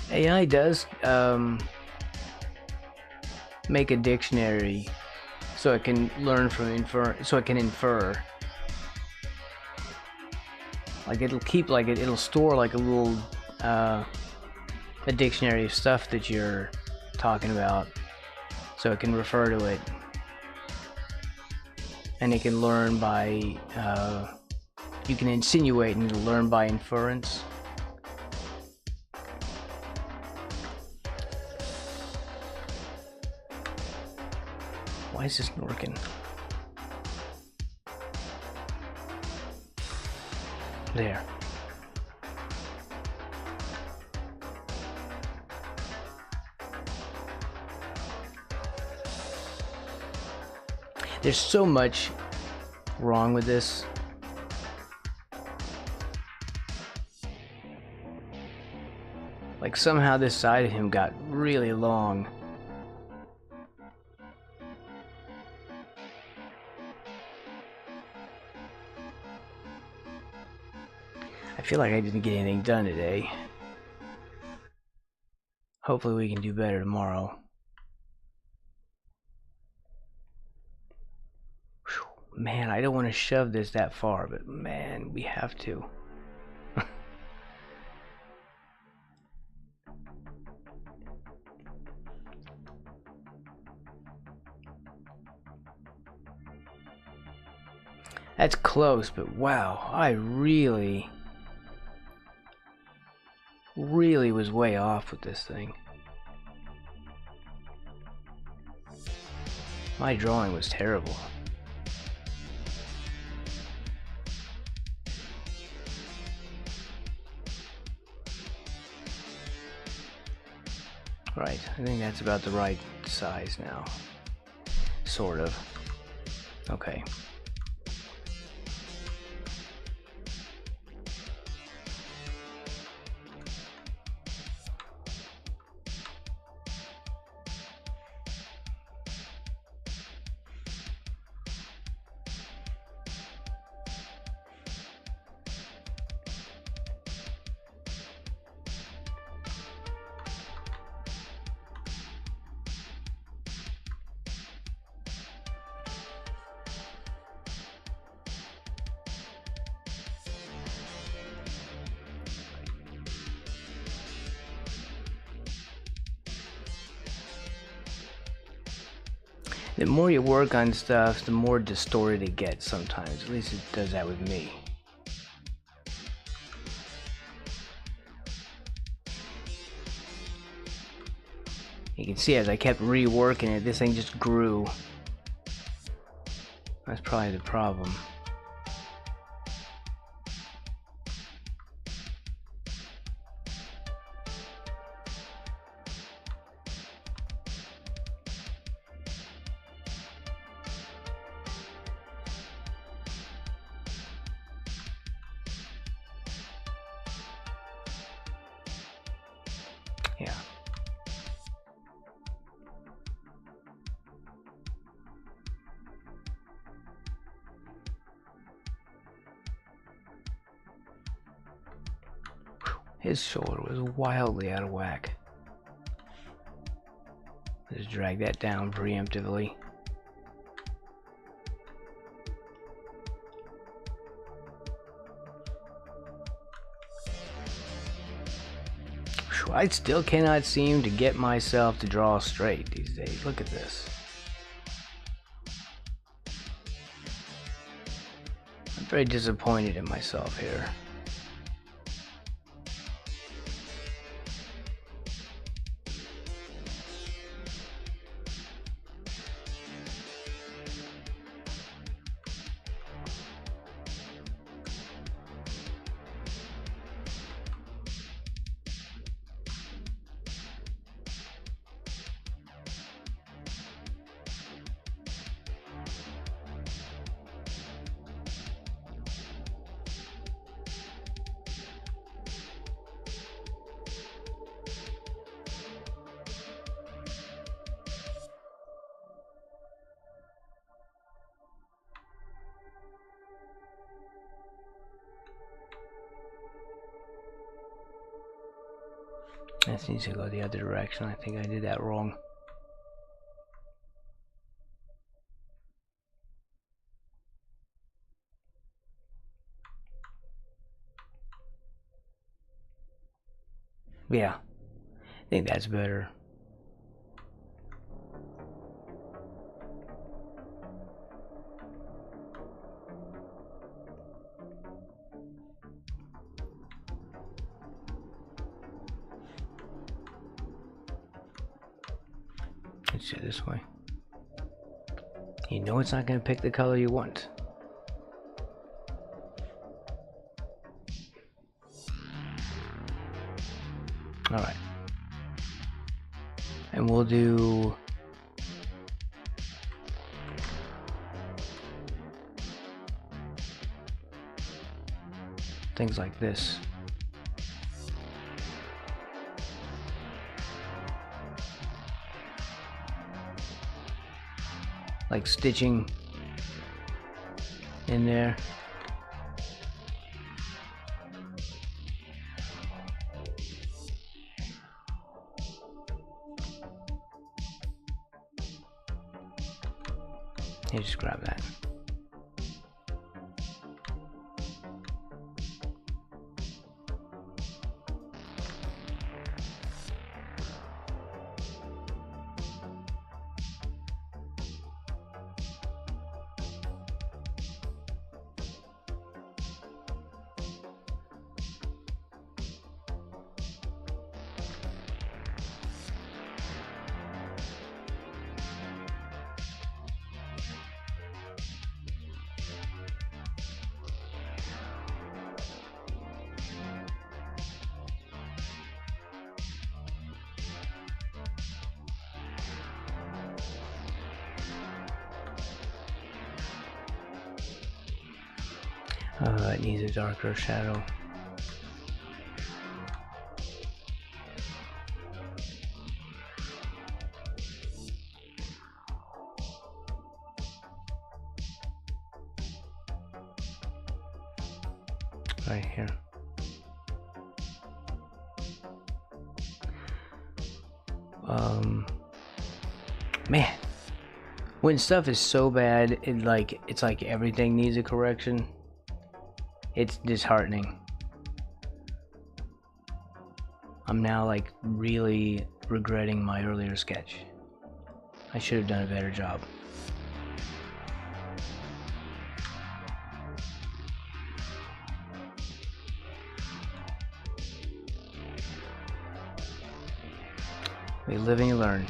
AI does make a dictionary so it can learn from infer. Like it'll keep it'll store like a little a dictionary of stuff that you're talking about, so it can refer to it, and it can learn by you can insinuate and it'll learn by inference. Why is this working? There. There's so much wrong with this. Like somehow this side of him got really long. I feel like I didn't get anything done today. Hopefully we can do better tomorrow. Whew. Man, I don't want to shove this that far, but man, we have to. That's close, but wow, I really was way off with this thing. My drawing was terrible. Right, I think that's about the right size now. Sort of. Okay. The more you work on stuff, the more distorted it gets sometimes. At least it does that with me. You can see as I kept reworking it, this thing just grew. That's probably the problem. Yeah. His shoulder was wildly out of whack. Just drag that down preemptively. I still cannot seem to get myself to draw straight these days. Look at this. I'm very disappointed in myself here. This needs to go the other direction. I think I did that wrong. Yeah, I think that's better. Let's do it this way. You know it's not going to pick the color you want. Alright. And we'll do... things like this. Like stitching in there. You just grab that. It needs a darker shadow. Right here. Man, when stuff is so bad, it's like everything needs a correction. It's disheartening. I'm now like really regretting my earlier sketch. I should have done a better job. We live and you learn.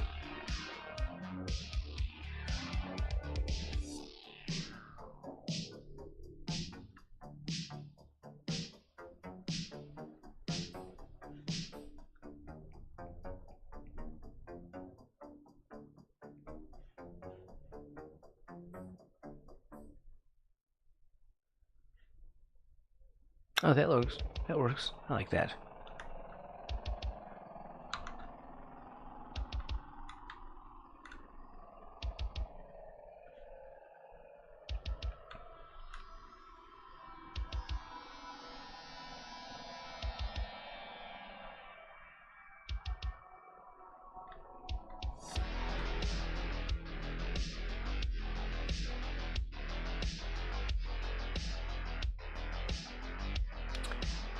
Oh, that works. I like that.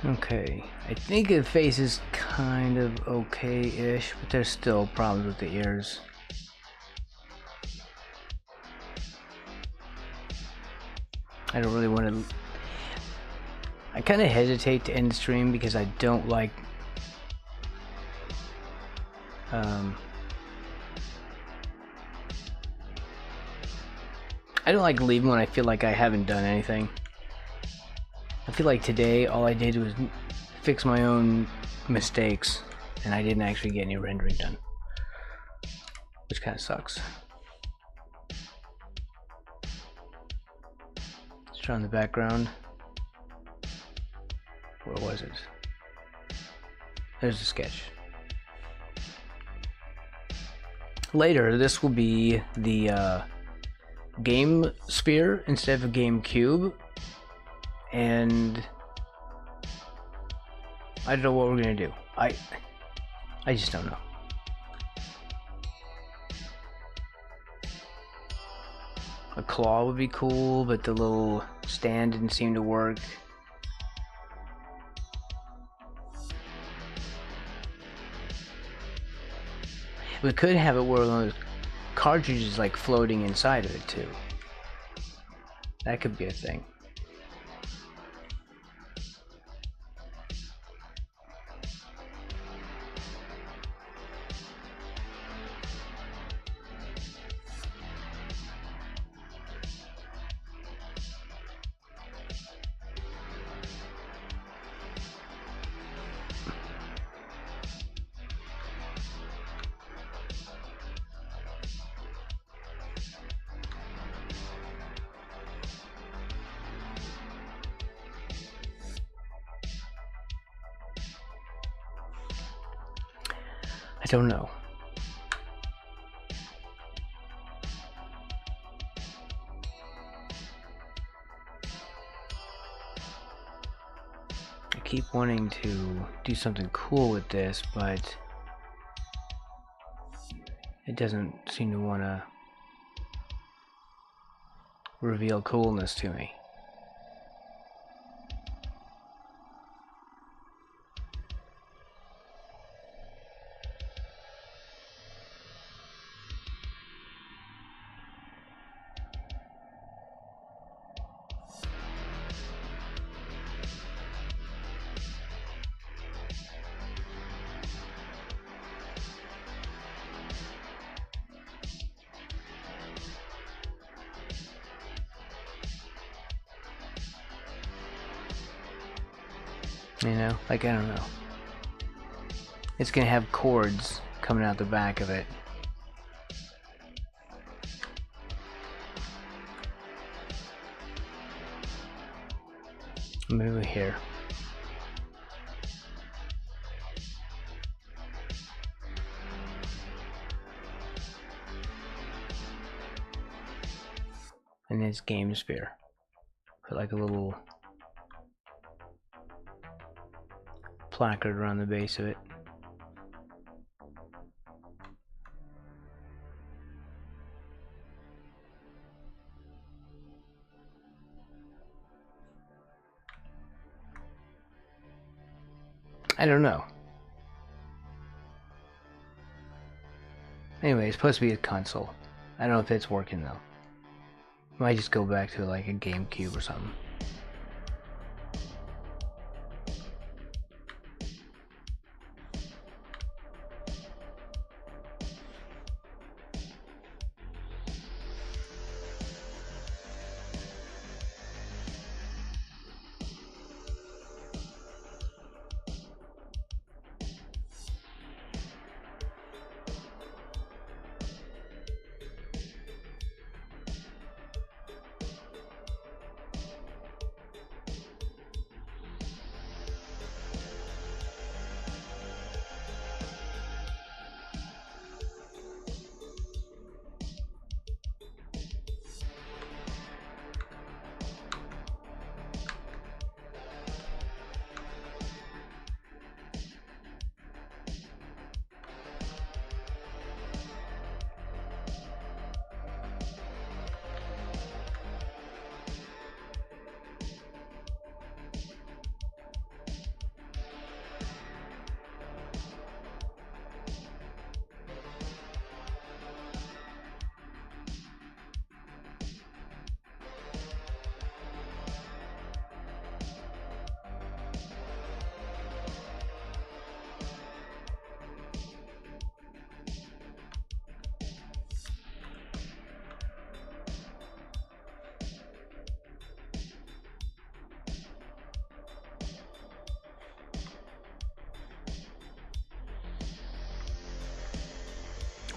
Okay, I think the face is kind of okay-ish, but there's still problems with the ears. I don't really want to... I kind of hesitate to end the stream because I don't like... I don't like leaving when I feel like I haven't done anything. I feel like today all I did was fix my own mistakes and I didn't actually get any rendering done, which kind of sucks. Let's try on the background. Where was it? There's the sketch. Later, this will be the game sphere instead of a game cube. And I don't know what we're gonna do. I just don't know. A claw would be cool, but the little stand didn't seem to work. We could have it where one of those cartridges like floating inside of it too. That could be a thing. I don't know. I keep wanting to do something cool with this, but it doesn't seem to want to reveal coolness to me. You know, like, I don't know. It's gonna have cords coming out the back of it. Maybe here. And this game sphere. Put like a little placard around the base of it. I don't know. Anyway, it's supposed to be a console. I don't know if it's working though. Might just go back to like a GameCube or something.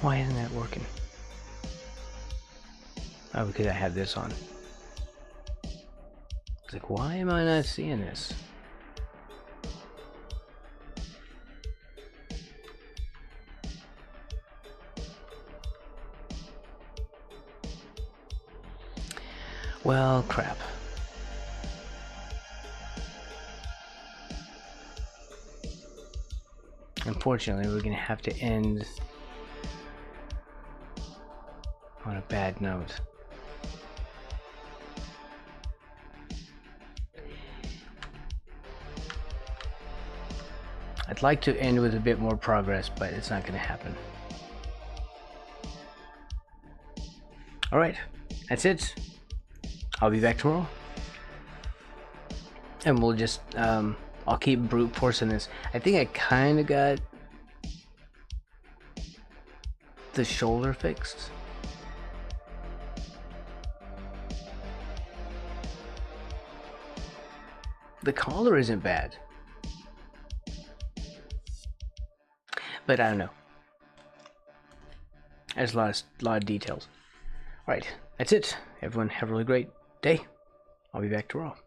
Why isn't that working? Oh, because I have this on. It's like, why am I not seeing this? Well, crap. Unfortunately, we're gonna have to end on a bad note. I'd like to end with a bit more progress, but it's not going to happen. Alright, that's it. I'll be back tomorrow. And we'll just, I'll keep brute forcing this. I think I kind of got the shoulder fixed. The collar isn't bad. But I don't know. There's a lot of details. Alright, that's it. Everyone have a really great day. I'll be back tomorrow.